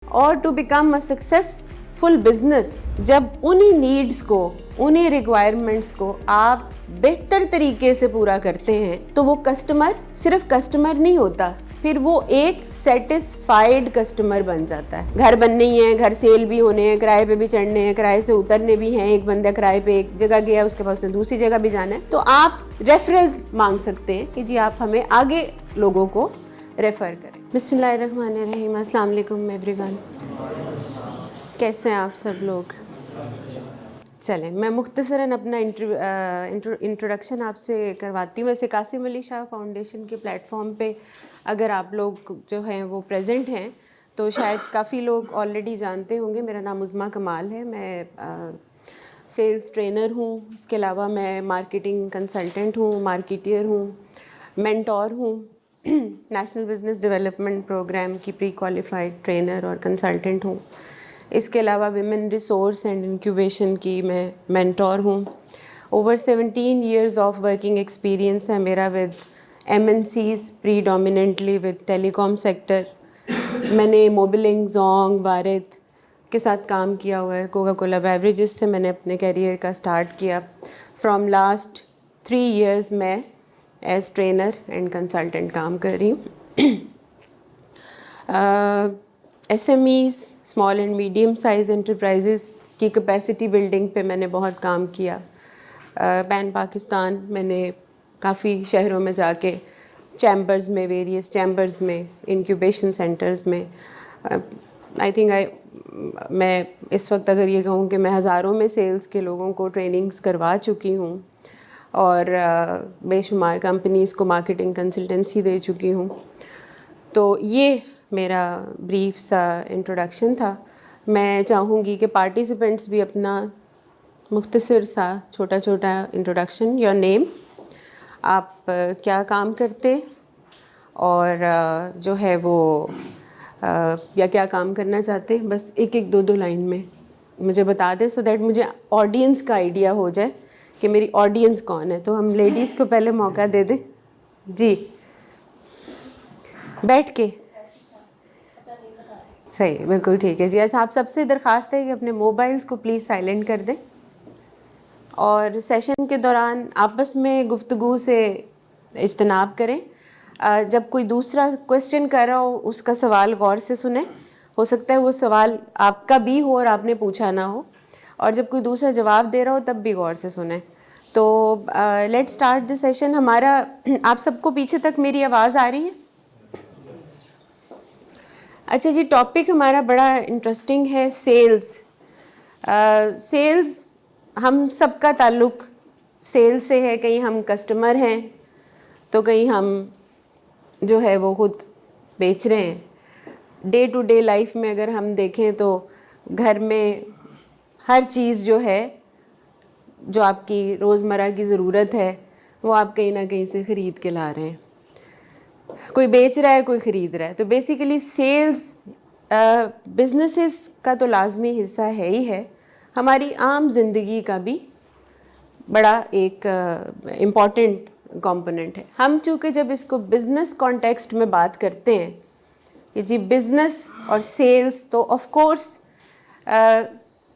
और to become a successful business, जब उन्हीं नीड्स को, उन्हीं रिक्वायरमेंट्स को आप बेहतर तरीके से पूरा करते हैं तो वो कस्टमर सिर्फ कस्टमर नहीं होता, फिर वो एक सेटिस्फाइड कस्टमर बन जाता है। घर बनने ही है, घर सेल भी होने हैं, किराए पे भी चढ़ने हैं, किराए से उतरने भी हैं। एक बंदा किराए पे एक जगह गया, उसके पास उसने दूसरी जगह भी जाना है, तो आप रेफरल्स मांग सकते हैं कि जी आप हमें आगे लोगों को रेफ़र करें। बिस्मिल्लाहिर्रहमानिर्रहीम, अस्सलाम वालेकुम एवरीवन। कैसे हैं आप सब लोग? चलें, मैं मुख्तसरन अपना इंट्रोडक्शन आपसे करवाती हूँ। वैसे कासिम अली शाह फाउंडेशन के प्लेटफॉर्म पे अगर आप लोग जो हैं वो प्रेजेंट हैं तो शायद काफ़ी लोग ऑलरेडी जानते होंगे। मेरा नाम उज़्मा कमाल है, मैं सेल्स ट्रेनर हूँ। इसके अलावा मैं मार्केटिंग कंसल्टेंट हूँ, मार्केटियर हूँ, मेंटोर हूँ, नेशनल बिज़नेस डेवलपमेंट प्रोग्राम की प्री क्वालिफाइड ट्रेनर और कंसल्टेंट हूँ। इसके अलावा विमेन रिसोर्स एंड इंक्यूबेशन की मैं मेंटोर हूँ। Over 17 years of working experience है मेरा with MNCs, predominantly with telecom sector. मैंने मोबिलिंग, जोंग, वारिद के साथ काम किया हुआ है। कोका कोला बेवरेजेस से मैंने अपने करियर का स्टार्ट किया। फ्रॉम लास्ट 3 इयर्स मैं एज ट्रेनर एंड कंसल्टेंट काम कर रही हूँ। SMEs, small and medium size enterprises की कैपेसिटी बिल्डिंग पे मैंने बहुत काम किया। पैन पाकिस्तान मैंने काफ़ी शहरों में जाके चैम्बर्स में, वेरियस चैम्बर्स में, इंक्यूबेशन सेंटर्स में, मैं इस वक्त अगर ये कहूँ कि मैं हज़ारों में सेल्स के लोगों को ट्रेनिंग्स करवा चुकी हूँ और बेशुमार कंपनीज़ को मार्केटिंग कंसल्टेंसी दे चुकी हूँ। तो ये मेरा ब्रीफ सा इंट्रोडक्शन था। मैं चाहूँगी कि पार्टिसिपेंट्स भी अपना मुख्तसर सा छोटा छोटा इंट्रोडक्शन, योर नेम, आप क्या काम करते और जो है वो या क्या काम करना चाहते, बस एक एक दो दो लाइन में मुझे बता दें, सो दैट मुझे ऑडियंस का आइडिया हो जाए कि मेरी ऑडियंस कौन है। तो हम लेडीज़ को पहले मौका दे दें। जी, बैठ के, सही, बिल्कुल ठीक है जी। अच्छा, आप सबसे दरख्वास्त है कि अपने मोबाइल्स को प्लीज़ साइलेंट कर दें और सेशन के दौरान आपस में गुफ्तगू से इज्तनाब करें। जब कोई दूसरा क्वेश्चन कर रहा हो उसका सवाल गौर से सुने। हो सकता है वो सवाल आपका भी हो और आपने पूछा ना हो, और जब कोई दूसरा जवाब दे रहा हो तब भी गौर से सुने। तो लेट्स स्टार्ट द सेशन। हमारा, आप सबको पीछे तक मेरी आवाज़ आ रही है? अच्छा जी, टॉपिक हमारा बड़ा इंटरेस्टिंग है, सेल्स। सेल्स, हम सबका ताल्लुक़ सेल्स से है। कहीं हम कस्टमर हैं तो कहीं हम जो है वो खुद बेच रहे हैं। डे टू डे लाइफ में अगर हम देखें तो घर में हर चीज़ जो है, जो आपकी रोज़मर्रा की ज़रूरत है, वो आप कहीं ना कहीं से ख़रीद के ला रहे हैं। कोई बेच रहा है, कोई ख़रीद रहा है। तो बेसिकली सेल्स बिजनेसेस का तो लाजमी हिस्सा है ही है, हमारी आम ज़िंदगी का भी बड़ा एक इम्पॉर्टेंट कंपोनेंट है। हम चूँकि जब इसको बिज़नेस कॉन्टेक्स्ट में बात करते हैं कि जी बिज़नेस और सेल्स, तो ऑफ कोर्स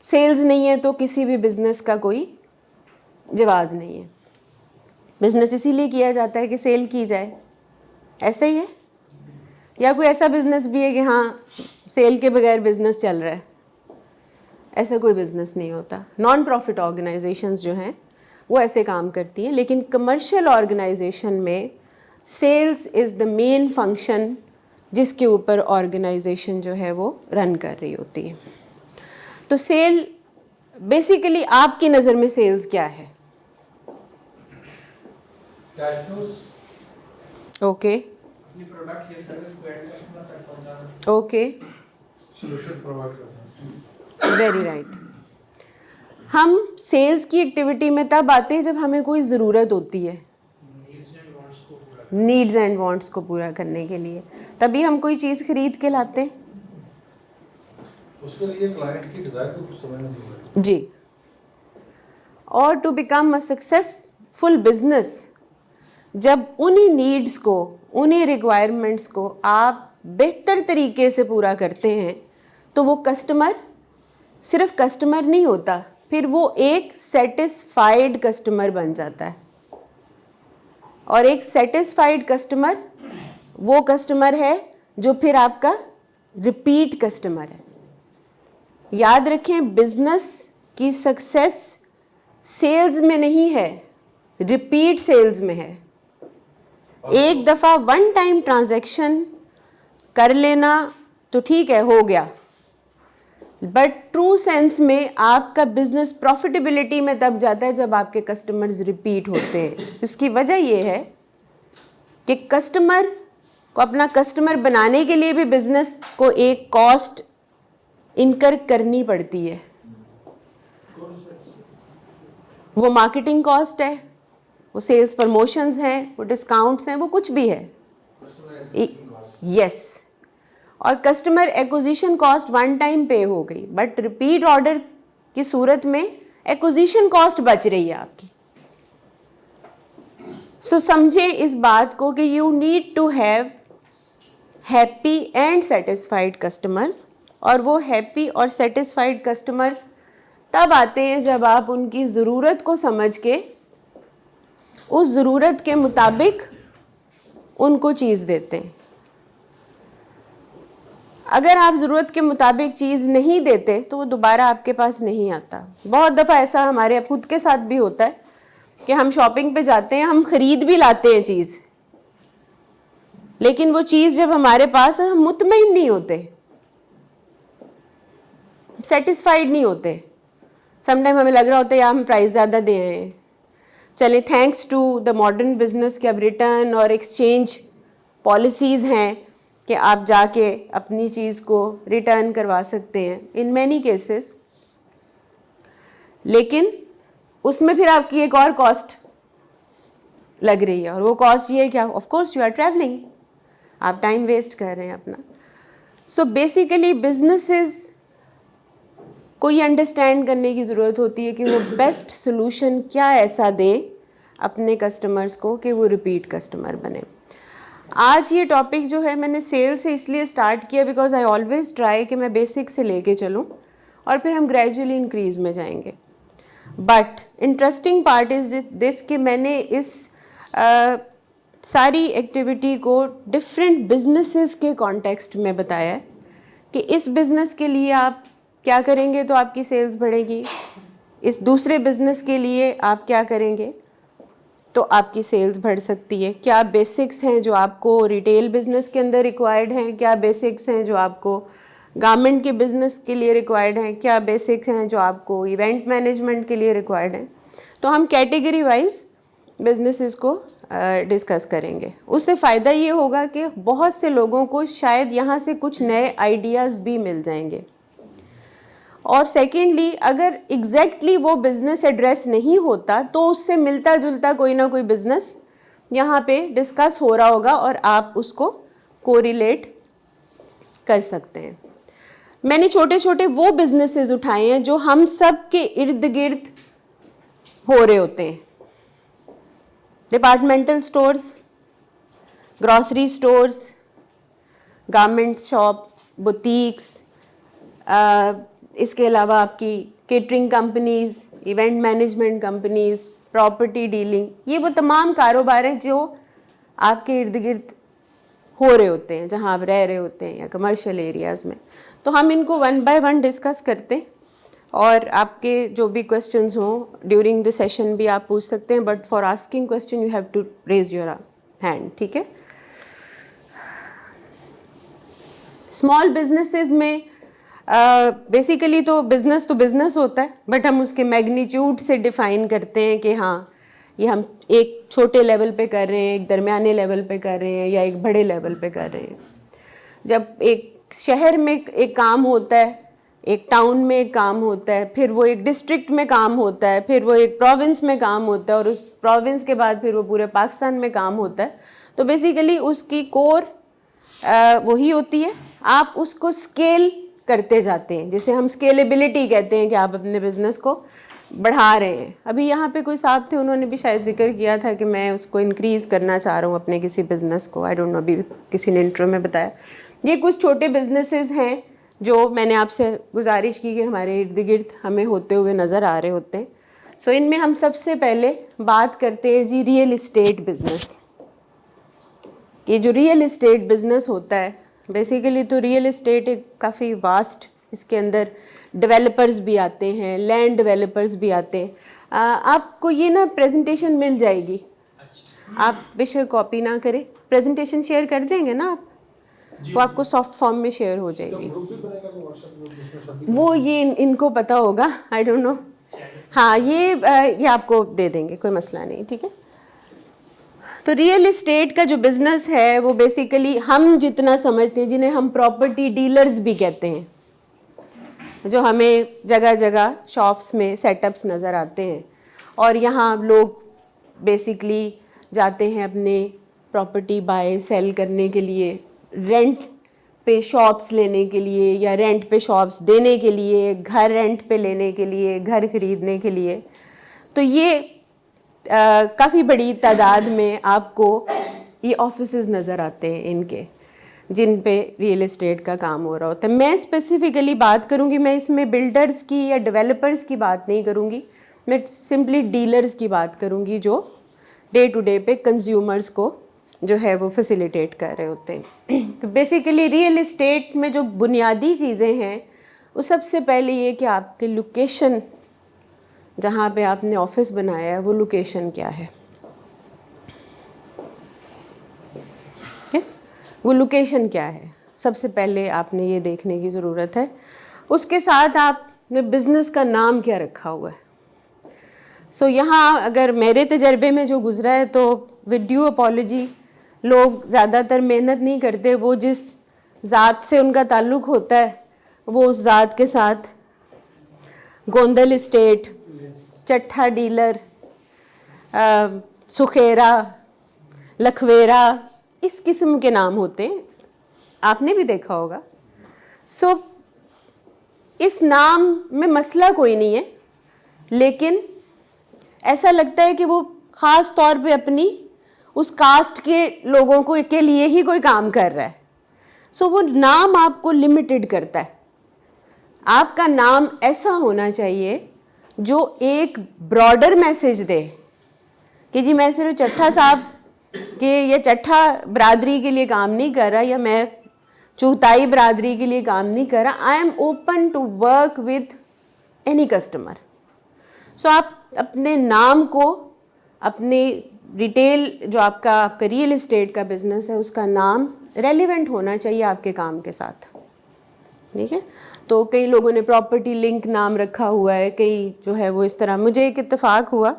सेल्स नहीं है तो किसी भी बिज़नेस का कोई जवाज़ नहीं है। बिज़नेस इसीलिए किया जाता है कि सेल की जाए, ऐसा ही है? या कोई ऐसा बिज़नेस भी है कि हाँ सेल के बगैर बिज़नेस चल रहा है? ऐसा कोई बिज़नेस नहीं होता। नॉन प्रॉफिट ऑर्गेनाइजेशंस जो हैं वो ऐसे काम करती हैं, लेकिन कमर्शियल ऑर्गेनाइजेशन में sales is the main function जिसके ऊपर ऑर्गेनाइजेशन जो है वो रन कर रही होती है। तो सेल बेसिकली आपकी नज़र में सेल्स क्या है? Okay, okay, very right. हम सेल्स की एक्टिविटी में तब आते हैं जब हमें कोई ज़रूरत होती है, नीड्स एंड वांट्स को पूरा करने के लिए, तभी हम कोई चीज़ खरीद के लाते हैं। उसके लिए क्लाइंट की डिज़ायर को कुछ समझना चाहिए जी। और to become a successful business, जब उन्हीं नीड्स को, उन्हीं रिक्वायरमेंट्स को आप बेहतर तरीके से पूरा करते हैं तो वो कस्टमर सिर्फ कस्टमर नहीं होता, फिर वो एक सेटिस्फाइड कस्टमर बन जाता है। और एक सेटिस्फाइड कस्टमर वो कस्टमर है जो फिर आपका रिपीट कस्टमर है। याद रखें, बिजनेस की सक्सेस सेल्स में नहीं है, रिपीट सेल्स में है। एक दफ़ा वन टाइम ट्रांजैक्शन कर लेना तो ठीक है, हो गया, बट ट्रू सेंस में आपका बिजनेस प्रॉफिटेबिलिटी में तब जाता है जब आपके कस्टमर्स रिपीट होते हैं। इसकी वजह यह है कि कस्टमर को अपना कस्टमर बनाने के लिए भी बिजनेस को एक कॉस्ट इनकर करनी पड़ती है। वो मार्केटिंग कॉस्ट है, वो सेल्स प्रमोशंस हैं, वो डिस्काउंट्स हैं, वो कुछ भी है। यस, और customer acquisition cost one time पे हो गई, बट रिपीट ऑर्डर की सूरत में एक्विजिशन कॉस्ट बच रही है आपकी। सो समझें इस बात को कि you need to have happy and satisfied customers. और वो हैप्पी और सेटिस्फाइड कस्टमर्स तब आते हैं जब आप उनकी ज़रूरत को समझ के उस ज़रूरत के मुताबिक उनको चीज़ देते हैं। अगर आप ज़रूरत के मुताबिक चीज़ नहीं देते तो वो दोबारा आपके पास नहीं आता। बहुत दफ़ा ऐसा हमारे खुद के साथ भी होता है कि हम शॉपिंग पे जाते हैं, हम ख़रीद भी लाते हैं चीज़, लेकिन वो चीज़ जब हमारे पास है हम मुतमईन नहीं होते, सेटिस्फाइड नहीं होते। समटाइम हमें लग रहा होता है यार हम प्राइस ज़्यादा दे रहे हैं। चले, thanks to the modern business के अब रिटर्न और एक्सचेंज पॉलिसीज़ हैं कि आप जाके अपनी चीज़ को रिटर्न करवा सकते हैं इन मैनी केसेस, लेकिन उसमें फिर आपकी एक और कॉस्ट लग रही है। और वो कॉस्ट ये है क्या, of course you are travelling, आप टाइम वेस्ट कर रहे हैं अपना। सो बेसिकली बिजनेसेस को ये अंडरस्टैंड करने की ज़रूरत होती है कि वो बेस्ट सोल्यूशन क्या ऐसा दे अपने कस्टमर्स को कि वो रिपीट कस्टमर बने। आज ये टॉपिक जो है मैंने सेल से इसलिए स्टार्ट किया बिकॉज आई ऑलवेज ट्राई कि मैं बेसिक से लेके चलूँ और फिर हम ग्रेजुअली इंक्रीज़ में जाएंगे। But interesting part is this कि मैंने इस सारी एक्टिविटी को डिफरेंट बिजनेसेस के कॉन्टेक्स्ट में बताया है कि इस बिज़नेस के लिए आप क्या करेंगे तो आपकी सेल्स बढ़ेगी, इस दूसरे बिज़नेस के लिए आप क्या करेंगे तो आपकी सेल्स बढ़ सकती है। क्या बेसिक्स हैं जो आपको रिटेल बिज़नेस के अंदर रिक्वायर्ड हैं, क्या बेसिक्स हैं जो आपको गारमेंट के बिज़नेस के लिए रिक्वायर्ड हैं, क्या बेसिक्स हैं जो आपको इवेंट मैनेजमेंट के लिए रिक्वायर्ड हैं। तो हम कैटेगरी वाइज बिजनेसेस को डिस्कस करेंगे। उससे फ़ायदा ये होगा कि बहुत से लोगों को शायद यहाँ से कुछ नए आइडियाज़ भी मिल जाएंगे। और सेकेंडली, अगर एग्जैक्टली वो बिज़नेस एड्रेस नहीं होता तो उससे मिलता जुलता कोई ना कोई बिज़नेस यहाँ पे डिस्कस हो रहा होगा और आप उसको कोरिलेट कर सकते हैं। मैंने छोटे छोटे वो बिजनेसेस उठाए हैं जो हम सब के इर्द गिर्द हो रहे होते हैं। Departmental stores, grocery stores, garment shop, boutiques, इसके अलावा आपकी catering companies, event management companies, property dealing, ये वो तमाम कारोबार हैं जो आपके इर्द गिर्द हो रहे होते हैं जहां आप रह रहे होते हैं या कमर्शियल एरियाज़ में। तो हम इनको वन बाय वन डिस्कस करते हैं और आपके जो भी क्वेश्चंस हों ड्यूरिंग द सेशन भी आप पूछ सकते हैं, but for asking question you have to raise your hand, ठीक है। स्मॉल बिजनेसेस में बेसिकली तो बिज़नेस होता है, बट हम उसके मैग्नीट्यूड से डिफ़ाइन करते हैं कि हाँ ये हम एक छोटे लेवल पे कर रहे हैं, एक दरमियाने लेवल पे कर रहे हैं या एक बड़े लेवल पे कर रहे हैं। जब एक शहर में एक काम होता है, एक टाउन में एक काम होता है, फिर वो एक डिस्ट्रिक्ट में काम होता है, फिर वो एक प्रोविंस में काम होता है और उस प्रोविंस के बाद फिर वो पूरे पाकिस्तान में काम होता है। तो बेसिकली उसकी कोर वही होती है, आप उसको स्केल करते जाते हैं, जिसे हम स्केलेबिलिटी कहते हैं कि आप अपने बिज़नेस को बढ़ा रहे हैं। अभी यहाँ पे कोई साहब थे, उन्होंने भी शायद जिक्र किया था कि मैं उसको इंक्रीज़ करना चाह रहा हूँ अपने किसी बिज़नेस को, आई डोंट नो, अभी किसी ने इंट्रो में बताया। ये कुछ छोटे बिजनेसेस हैं जो मैंने आपसे गुजारिश की कि हमारे इर्द गिर्द हमें होते हुए नज़र आ रहे होते हैं। सो इनमें हम सबसे पहले बात करते हैं जी रियल इस्टेट बिज़नेस। ये जो रियल इस्टेट बिज़नेस होता है बेसिकली, तो रियल इस्टेट एक काफ़ी वास्ट, इसके अंदर डेवलपर्स भी आते हैं, लैंड डेवलपर्स भी आते हैं। आपको ये ना प्रेजेंटेशन मिल जाएगी, आप बेशक कॉपी ना करें, प्रेजेंटेशन शेयर कर देंगे ना आप, वो आपको सॉफ्ट फॉर्म में शेयर हो जाएगी। ग्रुप भी बनेगा कोई व्हाट्सएप ग्रुप जिसमें सभी वो ये इनको पता होगा, आई डोंट नो। हाँ, ये आपको दे देंगे, कोई मसला नहीं, ठीक है। तो रियल इस्टेट का जो बिज़नेस है वो बेसिकली हम जितना समझते हैं, जिन्हें हम प्रॉपर्टी डीलर्स भी कहते हैं, जो हमें जगह जगह शॉप्स में सेटअप्स नज़र आते हैं और यहाँ लोग बेसिकली जाते हैं अपने प्रॉपर्टी बाय सेल करने के लिए, रेंट पे शॉप्स लेने के लिए या रेंट पे शॉप्स देने के लिए, घर रेंट पे लेने के लिए, घर ख़रीदने के लिए। तो ये काफ़ी बड़ी तादाद में आपको ये ऑफिसेज नज़र आते हैं इनके, जिन पे रियल इस्टेट का काम हो रहा होता है। मैं स्पेसिफ़िकली बात करूँगी, मैं इसमें बिल्डर्स की या डेवलपर्स की बात नहीं करूँगी, मैं सिंपली डीलर्स की बात करूँगी जो डे टू डे पे कंज्यूमर्स को जो है वो फैसिलिटेट कर रहे होते हैं। तो बेसिकली रियल इस्टेट में जो बुनियादी चीज़ें हैं वो सबसे पहले ये कि आपके लोकेशन, जहाँ पे आपने ऑफिस बनाया है, वो लोकेशन क्या है, वो लोकेशन क्या है, सबसे पहले आपने ये देखने की ज़रूरत है। उसके साथ आपने बिज़नेस का नाम क्या रखा हुआ है। सो यहाँ अगर मेरे तजर्बे में जो गुज़रा है, तो विद ड्यू अपॉलॉजी, लोग ज़्यादातर मेहनत नहीं करते, वो जिस ज़ात से उनका ताल्लुक़ होता है वो उस ज़ात के साथ गोंदल इस्टेट, चट्ठा डीलर, सुखेरा, लखवेरा, इस किस्म के नाम होते हैं, आपने भी देखा होगा। सो इस नाम में मसला कोई नहीं है, लेकिन ऐसा लगता है कि वो ख़ास तौर पे अपनी उस कास्ट के लोगों को के लिए ही कोई काम कर रहा है। सो वो नाम आपको लिमिटेड करता है। आपका नाम ऐसा होना चाहिए जो एक ब्रॉडर मैसेज दे कि जी मैं सिर्फ चट्ठा साहब के या चट्ठा बरादरी के लिए काम नहीं कर रहा, या मैं चुगताई बरादरी के लिए काम नहीं कर रहा, I am open to work with any customer. So आप अपने नाम को, अपने रिटेल जो आपका रियल इस्टेट का बिज़नेस है, उसका नाम रेलिवेंट होना चाहिए आपके काम के साथ, ठीक है। तो कई लोगों ने प्रॉपर्टी लिंक नाम रखा हुआ है, कई जो है वो इस तरह। मुझे एक इत्तेफाक हुआ,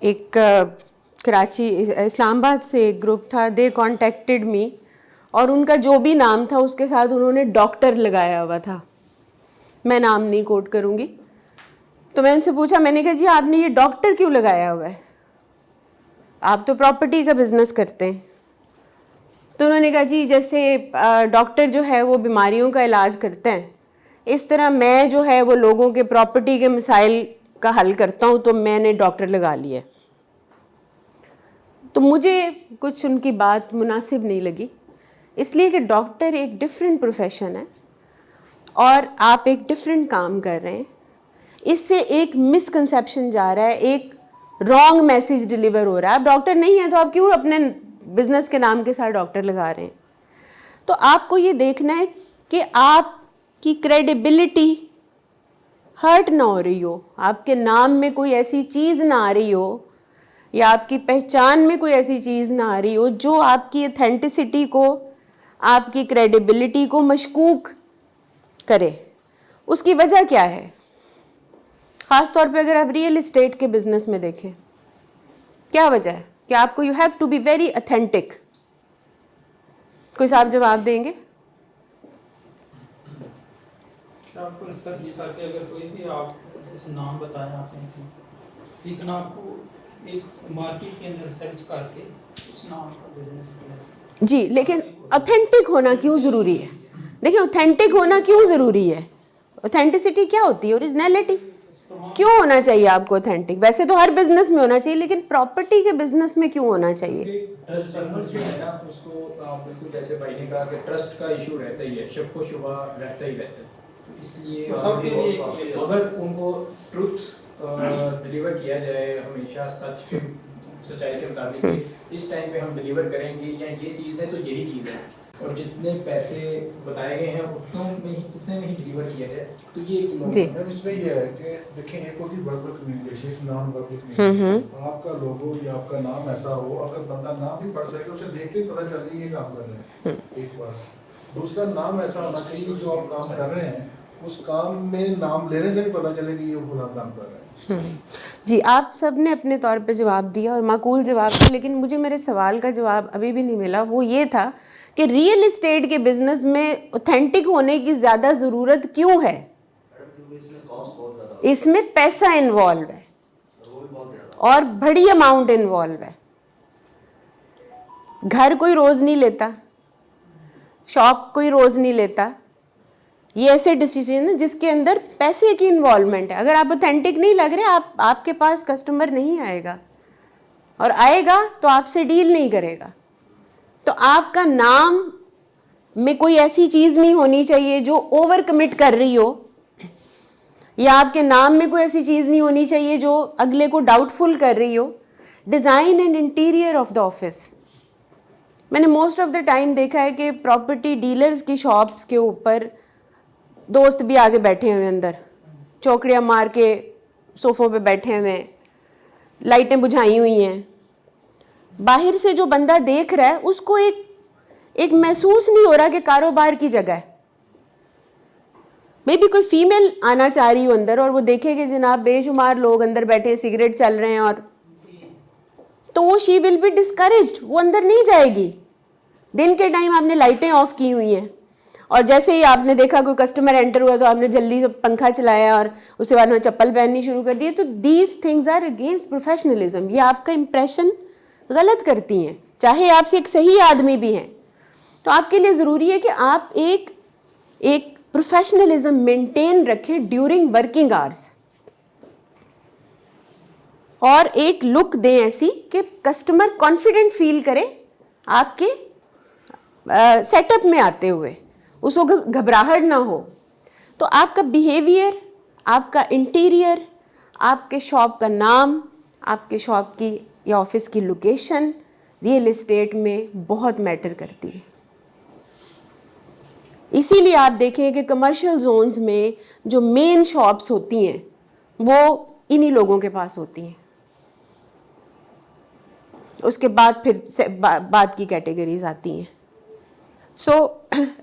एक कराची इस्लामाबाद से एक ग्रुप था, दे कॉन्टेक्टेड मी, और उनका जो भी नाम था उसके साथ उन्होंने डॉक्टर लगाया हुआ था, मैं नाम नहीं कोट करूँगी। तो मैं उनसे पूछा, मैंने कहा जी आपने ये डॉक्टर क्यों लगाया हुआ है, आप तो प्रॉपर्टी का बिज़नेस करते हैं। तो उन्होंने कहा जी जैसे डॉक्टर जो है वो बीमारियों का इलाज करते हैं, इस तरह मैं जो है वो लोगों के प्रॉपर्टी के मसाइल का हल करता हूँ, तो मैंने डॉक्टर लगा लिया। तो मुझे कुछ उनकी बात मुनासिब नहीं लगी, इसलिए कि डॉक्टर एक डिफरेंट प्रोफेशन है और आप एक डिफरेंट काम कर रहे हैं। इससे एक मिसकंसेप्शन जा रहा है, एक रॉन्ग मैसेज डिलीवर हो रहा है। आप डॉक्टर नहीं हैं तो आप क्यों अपने बिजनेस के नाम के साथ डॉक्टर लगा रहे हैं। तो आपको ये देखना है कि आपकी क्रेडिबिलिटी हर्ट ना हो रही हो, आपके नाम में कोई ऐसी चीज़ ना आ रही हो, या आपकी पहचान में कोई ऐसी चीज़ ना आ रही हो जो आपकी ऑथेंटिसिटी को, आपकी क्रेडिबिलिटी को मशकूक करे। उसकी वजह क्या है? ख़ास तौर पे अगर आप रियल इस्टेट के बिज़नेस में देखें, क्या वजह है कि आपको you have to be very authentic. कोई साहब जवाब देंगे? आपको सर्च करके अगर कोई भी आप जैसे नाम बताया आपने, लेकिन आपको एक मार्केट के अंदर सर्च करके उस नाम का बिजनेस करना जी, लेकिन ऑथेंटिक होना क्यों ज़रूरी है? देखिए, ऑथेंटिक होना क्यों ज़रूरी है? ऑथेंटिसिटी क्या होती है? ओरिजिनलिटी। तो क्यों होना चाहिए आपको ऑथेंटिक? वैसे तो हर बिजनेस में होना चाहिए, लेकिन प्रॉपर्टी के बिजनेस में क्यों होना चाहिए? कस्टमर जो है ना उसको आप बिल्कुल जैसे भाई ने कहा कि ट्रस्ट का इशू रहता ही है, शक व शुबा रहता ही रहता है, तो इसलिए सबके लिए अगर उनको ट्रुथ डिलीवर किया जाए, हमेशा सच्चाई के मुताबिक इस टाइम पे हम डिलीवर करेंगे या ये चीज़ है तो यही चीज़ है, और जितने पैसे बताए गए हैं उतने में ही डिलीवर किया जाए तो ये जी। मैम इसमें ये है कि देखिए, एक होती वर्बल कम्युनिकेशन, एक नॉन वर्बल कम्युनिकेशन। आपका लोगो या आपका नाम ऐसा हो, अगर बंदा नाम भी पढ़ सके उसे देख के पता चल रही है ये काम कर रहे हैं, एक बार। दूसरा, नाम ऐसा होना चाहिए जो आप काम कर रहे हैं उस काम में नाम लेने से भी पता चले कि ये फुला काम कर रहे हैं। जी, आप सब ने अपने तौर पे जवाब दिया और माकूल जवाब दिया, लेकिन मुझे मेरे सवाल का जवाब अभी भी नहीं मिला। वो ये था कि रियल एस्टेट के बिजनेस में ऑथेंटिक होने की ज़्यादा ज़रूरत क्यों है? इसमें पैसा इन्वॉल्व है और बड़ी अमाउंट इन्वॉल्व है। घर कोई रोज़ नहीं लेता, शॉप कोई रोज़ नहीं लेता। ये ऐसे डिसीजन है जिसके अंदर पैसे की इन्वॉल्वमेंट है। अगर आप ऑथेंटिक नहीं लग रहे, आपके पास कस्टमर नहीं आएगा, और आएगा तो आपसे डील नहीं करेगा। तो आपका नाम में कोई ऐसी चीज़ नहीं होनी चाहिए जो ओवर कमिट कर रही हो, या आपके नाम में कोई ऐसी चीज़ नहीं होनी चाहिए जो अगले को डाउटफुल कर रही हो। Design and interior of the office, मैंने मोस्ट ऑफ द टाइम देखा है कि प्रॉपर्टी डीलर्स की शॉप्स के ऊपर दोस्त भी आगे बैठे हुए, अंदर चौकड़ियाँ मार के सोफ़ों पे बैठे हुए हैं, लाइटें बुझाई हुई हैं। बाहर से जो बंदा देख रहा है उसको एक महसूस नहीं हो रहा कि कारोबार की जगह है। मे बी कोई फीमेल आना चाह रही हो अंदर और वो देखे कि जनाब बेशुमार लोग अंदर बैठे सिगरेट चल रहे हैं, और तो वो शी विल बी डिस्करेज्ड, वो अंदर नहीं जाएगी। दिन के टाइम आपने लाइटें ऑफ की हुई हैं, और जैसे ही आपने देखा कोई कस्टमर एंटर हुआ तो आपने जल्दी से पंखा चलाया और उसके बाद में चप्पल पहननी शुरू कर दी। तो these things are against professionalism. ये आपका इंप्रेशन गलत करती हैं, चाहे आपसे एक सही आदमी भी हैं। तो आपके लिए ज़रूरी है कि आप एक प्रोफेशनलिज्म मेंटेन रखें ड्यूरिंग वर्किंग आवर्स, और एक लुक दें ऐसी कि कस्टमर कॉन्फिडेंट फील करे आपके सेटअप में आते हुए, उसको घबराहट ना हो। तो आपका बिहेवियर, आपका इंटीरियर, आपके शॉप का नाम, आपके शॉप की या ऑफिस की लोकेशन रियल एस्टेट में बहुत मैटर करती है। इसीलिए आप देखें कि कमर्शियल जोन्स में जो मेन शॉप्स होती हैं वो इन्हीं लोगों के पास होती हैं। उसके बाद फिर बाद की कैटेगरीज आती हैं।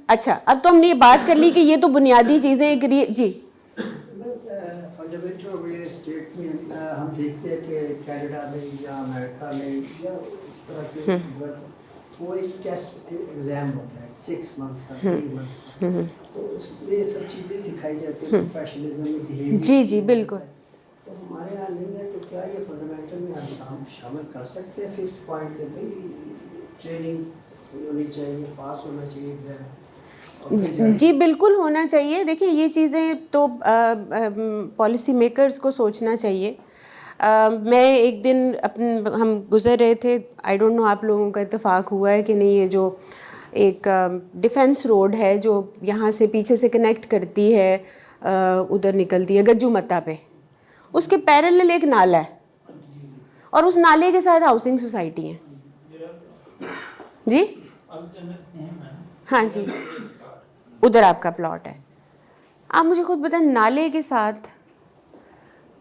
अच्छा, अब तो हमने ये बात कर ली कि ये तो बुनियादी चीज़ें एक जी। फंडामेंटल रियल एस्टेट में हम देखते हैं कि कनाडा में या अमेरिका में या इस तरह के वो एक टेस्ट एग्ज़ाम होता है 6 मंथ्स का, 3 मंथ्स का, तो उसमें ये सब चीज़ें सिखाई जाती है, प्रोफेशनलिज्म, बिहेवियर। जी जी बिल्कुल। तो हमारे यहाँ नहीं है, तो क्या ये फंडामेंटल में हम शामिल कर सकते हैं? 5th पॉइंट के भाई ट्रेनिंग होनी चाहिए, पास होना चाहिए एग्ज़ाम। जी बिल्कुल होना चाहिए। देखिए, ये चीज़ें तो पॉलिसी मेकर्स को सोचना चाहिए। मैं एक दिन हम गुज़र रहे थे, आई डोंट नो आप लोगों का इत्तेफाक हुआ है कि नहीं, ये जो एक डिफेंस रोड है जो यहाँ से पीछे से कनेक्ट करती है, उधर निकलती है गज्जू मत्ता पे, उसके पैरेलल एक नाला है और उस नाले के साथ हाउसिंग सोसाइटी है। जी हाँ जी, उधर आपका प्लॉट है। आप मुझे खुद बताएं, नाले के साथ।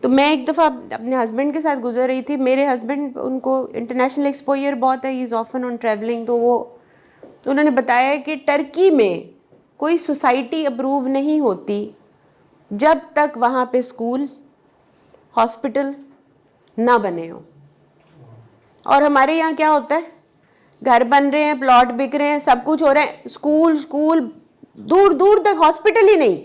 तो मैं एक दफ़ा अपने हस्बैंड के साथ गुजर रही थी। मेरे हस्बैंड, उनको इंटरनेशनल एक्सपोजर बहुत है, he is often on travelling. तो उन्होंने बताया कि टर्की में कोई सोसाइटी अप्रूव नहीं होती जब तक वहाँ पे स्कूल, हॉस्पिटल ना बने हो। और हमारे यहाँ क्या होता है, घर बन रहे हैं, प्लॉट बिक रहे हैं, सब कुछ हो रहा है, स्कूल दूर दूर तक, हॉस्पिटल ही नहीं,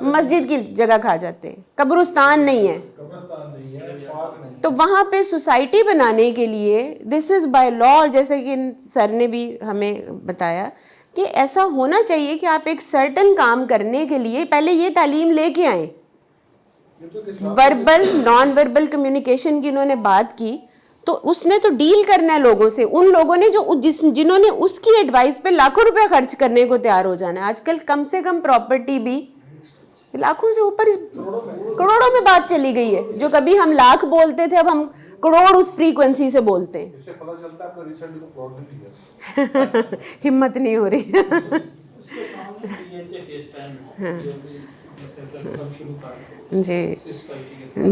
मस्जिद की जगह खा जाते हैं, कब्रिस्तान नहीं है, पार्क नहीं। तो वहाँ पे सोसाइटी बनाने के लिए दिस इज़ बाय लॉ, और जैसे कि सर ने भी हमें बताया कि ऐसा होना चाहिए कि आप एक सर्टन काम करने के लिए पहले ये तालीम लेके आएँ ये तो किस बात वर्बल नॉन वर्बल कम्युनिकेशन की इन्होंने बात की, तो उसने तो डील करना है लोगों से, उन लोगों ने जिन्होंने उसकी एडवाइस पे लाखों रुपया खर्च करने को तैयार हो जाना है। आजकल कम से कम प्रॉपर्टी भी लाखों से ऊपर, करोड़ों में बात चली गई है। जो कभी हम लाख बोलते थे, अब हम करोड़ उस फ्रीक्वेंसी से बोलते हैं। इससे पता चलता है आपका रिसेंटली को प्रॉब्लम नहीं है। हिम्मत नहीं हो रही। उसके सामने DHA फेस टाइम जो भी कब शुरू कर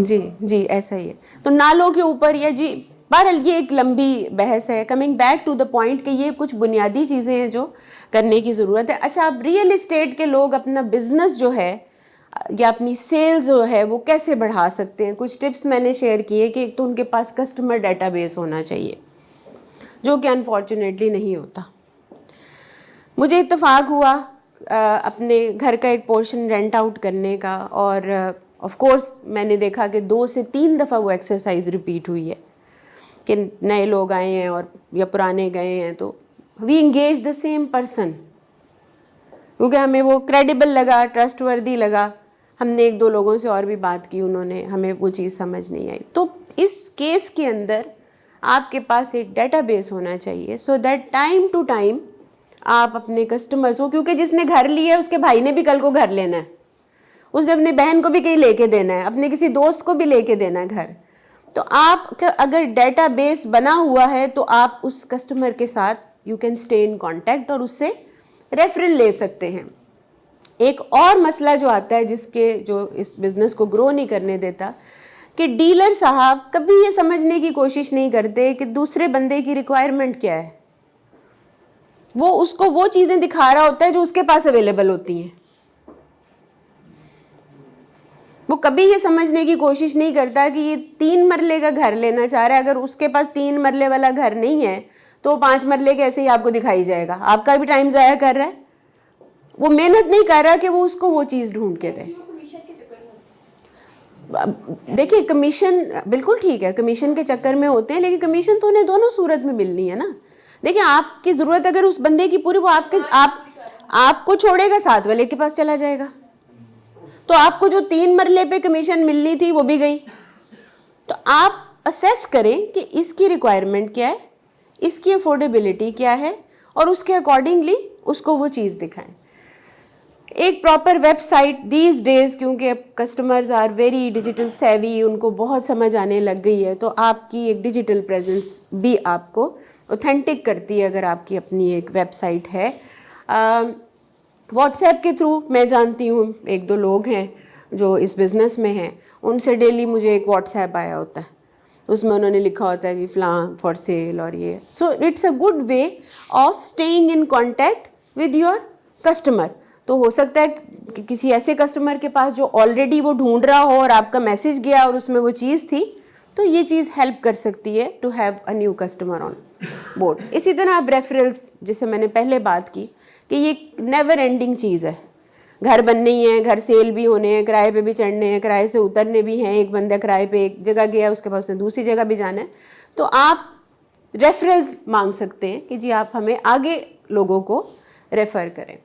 जी जी ऐसा ही है। तो नालों के ऊपर या जी, बहरहाल ये एक लंबी बहस है। Coming back to the point कि ये कुछ बुनियादी चीज़ें हैं जो करने की ज़रूरत है। अच्छा, अब रियल इस्टेट के लोग अपना बिजनेस जो है या अपनी सेल्स जो है वो कैसे बढ़ा सकते हैं, कुछ टिप्स मैंने शेयर किए कि एक तो उनके पास कस्टमर डेटाबेस होना चाहिए, जो कि अनफॉर्चुनेटली नहीं होता। मुझे इत्तेफाक हुआ अपने घर का एक पोर्शन रेंट आउट करने का, और ऑफ कोर्स मैंने देखा कि 2 से 3 दफ़ा वो एक्सरसाइज रिपीट हुई है कि नए लोग आए हैं और या पुराने गए हैं, तो we engage the same person, क्योंकि हमें वो क्रेडिबल लगा, ट्रस्टवर्दी लगा। हमने 1-2 लोगों से और भी बात की, उन्होंने हमें वो चीज़ समझ नहीं आई। तो इस केस के अंदर आपके पास एक डेटाबेस होना चाहिए, so that time to time आप अपने कस्टमर्स को, क्योंकि जिसने घर लिया है उसके भाई ने भी कल को घर लेना है, उसने अपनी बहन को भी कहीं लेके देना है, अपने किसी दोस्त को भी लेके देना है घर। तो आपका अगर डेटाबेस बना हुआ है तो आप उस कस्टमर के साथ you can stay in contact और उससे रेफरल ले सकते हैं। एक और मसला जो आता है जिसके जो इस बिज़नेस को ग्रो नहीं करने देता, कि डीलर साहब कभी ये समझने की कोशिश नहीं करते कि दूसरे बंदे की रिक्वायरमेंट क्या है। वो उसको वो चीज़ें दिखा रहा होता है जो उसके पास अवेलेबल होती हैं। वो कभी ये समझने की कोशिश नहीं करता कि ये 3 मरले का घर लेना चाह रहा है, अगर उसके पास 3 मरले वाला घर नहीं है तो 5 मरले के ऐसे ही आपको दिखाई जाएगा। आपका भी टाइम ज़ाया कर रहा है, वो मेहनत नहीं कर रहा कि वो उसको वो चीज़ ढूंढ के दे। देखिए, कमीशन बिल्कुल ठीक है, कमीशन के चक्कर में होते हैं, लेकिन कमीशन तो उन्हें दोनों सूरत में मिलनी है ना। देखिए, आपकी ज़रूरत अगर उस बंदे की पूरी, वो आपको छोड़ेगा, 7 वाले के पास चला जाएगा, तो आपको जो 3 मरले पे कमीशन मिलनी थी वो भी गई। तो आप असेस करें कि इसकी रिक्वायरमेंट क्या है, इसकी अफोर्डेबिलिटी क्या है, और उसके अकॉर्डिंगली उसको वो चीज़ दिखाएं। एक प्रॉपर वेबसाइट दीज डेज़, क्योंकि अब कस्टमर्स आर वेरी डिजिटल सेवी, उनको बहुत समझ आने लग गई है, तो आपकी एक डिजिटल प्रेजेंस भी आपको ऑथेंटिक करती है अगर आपकी अपनी एक वेबसाइट है। व्हाट्सएप के थ्रू मैं जानती हूँ 1-2 लोग हैं जो इस बिज़नेस में हैं, उनसे डेली मुझे एक व्हाट्सएप आया होता है, उसमें उन्होंने लिखा होता है जी फ़लाँ फॉर सेल और ये। So it's a good way of staying in contact with your customer. तो हो सकता है कि किसी ऐसे कस्टमर के पास जो ऑलरेडी वो ढूंढ रहा हो और आपका मैसेज गया और उसमें वो चीज़ थी, तो ये चीज़ हेल्प कर सकती है to have a new customer on board. इसी तरह आप रेफरल्स, जिसे मैंने पहले बात की कि ये नेवर एंडिंग चीज़ है। घर बनने ही हैं, घर सेल भी होने हैं, किराए पे भी चढ़ने हैं, किराए से उतरने भी हैं। एक बंदा किराए पे एक जगह गया, उसके पास उसने दूसरी जगह भी जाना है, तो आप रेफरल्स मांग सकते हैं कि जी आप हमें आगे लोगों को रेफ़र करें।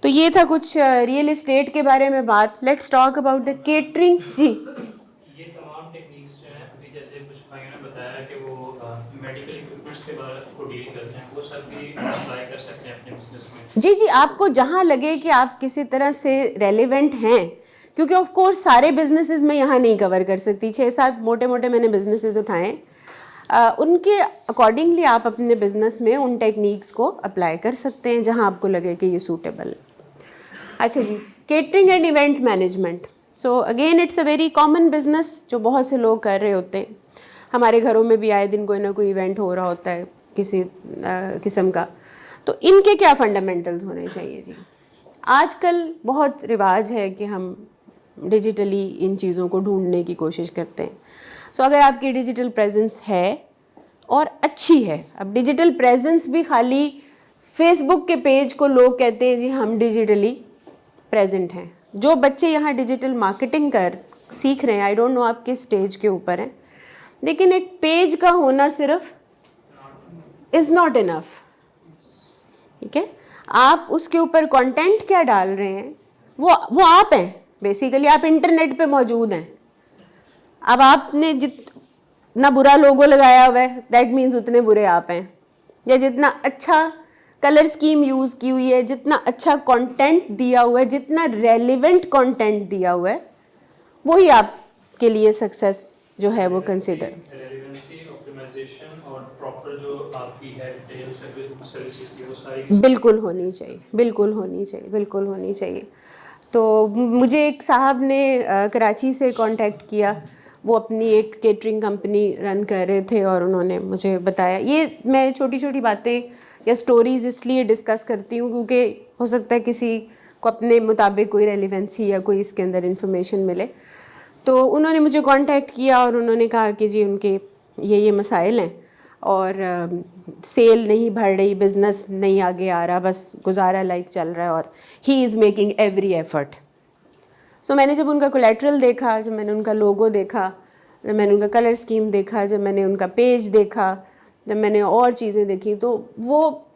तो ये था कुछ रियल इस्टेट के बारे में बात। Let's talk about the catering. जी, ये तमाम टेक्निक्स जो हैं, अभी जैसे कुछ भाइयों ने बताया कि वो मेडिकल इक्विपमेंट्स के बारे को डील करते हैं, वो सब भी अप्लाई कर सकते हैं अपने बिजनेस में। जी, आपको जहाँ लगे कि आप किसी तरह से रेलेवेंट हैं, क्योंकि ऑफ कोर्स सारे बिजनेसेस में यहाँ नहीं कवर कर सकती। 6-7 मोटे मोटे मैंने बिजनेसेस उठाए, उनके अकॉर्डिंगली आप अपने बिजनेस में उन टेक्निक्स को अप्लाई कर सकते हैं जहाँ आपको लगे कि ये सूटेबल है। अच्छा जी, catering and event management. So again it's a very common business जो बहुत से लोग कर रहे होते हैं। हमारे घरों में भी आए दिन कोई ना कोई इवेंट हो रहा होता है किसी किस्म का। तो इनके क्या फंडामेंटल्स होने चाहिए जी? आजकल बहुत रिवाज है कि हम डिजिटली इन चीज़ों को ढूंढने की कोशिश करते हैं। सो अगर आपकी डिजिटल प्रेजेंस है और अच्छी है, अब डिजिटल प्रेजेंस भी खाली फेसबुक के पेज को लोग कहते हैं जी हम डिजिटली प्रेजेंट हैं। जो बच्चे यहाँ डिजिटल मार्केटिंग कर सीख रहे हैं, आई डोंट नो आप किस स्टेज के ऊपर हैं, लेकिन एक पेज का होना सिर्फ इज़ नॉट इनफ। ठीक है, आप उसके ऊपर कंटेंट क्या डाल रहे हैं वो आप हैं। बेसिकली आप इंटरनेट पे मौजूद हैं, अब आपने जितना बुरा लोगो लगाया हुआ है दैट मीन्स उतने बुरे आप हैं, या जितना अच्छा कलर स्कीम यूज़ की हुई है, जितना अच्छा कंटेंट दिया हुआ है, जितना रेलिवेंट कंटेंट दिया हुआ है, वही आपके लिए सक्सेस जो है वो कंसिडर। रेलेवेंसी, ऑप्टिमाइजेशन और प्रॉपर जो आपकी है डिटेल सर्विसेज की वो सारी बिल्कुल होनी चाहिए, बिल्कुल होनी चाहिए, बिल्कुल होनी चाहिए। तो मुझे एक साहब ने कराची से कांटेक्ट किया, वो अपनी एक केटरिंग कंपनी रन कर रहे थे और उन्होंने मुझे बताया। ये मैं छोटी छोटी बातें या स्टोरीज़ इसलिए डिस्कस करती हूँ क्योंकि हो सकता है किसी को अपने मुताबिक कोई रेलिवेंसी या कोई इसके अंदर इंफॉर्मेशन मिले। तो उन्होंने मुझे कांटेक्ट किया और उन्होंने कहा कि जी उनके ये मसाइल हैं और सेल नहीं बढ़ रही, बिज़नेस नहीं आगे आ रहा, बस गुजारा लाइक चल रहा है और he is making every effort. So मैंने जब उनका कोलेट्रल देखा, जब मैंने उनका लोगो देखा, जब मैंने उनका कलर स्कीम देखा, जब मैंने उनका पेज देखा, जब मैंने और चीज़ें देखी, तो वो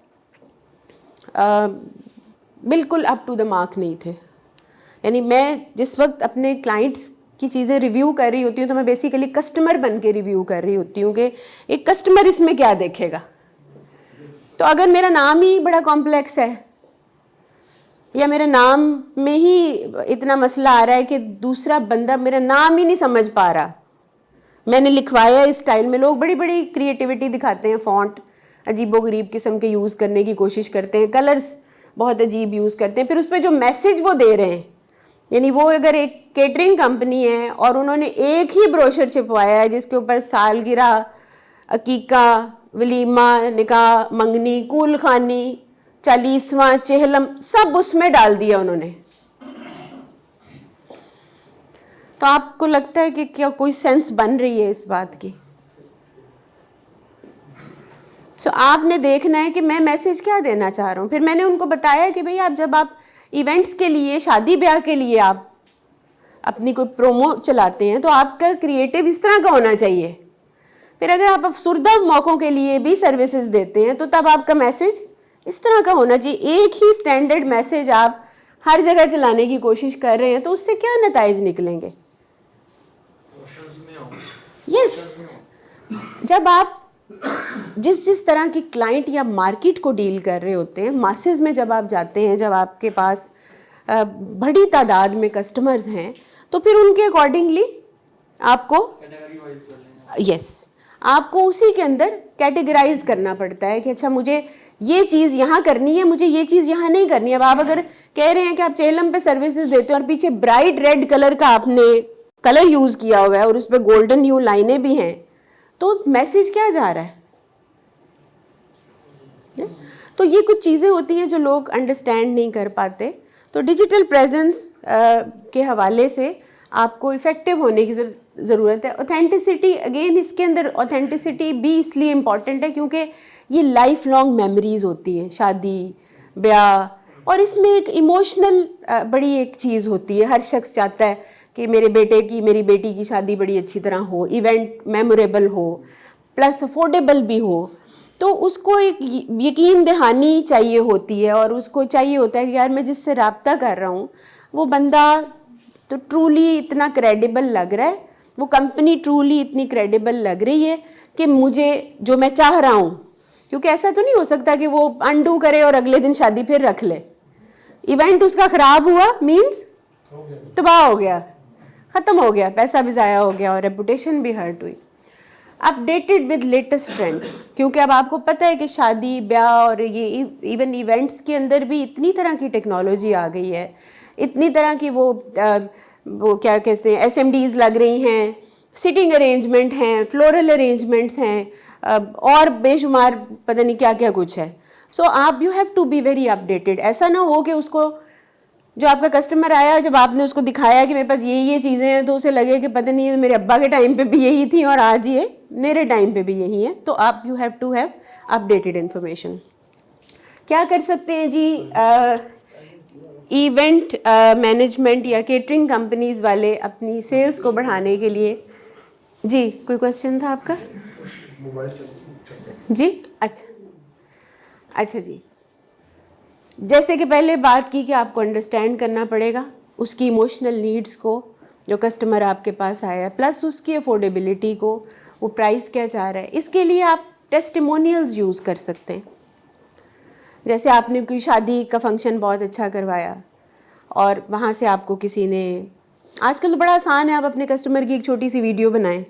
बिल्कुल अप टू द मार्क नहीं थे। यानी मैं जिस वक्त अपने क्लाइंट्स की चीज़ें रिव्यू कर रही होती हूँ तो मैं बेसिकली कस्टमर बन के रिव्यू कर रही होती हूँ कि एक कस्टमर इसमें क्या देखेगा। तो अगर मेरा नाम ही बड़ा कॉम्प्लेक्स है या मेरे नाम में ही इतना मसला आ रहा है कि दूसरा बंदा मेरा नाम ही नहीं समझ पा रहा, मैंने लिखवाया इस स्टाइल में, लोग बड़ी बड़ी क्रिएटिविटी दिखाते हैं, फ़ॉन्ट अजीबोगरीब किस्म के यूज़ करने की कोशिश करते हैं, कलर्स बहुत अजीब यूज़ करते हैं, फिर उसमें जो मैसेज वो दे रहे हैं, यानी वो अगर एक केटरिंग कंपनी है और उन्होंने एक ही ब्रोशर छिपवाया है जिसके ऊपर सालगिरह, अकीका, वलीमा, निकाह, मंगनी, कूल खानी, 40वां, चेहलम, सब उसमें डाल दिया उन्होंने, तो आपको लगता है कि क्या कोई सेंस बन रही है इस बात की? सो आपने देखना है कि मैं मैसेज क्या देना चाह रहा हूँ। फिर मैंने उनको बताया कि भाई जब आप इवेंट्स के लिए, शादी ब्याह के लिए आप अपनी कोई प्रोमो चलाते हैं तो आपका क्रिएटिव इस तरह का होना चाहिए। फिर अगर आप अफसुर्दा मौक़ों के लिए भी सर्विसेज देते हैं तो तब आपका मैसेज इस तरह का होना चाहिए। एक ही स्टैंडर्ड मैसेज आप हर जगह चलाने की कोशिश कर रहे हैं तो उससे क्या नताइज निकलेंगे? यस, जब आप जिस तरह की क्लाइंट या मार्केट को डील कर रहे होते हैं, मासेस में जब आप जाते हैं, जब आपके पास बड़ी तादाद में कस्टमर्स हैं, तो फिर उनके अकॉर्डिंगली आपको आपको उसी के अंदर कैटेगराइज करना पड़ता है कि अच्छा मुझे ये चीज़ यहाँ करनी है, मुझे ये चीज़ यहाँ नहीं करनी है। अब आप अगर कह रहे हैं कि आप चेहलम पे सर्विसेज देते हो और पीछे ब्राइट रेड कलर का आपने कलर यूज़ किया हुआ है और उस पर गोल्डन न्यू लाइनें भी हैं, तो मैसेज क्या जा रहा है? तो ये कुछ चीज़ें होती हैं जो लोग अंडरस्टैंड नहीं कर पाते। तो डिजिटल प्रेजेंस के हवाले से आपको इफ़ेक्टिव होने की ज़रूरत है। ऑथेंटिसिटी, अगेन इसके अंदर ऑथेंटिसिटी भी इसलिए इम्पॉर्टेंट है क्योंकि ये लाइफ लॉन्ग मेमोरीज़ होती हैं, शादी ब्याह, और इसमें एक इमोशनल बड़ी एक चीज़ होती है। हर शख्स चाहता है कि मेरे बेटे की, मेरी बेटी की शादी बड़ी अच्छी तरह हो, इवेंट मेमोरेबल हो, प्लस अफोर्डेबल भी हो। तो उसको एक यकीन दहानी चाहिए होती है और उसको चाहिए होता है कि यार मैं जिससे रब्ता कर रहा हूँ वो बंदा तो ट्रूली इतना क्रेडिबल लग रहा है, वो कंपनी ट्रूली इतनी क्रेडिबल लग रही है कि मुझे जो मैं चाह रहा हूँ, क्योंकि ऐसा तो नहीं हो सकता कि वो अनडू करे और अगले दिन शादी फिर रख ले। इवेंट उसका ख़राब हुआ मीन्स तबाह हो गया, ख़त्म हो गया, पैसा भी ज़ाया हो गया और रेपुटेशन भी हर्ट हुई। अपडेटेड विद लेटेस्ट ट्रेंड्स, क्योंकि अब आपको पता है कि शादी ब्याह और ये इवन इवेंट्स के अंदर भी इतनी तरह की टेक्नोलॉजी आ गई है, इतनी तरह की वो क्या कहते हैं SMDs लग रही हैं, सिटिंग अरेंजमेंट हैं, फ्लोरल अरेंजमेंट्स हैं और बेशुमार पता नहीं क्या क्या कुछ है। सो आप you have to be very updated. ऐसा ना हो कि उसको जो आपका कस्टमर आया, जब आपने उसको दिखाया कि मेरे पास ये चीज़ें हैं, तो उसे लगे कि पता नहीं मेरे अब्बा के टाइम पे भी यही थी और आज ये मेरे टाइम पे भी यही है। तो आप you have to have updated information. क्या कर सकते हैं जी? इवेंट मैनेजमेंट या केटरिंग कंपनीज़ वाले अपनी सेल्स को बढ़ाने के लिए। जी कोई क्वेश्चन था आपका? जी अच्छा जी, जैसे कि पहले बात की कि आपको अंडरस्टैंड करना पड़ेगा उसकी इमोशनल नीड्स को, जो कस्टमर आपके पास आया है, प्लस उसकी अफोर्डेबिलिटी को, वो प्राइस क्या चाह रहा है। इसके लिए आप टेस्टिमोनियल्स यूज़ कर सकते हैं। जैसे आपने कोई शादी का फंक्शन बहुत अच्छा करवाया और वहाँ से आपको किसी ने, आजकल तो बड़ा आसान है, आप अपने कस्टमर की एक छोटी सी वीडियो बनाएं।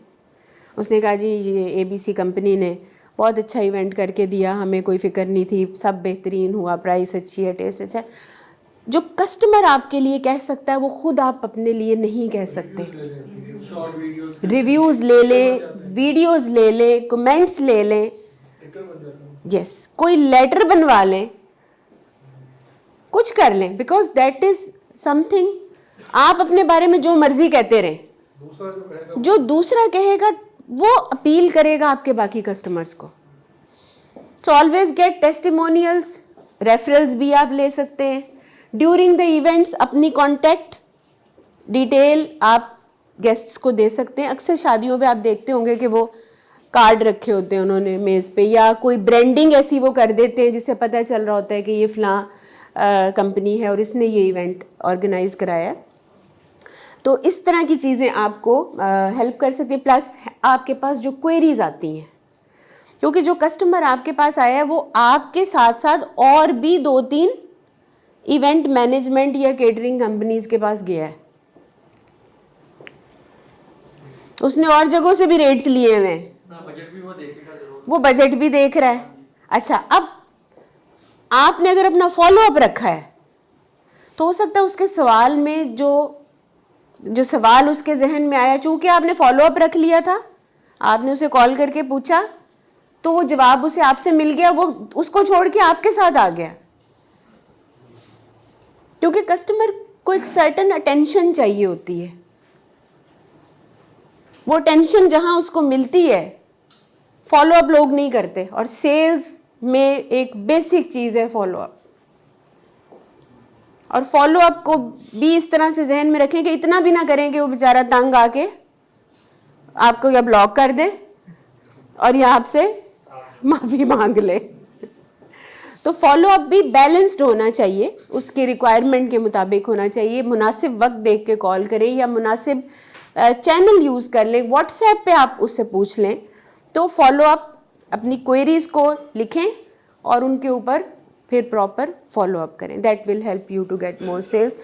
उसने कहा जी ये ABC कंपनी ने बहुत अच्छा इवेंट करके दिया, हमें कोई फ़िक्र नहीं थी, सब बेहतरीन हुआ, प्राइस अच्छी है, टेस्ट अच्छा है। जो कस्टमर आपके लिए कह सकता है वो खुद आप अपने लिए नहीं कह सकते। रिव्यूज़ ले लें, वीडियोज़ ले लें, कमेंट्स ले लें, यस कोई लेटर बनवा लें, कुछ कर लें, बिकॉज दैट इज़ समथिंग। आप अपने बारे में जो मर्जी कहते रहें, जो दूसरा कहेगा वो अपील करेगा आपके बाकी कस्टमर्स को। So always get testimonials, referrals भी आप ले सकते हैं। ड्यूरिंग द इवेंट्स अपनी कॉन्टैक्ट डिटेल आप गेस्ट्स को दे सकते हैं। अक्सर शादियों पे आप देखते होंगे कि वो कार्ड रखे होते हैं उन्होंने मेज़ पे, या कोई ब्रांडिंग ऐसी वो कर देते हैं जिससे पता चल रहा होता है कि ये फ़लाँ कंपनी है और इसने ये इवेंट ऑर्गेनाइज़ कराया है। तो इस तरह की चीज़ें आपको हेल्प कर सकती है। प्लस आपके पास जो क्वेरीज आती हैं, क्योंकि जो कस्टमर आपके पास आया है वो आपके साथ साथ और भी 2-3 इवेंट मैनेजमेंट या केटरिंग कंपनीज के पास गया है, उसने और जगहों से भी रेट्स लिए हुए हैं, वो बजट भी देख रहा है। अच्छा, अब आपने अगर अपना फॉलोअप रखा है तो हो सकता है उसके सवाल में जो सवाल उसके जहन में आया, चूंकि आपने फॉलोअप रख लिया था, आपने उसे कॉल करके पूछा तो वो जवाब उसे आपसे मिल गया, वो उसको छोड़ के आपके साथ आ गया। क्योंकि कस्टमर को एक सर्टन अटेंशन चाहिए होती है, वो टेंशन जहां उसको मिलती है फॉलोअप लोग नहीं करते। और सेल्स में एक बेसिक चीज़ है फॉलोअप, और फॉलोअप को भी इस तरह से जहन में रखें कि इतना भी ना करें कि वो बेचारा तंग आके आपको या ब्लॉक कर दे और या आपसे माफ़ी मांग ले। तो फॉलोअप भी बैलेंस्ड होना चाहिए, उसकी रिक्वायरमेंट के मुताबिक होना चाहिए। मुनासिब वक्त देख के कॉल करें या मुनासिब चैनल यूज़ कर लें, व्हाट्सएप पे आप उससे पूछ लें। तो फॉलोअप अपनी क्वेरीज़ को लिखें और उनके ऊपर फिर प्रॉपर फॉलोअप करें, that will help you to get more sales.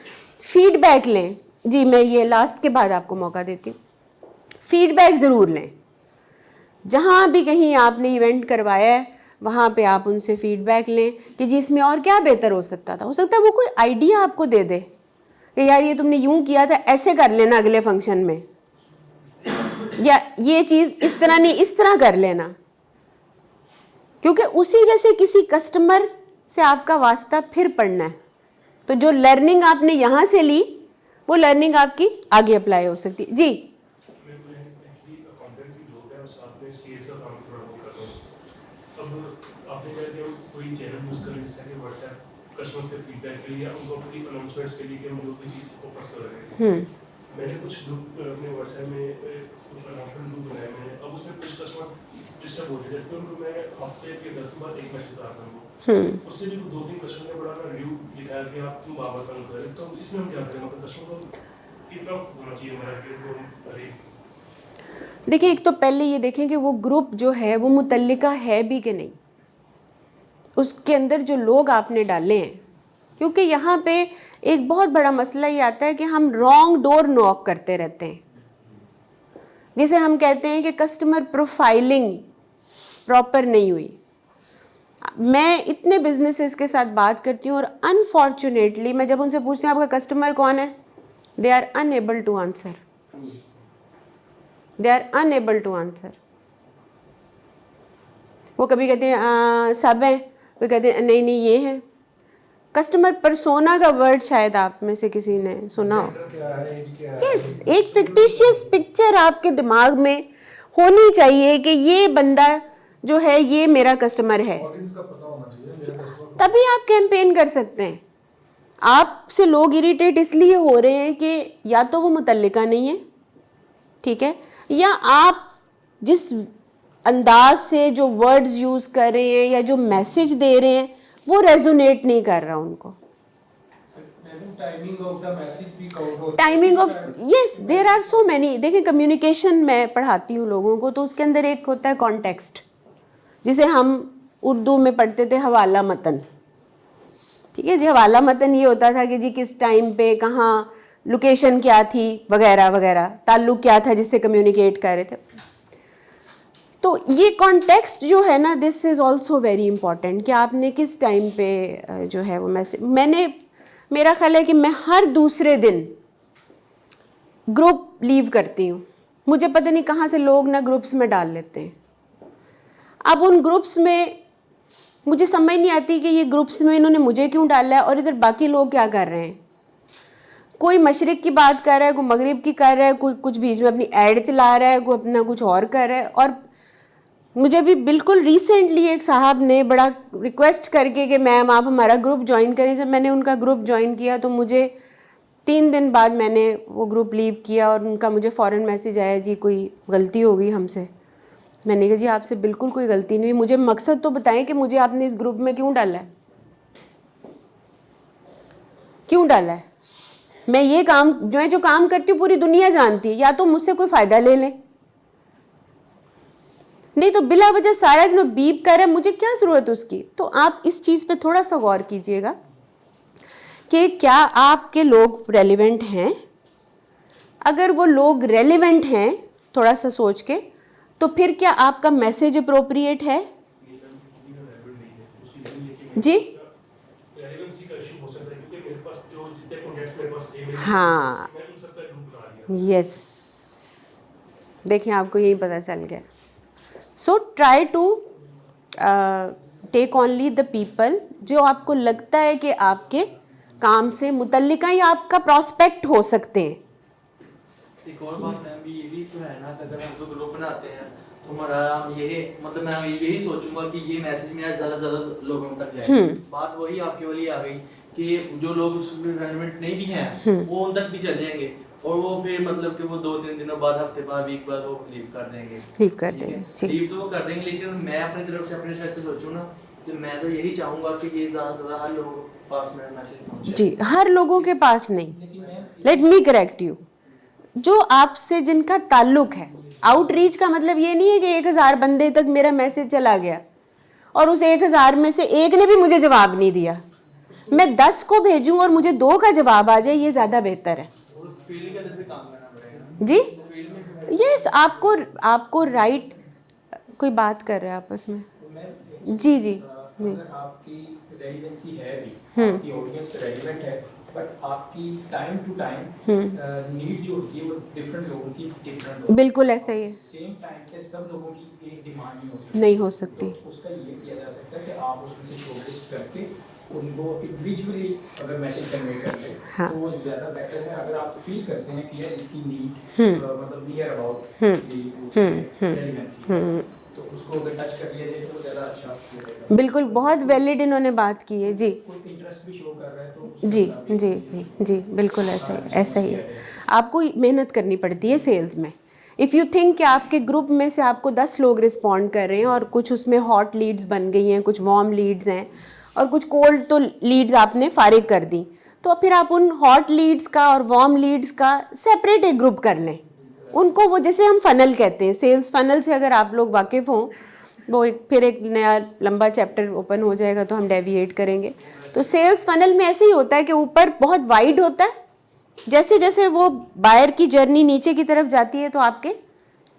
Feedback लें जी, मैं ये लास्ट के बाद आपको मौका देती हूँ। फीडबैक ज़रूर लें, जहाँ भी कहीं आपने इवेंट करवाया है वहाँ पे आप उनसे फीडबैक लें कि जी इसमें और क्या बेहतर हो सकता था। हो सकता है वो कोई आइडिया आपको दे दे कि यार ये तुमने यूँ किया था, ऐसे कर लेना अगले फंक्शन में, या ये चीज़ इस तरह नहीं इस तरह कर लेना। क्योंकि उसी जैसे किसी कस्टमर से आपका वास्ता फिर पड़ना है, तो जो लर्निंग आपने यहाँ से ली वो लर्निंग आपकी आगे अप्लाई हो सकती है। जी आपने कहा कि हम कोई चैनल यूज़ करें जैसे कि व्हाट्सएप कस्टमर से फीडबैक के लिए या उनको अपनी अनाउंसमेंट्स के लिए कि हम जो कोई चीज़ फोकस कर रहे हैं। मैंने कुछ ग्रुप अपने व्हाट्सएप में कुछ अनाउंसमेंट ग्रुप बनाए मैंने, अब उसमें कुछ कस्टमर डिस्टर्ब हो जाते हैं, उनको मैं हफ्ते के 10 बार एक मैसेज डालता हूँ, उससे भी 2-3 कस्टमर ने बड़ा रिव्यू दिखाया कि आप क्यों बार बार तंग करें। तो इसमें हम क्या करें, मतलब कस्टमर को कितना होना चाहिए हमारा कि वो करें। देखिए, एक तो पहले ये देखें कि वो ग्रुप जो है वो मुतल्लिका है भी कि नहीं, उसके अंदर जो लोग आपने डाले हैं। क्योंकि यहाँ पे एक बहुत बड़ा मसला ये आता है कि हम रॉन्ग डोर नॉक करते रहते हैं, जिसे हम कहते हैं कि कस्टमर प्रोफाइलिंग प्रॉपर नहीं हुई। मैं इतने बिजनेसेस के साथ बात करती हूँ और अनफॉर्चुनेटली मैं जब उनसे पूछती हूँ आपका कस्टमर कौन है, they are unable to answer, they are unable to answer. वो कभी कहते हैं सब हैं, वो कहते हैं नहीं नहीं ये है। कस्टमर पर्सोना का वर्ड शायद आप में से किसी ने सुना हो। यस, एक फिक्टिशियस पिक्चर आपके दिमाग में होनी चाहिए कि ये बंदा जो है ये मेरा कस्टमर है, तभी आप कैंपेन कर सकते हैं। आपसे लोग इरिटेट इसलिए हो रहे हैं कि या तो वो मुतल्लिका नहीं है, ठीक है, या आप जिस अंदाज से जो वर्ड्स यूज़ कर रहे हैं या जो मैसेज दे रहे हैं वो रेजोनेट नहीं कर रहा उनको। टाइमिंग ऑफ द मैसेज भी काउंट होता है। Timing of, yes there are so many. देखिए कम्युनिकेशन मैं पढ़ाती हूँ लोगों को, तो उसके अंदर एक होता है कॉन्टेक्स्ट, जिसे हम उर्दू में पढ़ते थे हवाला मतन। ठीक है जी, हवाला मतन ये होता था कि जी किस टाइम पे कहाँ, लोकेशन क्या थी वगैरह वगैरह, ताल्लुक क्या था जिससे कम्युनिकेट कर रहे थे। तो ये कॉन्टेक्स्ट जो है ना, this is also very important कि आपने किस टाइम पे जो है वो मैसेज। मेरा ख्याल है कि मैं हर दूसरे दिन ग्रुप लीव करती हूँ। मुझे पता नहीं कहाँ से लोग ना ग्रुप्स में डाल लेते हैं। अब उन ग्रुप्स में मुझे समझ नहीं आती कि ये ग्रुप्स में इन्होंने मुझे क्यों डाला है और इधर बाकी लोग क्या कर रहे हैं। कोई मशरिक की बात कर रहा है, कोई मगरिब की कर रहा है, कोई कुछ बीच में अपनी ऐड चला रहा है, कोई अपना कुछ और कर रहा है। और मुझे भी बिल्कुल रिसेंटली एक साहब ने बड़ा रिक्वेस्ट करके कि मैम आप हमारा ग्रुप ज्वाइन करें। जब मैंने उनका ग्रुप ज्वाइन किया तो मुझे 3 दिन बाद मैंने वो ग्रुप लीव किया और उनका मुझे फ़ौरन मैसेज आया, जी कोई गलती हो गई हमसे। मैंने कहा जी आपसे बिल्कुल कोई गलती नहीं हुई, मुझे मकसद तो बताएं कि मुझे आपने इस ग्रुप में क्यों डाला है, क्यों डाला है। मैं ये काम जो काम करती हूँ पूरी दुनिया जानती है, या तो मुझसे कोई फ़ायदा ले लें, नहीं तो बिला वजह सारा दिन बीप कर रहा है, मुझे क्या ज़रूरत उसकी। तो आप इस चीज़ पे थोड़ा सा गौर कीजिएगा कि क्या आपके लोग रेलिवेंट हैं। अगर वो लोग रेलिवेंट हैं थोड़ा सा सोच के, तो फिर क्या आपका मैसेज अप्रोप्रिएट है। जी रेलेवेंसी का इशू हो सकता है क्योंकि मेरे पास जो जितने कॉन्टैक्ट्स मेरे पास थे, हाँ, मैं उन सबका ग्रुप बना लिया। यस, देखिए आपको यही पता चल गया। So try to take only the people जो आपको लगता है कि आपके काम से मुतल्लिका या आपका प्रॉस्पेक्ट हो सकते हैं। एक और बात मैम भी ये भी तो है ना कि अगर हम तो ग्रुप बनाते हैं तो हमारा यही मतलब मैं यही सोचूंगा कि ये मैसेज मेरा ज़्यादा से ज़्यादा लोगों तक जाए। बात वही आपके वाली आ गई कि जो लोग उसमें रेलेवेंट नहीं भी हैं वो उन तक भी चल जाएंगे और वो फिर मतलब कि वो 2-3 दिनों बाद, हफ्ते बाद, वीक बाद वो लीव कर देंगे। लीव कर देंगे जी, लीव तो वो कर देंगे, लेकिन मैं अपनी तरफ से अपने साइड से सोचूं ना तो मैं तो यही चाहूँगा कि ये ज़्यादा से ज़्यादा हर लोगों के पास मेरा मैसेज पहुँचे। जी हर लोगों के पास नहीं। लेट मी करेक्ट यू, जो आपसे जिनका ताल्लुक है, आउटरीच का मतलब ये नहीं है कि 1000 बंदे तक मेरा मैसेज चला गया और उस 1000 में से एक ने भी मुझे जवाब नहीं दिया। मैं 10 को भेजूं और मुझे 2 का जवाब आ जाए, ये ज़्यादा बेहतर है फील्ड के अंदर भी काम करना पड़ेगा जी। यस, आपको राइट। कोई बात कर रहा है आपस में। जी जी अगर आपकी रेलेवेंसी है भी, आपकी ऑडियंस रेलेवेंट है, बट आपकी टाइम टू टाइम नीड जो होती है वो डिफरेंट लोगों की डिफरेंट होती है। बिल्कुल ऐसा ही है, सेम टाइम पे सब लोगों की एक डिमांड नहीं हो सकती। तो उसका ये किया जा सकता है कि आप उसमें से शॉर्टलिस्ट करके उनको इंडिविजुअली अगर मैसेज कन्वे कर ले तो वो ज़्यादा बेटर है। अगर आप फील करते हैं कि यार इसकी नीड मतलब नियर अबाउट रेलेवेंसी तो उसको अगर टच कर लिया जाए तो ज़्यादा अच्छा रहेगा। बिल्कुल, बहुत वैलिड इन्होंने बात की है जी। कोई इंटरेस्ट भी शो कर रहा है तो जी जी जी जी बिल्कुल ऐसा ही है। आपको मेहनत करनी पड़ती है सेल्स में। इफ़ यू थिंक कि आपके ग्रुप में से आपको 10 लोग रिस्पॉन्ड कर रहे हैं और कुछ उसमें हॉट लीड्स बन गई हैं, कुछ वार्म लीड्स हैं और कुछ कोल्ड तो लीड्स आपने फारिग कर दी, तो फिर आप उन हॉट लीड्स का और वार्म लीड्स का सेपरेट एक ग्रुप कर लें। उनको वो जैसे हम फ़नल कहते हैं, सेल्स फ़नल से अगर आप लोग वाकिफ़ हों, वो फिर एक नया लंबा चैप्टर ओपन हो जाएगा तो हम डेविएट करेंगे। तो सेल्स फ़नल में ऐसे ही होता है कि ऊपर बहुत वाइड होता है, जैसे जैसे वो बायर की जर्नी नीचे की तरफ जाती है तो आपके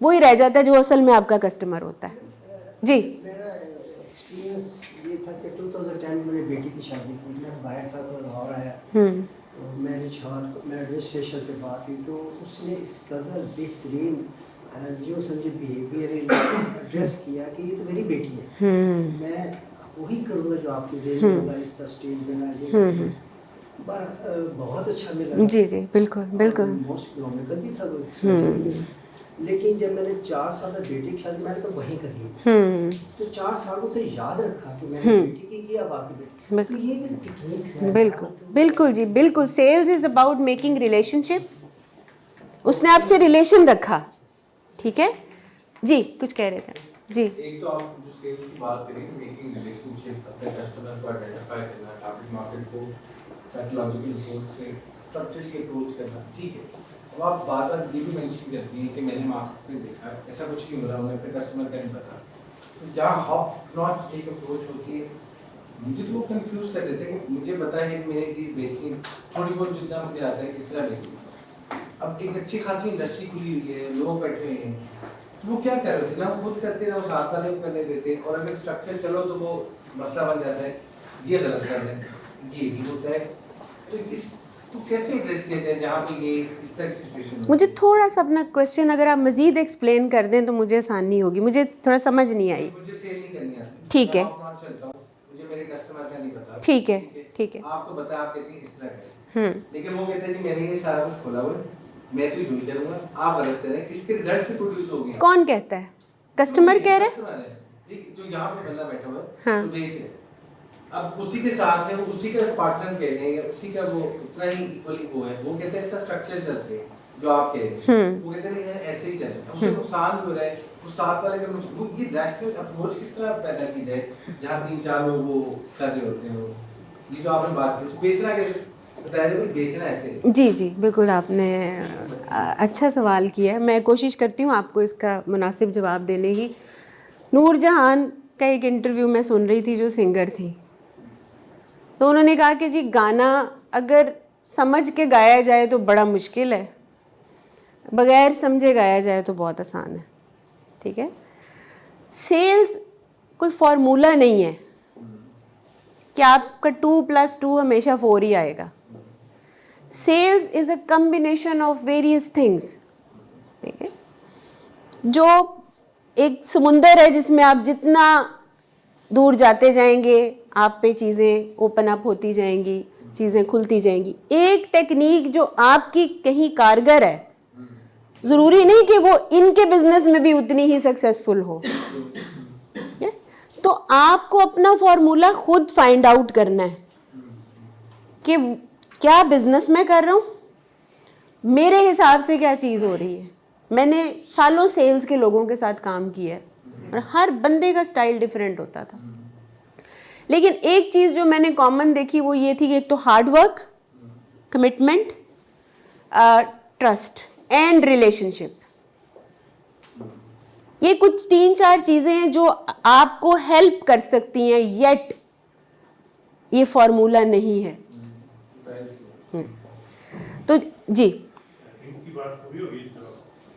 वो ही रह जाता है जो असल में आपका कस्टमर होता है। जी मेरा एक्सपीरियंस ये था कि 2010 में मेरी बेटी की शादी की, मैं बाहर था तो लाहौर आया, तो मैरिज हॉल मैं एडमिनिस्ट्रेशन से बात हुई तो उसने इस कदर बेहतरीन जो समझे बिहेवियर एड्रेस किया कि ये तो मेरी बेटी है, मैं वही करूँगा जो आपके ज़हन में होगा, इस तरह स्टेज बना लिया। बहुत अच्छा मिला जी जी बिल्कुल बिल्कुल। मोस्ट इकोनॉमिकल भी था, तो एक्सपेंसिव भी। लेकिन जब मैंने 4 साल में बेटी की शादी मैंने कहा वहीं कर ली, तो 4 सालों से याद रखा कि मैंने बेटी की अब आपकी बेटी, तो ये भी टेक्निक्स है। बिल्कुल बिल्कुल जी बिल्कुल। Sales is about making relationship. उसने आपसे रिलेशन रखा, ठीक है जी। कुछ कह रहे थे जी। एक तो आप जो सेल्स की बात करें, मेकिंग रिलेशनशिप, अपने कस्टमर को आइडेंटिफाई करना, टारगेट मार्केट को साइकोलॉजिकल अप्रोच से स्ट्रक्चरली अप्रोच करना, ठीक है। अब आप बार बार ये भी मेंशन करती हैं कि मैंने मार्केट में देखा, ऐसा कुछ नहीं हो रहा, उन्हें अपने कस्टमर का नहीं पता। तो जहाँ हॉप नॉच एक अप्रोच होती है, मुझे तो वो कंफ्यूज कर देते हैं कि मुझे पता है कि मैंने चीज़ बेचनी है, थोड़ी बहुत जितना मुझे आता है किस तरह बेचनी। अब एक अच्छी खासी इंडस्ट्री खुली हुई है, लोग बैठे हुए हैं, तो वो क्या कर रहे थे ना, वो खुद करते ना, उस हाथ वाले को करने देते। और अगर स्ट्रक्चर चलो तो वो मसला बन जाता है, ये गलत कर रहे हैं, ये भी होता है। तो इस तो कैसे एड्रेस किया जाए जहाँ पे ये इस तरह की सिचुएशन? मुझे थोड़ा सा अपना क्वेश्चन अगर आप मज़ीद एक्सप्लेन कर दें तो मुझे आसानी होगी, मुझे थोड़ा समझ नहीं आई। मुझे सेल नहीं करनी आती, ठीक है, मुझे मेरे कस्टमर का नहीं पता। ठीक है, ठीक है। आपको बता, आप कहते हैं इस तरह करें, लेकिन वो कहते हैं जी मैंने ये सारा कुछ खोला हुआ है, मैं तो यूज करूंगा, आप गलत करें, इसके रिजल्ट से प्रोड्यूस हो गया। कौन कहता है? कस्टमर कह रहे हैं? कस्टमर है, ठीक, जो यहाँ पे बंदा बैठा हुआ है, हाँ। तो बेच है। अब उसी के साथ है, उसी का पार्टनर कह रहे हैं, या उसी का वो उतना ही इक्वली वो है, वो कहते हैं इसका स्ट्रक्चर चलते हैं जो आप कह रहे हैं, वो कहते हैं ऐसे ही चले, उससे नुकसान भी हो रहा है, उस साथ वाले का वो ये रैशनल अप्रोच किस तरह पैदा की जाए जहाँ 3-4 लोग वो कर रहे होते हैं। ये जो आपने बात की, बेचना कैसे बताया जाए, बेचना ऐसे? जी जी बिल्कुल, आपने अच्छा सवाल किया है। मैं कोशिश करती हूँ आपको इसका मुनासिब जवाब देने की। नूरजहान का एक इंटरव्यू मैं सुन रही थी जो सिंगर थी, तो उन्होंने कहा कि जी गाना अगर समझ के गाया जाए तो बड़ा मुश्किल है, बगैर समझे गाया जाए तो बहुत आसान है, ठीक है। सेल्स कोई फार्मूला नहीं है कि आपका 2+2 हमेशा 4 ही आएगा। Sales is a combination of various things, ठीक है। जो एक समुंदर है जिसमें आप जितना दूर जाते जाएंगे आप पे चीज़ें ओपन अप होती जाएंगी, चीज़ें खुलती जाएंगी। एक टेक्निक जो आपकी कहीं कारगर है, ज़रूरी नहीं कि वो इनके बिजनेस में भी उतनी ही सक्सेसफुल हो। तो आपको अपना फॉर्मूला खुद फाइंड आउट करना है कि क्या बिजनेस मैं कर रहा हूँ, मेरे हिसाब से क्या चीज़ हो रही है। मैंने सालों सेल्स के लोगों के साथ काम किया है और हर बंदे का स्टाइल डिफरेंट होता था, लेकिन एक चीज़ जो मैंने कॉमन देखी वो ये थी कि एक तो hard work, commitment, trust and relationship. ये कुछ 3-4 चीज़ें हैं जो आपको हेल्प कर सकती हैं, येट ये फॉर्मूला नहीं है। तो जी इनकी बात पूरी होगी,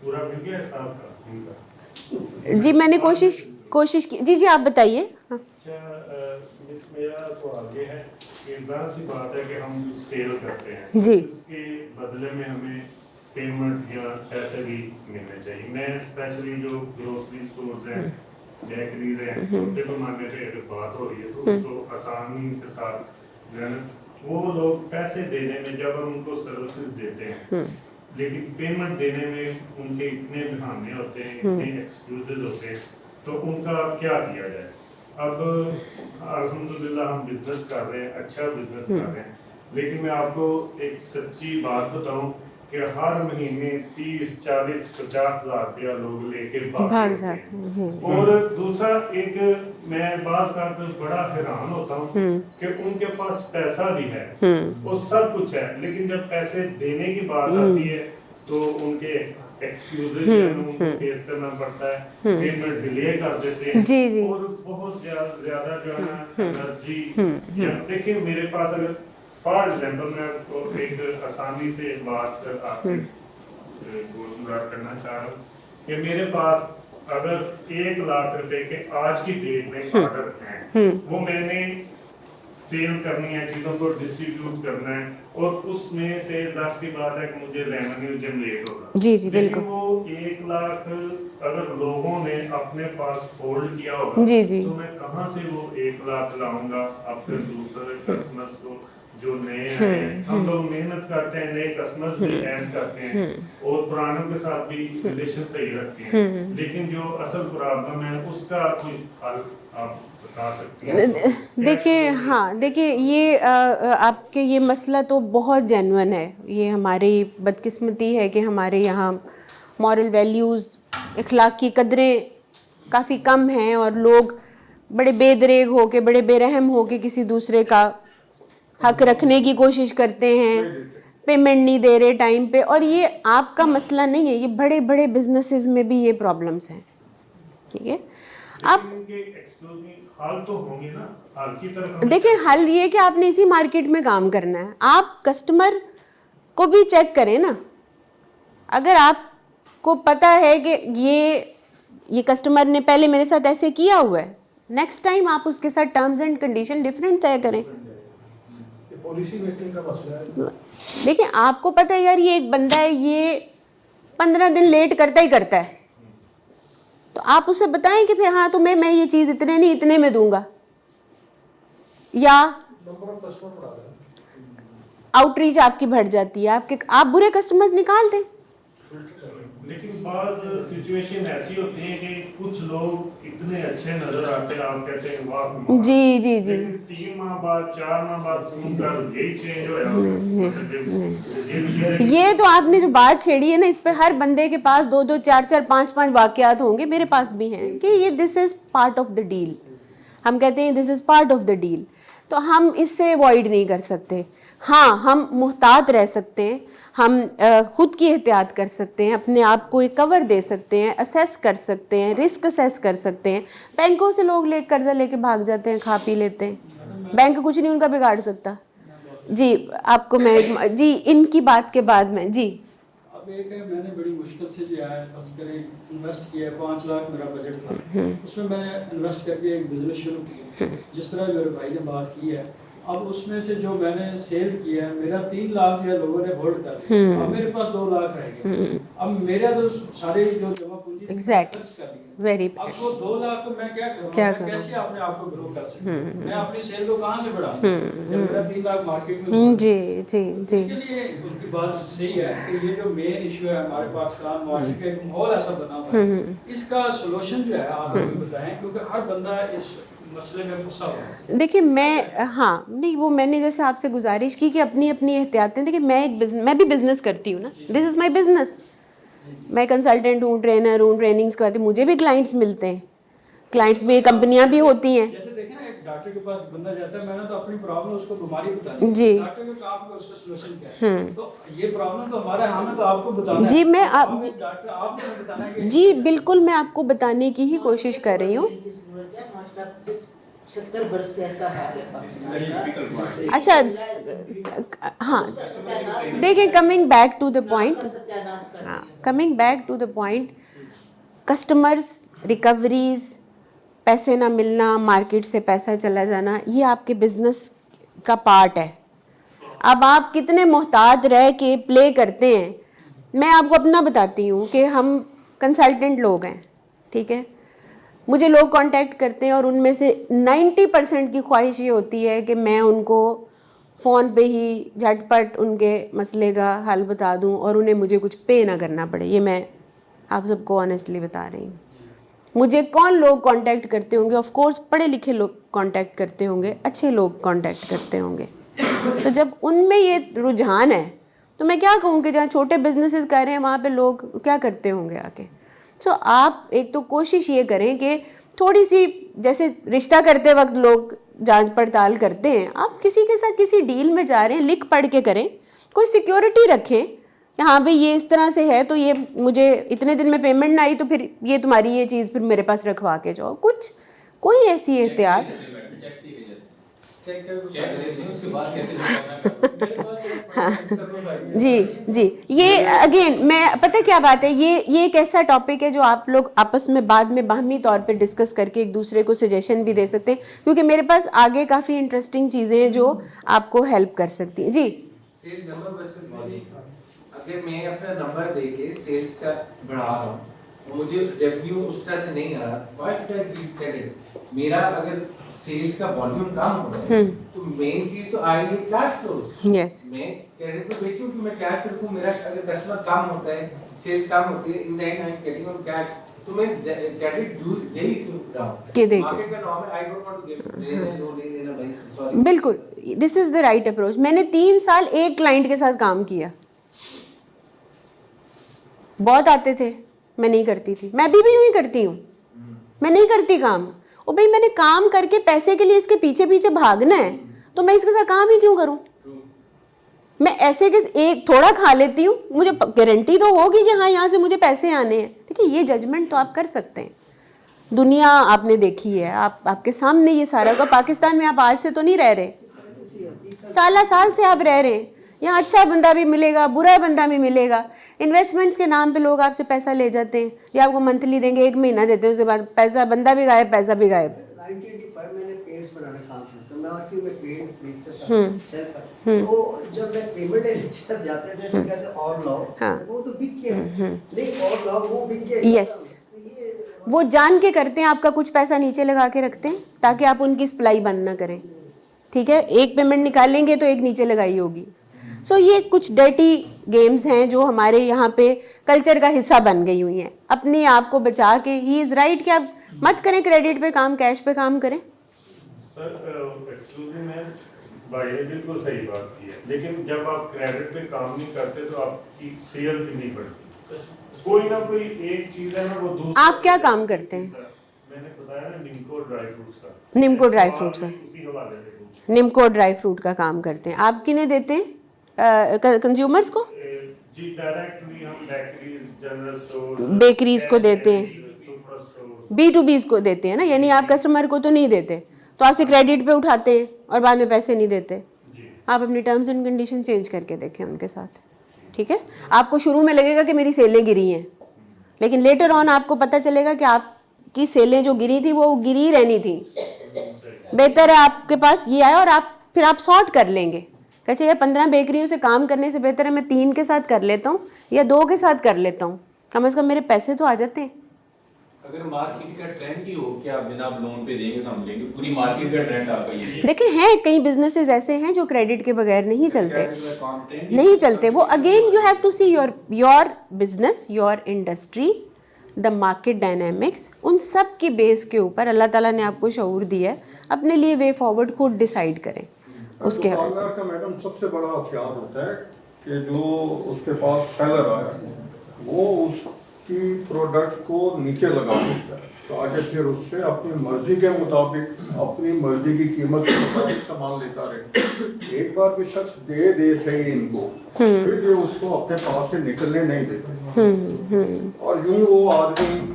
पूरा मिल गया हिसाब का इनका? जी मैंने कोशिश की। जी जी आप बताइए। हाँ। मेरा सवाल ये है कि ज़ाहिर सी बात है कि हम सेल करते हैं जी, इसके बदले में हमें पेमेंट या पैसे भी मिलने चाहिए। मैं स्पेशली जो ग्रोसरी स्टोर्स हैं, बेकरीज हैं, छोटे पैमाने पे अगर बात हो रही है तो उसको आसानी के साथ जो है ना, वो लोग पैसे देने में जब हम उनको सर्विसेज देते हैं, लेकिन पेमेंट देने में उनके इतने बहाने होते हैं, इतने एक्सक्यूजेज होते हैं, तो उनका क्या किया जाए? अब अल्हम्दुलिल्लाह हम बिजनेस कर रहे हैं, अच्छा बिजनेस कर रहे हैं, लेकिन मैं आपको एक सच्ची बात बताऊं कि हर महीने 30-40-50 हज़ार रुपया लोग लेके भाग जाते हैं। और दूसरा एक मैं बात कर बड़ा हैरान होता हूँ कि उनके पास पैसा भी है और सब कुछ है, लेकिन जब पैसे देने की बात आती है तो उनके एक्सक्यूजेज उनको फेस करना पड़ता है, पेमेंट डिले कर देते हैं। जी जी। और बहुत ज्यादा जो है ना एनर्जी। देखिए मेरे पास अगर फॉर एग्जाम्पल मैं आपको एक आसानी से बात आपके गोशुदार करना चाह रहा हूँ कि मेरे पास अगर 1 लाख रुपए के आज की डेट में ऑर्डर हैं, वो मैंने सेल करनी है, चीज़ों को डिस्ट्रीब्यूट करना है, और उसमें से जाहिर सी बात है कि मुझे रेवेन्यू जनरेट होगा। जी जी बिल्कुल। वो 1 लाख अगर लोगों ने अपने पास होल्ड किया होगा, जी जी, तो मैं कहाँ से वो 1 लाख लाऊंगा अपने दूसरे कस्टमर्स को जो नए हैं। हम लोग मेहनत करते हैं, नए कस्टमर्स भी ऐड करते हैं और पुरानों के साथ भी रिलेशन सही रखते हैं, लेकिन जो असल प्रॉब्लम है उसका कोई हल आप बता सकते हैं? देखिए हाँ, देखिए ये आपके ये मसला तो बहुत जेन्युइन है। ये हमारी बदकिस्मती है कि हमारे यहाँ मॉरल वैल्यूज़, इखलाक की कदरें काफ़ी कम हैं और लोग बड़े बेदरेग हो के, बड़े बेरहम हो के किसी दूसरे का हक रखने की कोशिश करते हैं, पेमेंट नहीं दे रहे टाइम पे। और ये आपका मसला नहीं है, ये बड़े बड़े बिजनेसेस में भी ये प्रॉब्लम्स हैं, ठीक है। आप हाल तो होंगे ना, हाल की तरफ देखिए, हल ये कि आपने इसी मार्केट में काम करना है। आप कस्टमर को भी चेक करें ना, अगर आपको पता है कि ये कस्टमर ने पहले मेरे साथ ऐसे किया हुआ है, नेक्स्ट टाइम आप उसके साथ टर्म्स एंड कंडीशन डिफरेंट तय करें। ये पॉलिसी मेकिंग का मसला है। देखिए, आपको पता है यार, ये एक बंदा है, ये 15 दिन लेट करता ही करता है, तो आप उसे बताएं कि फिर हाँ तुम्हें मैं ये चीज़ इतने नहीं इतने में दूंगा, या नंबर ऑफ कस्टमर बढ़ा रहे हैं। आउटरीच आपकी बढ़ जाती है, आप बुरे कस्टमर्स निकाल दें। लेकिन बाद सिचुएशन ऐसी होती है कि कुछ लोग इतने अच्छे नजर आते हैं, आप कहते हैं वाह, जी जी जी, 3 माह बाद 4 माह बाद उनका यही चेंज हो ये तो आपने जो बात छेड़ी है ना, इस पे हर बंदे के पास 2-2 4-4 5-5 वाकयात होंगे, मेरे पास भी हैं कि ये this is part of the deal. हम कहते हैं this is part of the deal, तो हम इससे अवॉइड नहीं कर सकते। हाँ, हम मुहतात रह सकते हैं, हम खुद की एहतियात कर सकते हैं, अपने आप को एक कवर दे सकते हैं, असेस कर सकते हैं, रिस्क असेस कर सकते हैं। बैंकों से लोग कर्जा लेके भाग जाते हैं, खा पी लेते हैं, बैंक कुछ नहीं उनका बिगाड़ सकता। जी, आपको मैं जी इनकी बात के बाद में जी, अब एक है, मैंने बड़ी मुश्किल से जो है फर्ज करें इन्वेस्ट किया, 5 लाख मेरा बजट था, उसमें मैंने इन्वेस्ट करके एक बिजनेस शुरू किया, जिस तरह मेरे भाई ने बात की है। अब उसमें से जो मैंने सेल किया है, मेरा 3 लाख जो है लोगों ने होल्ड कर लिया, अब मेरे पास 2 लाख रह गए। अब मेरा तो सारे जो जमा पूंजी खर्च कर दी, वेरी अब वो 2 लाख को मैं क्या करूँ, कैसे अपने आप को ग्रो कर सकता हूँ, मैं अपनी सेल को कहाँ से बढ़ाऊँ जब मेरा 3 लाख मार्केट में। जी जी जी, इसके लिए उनकी बात सही है कि ये जो मेन इशू है हमारे पाकिस्तान मुआशरे का एक माहौल ऐसा बना हुआ है, इसका सोल्यूशन जो है आप हमें बताएं, क्योंकि हर बंदा इस मसले में फंसा हुआ है। देखिए, मैं हाँ नहीं, वो मैंने जैसे आपसे गुजारिश की कि अपनी अपनी एहतियातें। देखिए, मैं भी बिज़नेस करती हूँ ना, दिस इज़ माय बिज़नेस। मैं कंसल्टेंट हूँ, ट्रेनर हूँ, ट्रेनिंग्स करती हूँ, मुझे भी क्लाइंट्स मिलते हैं, क्लाइंट्स में कंपनियाँ भी होती हैं। जैसे देखें ना, एक डॉक्टर के पास बंदा जाता है, मैंने तो अपनी प्रॉब्लम उसको बीमारी बतानी है, जी, डॉक्टर को काम है उसका सॉल्यूशन क्या है, तो ये प्रॉब्लम तो हमारा, हमें तो आपको बताना है। जी, मैं आप डॉक्टर आपको बताना है कि जी बिल्कुल, मैं आपको बताने की ही कोशिश कर रही हूँ। 76 वर्ष से ऐसा हाल है पाकिस्तान का। अच्छा, हाँ, देखिए, coming back to the point, हाँ, coming back to the point, customers, recoveries, पैसे ना मिलना, मार्केट से पैसा चला जाना, ये आपके बिजनेस का पार्ट है। अब आप कितने मोहतात रह के प्ले करते हैं, मैं आपको अपना बताती हूँ कि हम कंसल्टेंट लोग हैं, ठीक है। मुझे लोग कांटेक्ट करते हैं और उनमें से 90% की ख्वाहिश ये होती है कि मैं उनको फ़ोन पे ही झटपट उनके मसले का हल बता दूं और उन्हें मुझे कुछ पे ना करना पड़े। ये मैं आप सबको ऑनेस्टली बता रही हूँ। मुझे कौन लोग कांटेक्ट करते होंगे? ऑफ कोर्स पढ़े लिखे लोग कांटेक्ट करते होंगे, अच्छे लोग कांटेक्ट करते होंगे। तो जब उनमें ये रुझान है तो मैं क्या कहूँ कि जहाँ छोटे बिजनेसेस कर रहे हैं वहाँ पे लोग क्या करते होंगे आके। सो आप एक तो कोशिश ये करें कि थोड़ी सी, जैसे रिश्ता करते वक्त लोग जांच पड़ताल करते हैं, आप किसी के साथ किसी डील में जा रहे हैं, लिख पढ़ के करें, कोई सिक्योरिटी रखें कि हाँ भाई ये इस तरह से है, तो ये मुझे इतने दिन में पेमेंट ना आई तो फिर ये तुम्हारी ये चीज़ फिर मेरे पास रखवा के जाओ, कुछ कोई ऐसी एहतियात। हाँ जी जी, ये अगेन मैं पता क्या बात है, ये एक ऐसा टॉपिक है जो आप लोग आपस में बाद में बाहमी तौर पे डिस्कस करके एक दूसरे को सजेशन भी दे सकते हैं, क्योंकि मेरे पास आगे काफ़ी इंटरेस्टिंग चीज़ें हैं जो आपको हेल्प कर सकती हैं। जी, सेल्स नंबर वर्सेस अगर मैं अपना नंबर देके सेल्स का बढ़ा रहा हूँ, मुझे रेवेन्यू उस तरह से नहीं आ रहा, why should I give credit? मेरा अगर सेल्स का वॉल्यूम कम हो रहा है तो मेन चीज तो I need cash flows. Yes, मैं क्रेडिट पे बेचूं कि मैं कैश रखूं? मेरा अगर कस्टमर कम होता है, सेल्स कम होती है, in the and I am getting on cash, तो मैं क्रेडिट दे ही क्यों रहा हूं? के देखिए, मार्केट का नॉर्म है, I don't want to give, लेना लो नहीं लेना भाई, सॉरी। बिल्कुल, this is the right approach. मैंने 3 साल एक क्लाइंट के साथ काम किया, बहुत आते थे, मैं नहीं करती थी, मैं अभी भी यूँ ही करती हूँ, मैं नहीं करती काम। ओ भाई, मैंने काम करके पैसे के लिए इसके पीछे पीछे भागना है तो मैं इसके साथ काम ही क्यों करूं? मैं ऐसे कि एक थोड़ा खा लेती हूँ, मुझे गारंटी तो होगी कि हाँ यहाँ से मुझे पैसे आने हैं। देखिए ये जजमेंट तो आप कर सकते हैं, दुनिया आपने देखी है, आपके सामने ये सारा का। पाकिस्तान में आप आज से तो नहीं रह रहे, साल से आप रह रहे हैं। यहाँ अच्छा बंदा भी मिलेगा, बुरा बंदा भी मिलेगा। इन्वेस्टमेंट्स के नाम पे लोग आपसे पैसा ले जाते हैं, या आपको मंथली देंगे, 1 महीना देते हैं, उसके बाद पैसा, बंदा भी गायब, पैसा भी गायब। 1985 मैंने पेंट्स बनाना काम शुरू किया, मैं मार्केट में पेंट बेचता था, सेल कर। तो जब मैं पेमेंट लेने जाते थे तो कहते और लाओ, वो तो बिक गया, नहीं और लाओ, वो बिक गया। यस, वो जान के करते हैं, आपका कुछ पैसा नीचे लगा के रखते हैं ताकि आप उनकी सप्लाई बंद ना करें। ठीक है, एक पेमेंट निकालेंगे तो एक नीचे लगाई होगी। सो ये कुछ डर्टी गेम्स हैं जो हमारे यहाँ पे कल्चर का हिस्सा बन गई हुई हैं। अपने आप को बचा के, ही इज़ राइट कि आप मत करें क्रेडिट पे काम, कैश पे काम करें। सर एक्चुअली मैं भाई ने बिल्कुल सही बात की है, लेकिन जब आप क्रेडिट पे काम नहीं करते तो आपकी सेल भी नहीं बढ़ती। कोई ना कोई एक चीज है ना, वो दूसरा। आप क्या काम करते हैं? मैंने बताया ना, निम्को ड्राई फ्रूट्स का। निम्को ड्राई फ्रूट्स है, उसी हवाले से पूछा। निम्को ड्राई फ्रूट का काम करते हैं। आप किन्हें देते हैं? कंज्यूमर्स को? जी डायरेक्टली हम बेकरीज, जनरल स्टोर, बेकरीज को देते हैं, सुपर स्टोर, B2B को देते हैं ना, यानी आप कस्टमर को तो नहीं देते, तो आपसे क्रेडिट पे उठाते हैं और बाद में पैसे नहीं देते। आप अपनी टर्म्स एंड कंडीशन चेंज करके देखें उनके साथ। ठीक है, आपको शुरू में लगेगा कि मेरी सेलें गिरी हैं, लेकिन लेटर ऑन आपको पता चलेगा कि आपकी सेलें जो गिरी थी वो गिरी रहनी थी। बेहतर है आपके पास ये आए और फिर आप सॉर्ट कर लेंगे। कहते हैं 15 बेकरियों से काम करने से बेहतर है मैं 3 के साथ कर लेता हूँ या 2 के साथ कर लेता हूँ, कम से कम मेरे पैसे तो आ जाते हैं। अगर मार्केट का ट्रेंड ही हो कि आप जनाब लोन पे देंगे तो हम लेंगे, पूरी मार्केट का ट्रेंड आपका ये है। देखिए हैं कई बिजनेसेस ऐसे हैं जो क्रेडिट के बगैर नहीं चलते, वो again you have to see your business, your industry, the market dynamics, उन सब के बेस के ऊपर अल्लाह ताला ने आपको शऊर दिया है, अपने लिए वे फॉरवर्ड खुद डिसाइड करें। उसके दुकानदार का मैडम सबसे बड़ा हथियार होता है कि जो उसके पास सेलर आया वो उसकी प्रोडक्ट को नीचे लगा देता है ताकि फिर उससे अपनी मर्जी के मुताबिक, अपनी मर्जी की कीमत के मुताबिक सामान लेता रहे। एक बार कोई शख्स दे सही इनको, फिर ये उसको अपने पास से निकलने नहीं देते, और यूं वो आदमी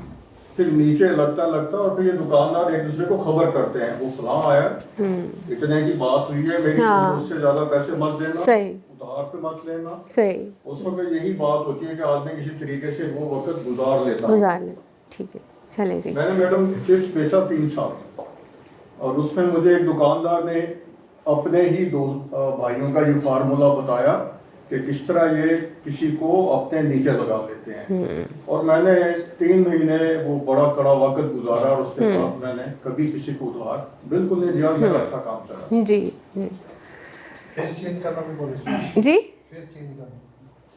फिर नीचे लगता और फिर ये दुकानदार एक दूसरे को खबर करते हैं, वो फलां आया, इतने की बात हुई है, मेरी उससे ज्यादा पैसे मत देना, सही, उधार पे मत लेना। सही, उस वक्त यही बात होती है कि आदमी किसी तरीके से वो वक्त गुजार ले। ठीक है, चले जी। मैंने मैडम चिप्स बेचा 3 साल, और उसमें मुझे एक दुकानदार ने अपने ही 2 भाइयों का ये फार्मूला बताया कि किस तरह ये किसी को अपने नीचे लगा लेते हैं, और मैंने 3 महीने वो बड़ा कड़ा वक्त गुजारा, और उसके बाद मैंने कभी किसी को उधार बिल्कुल नहीं दिया, मेरा अच्छा काम चला। जी फेस चेंज करना भी पॉलिसी जी, फेस चेंज करना,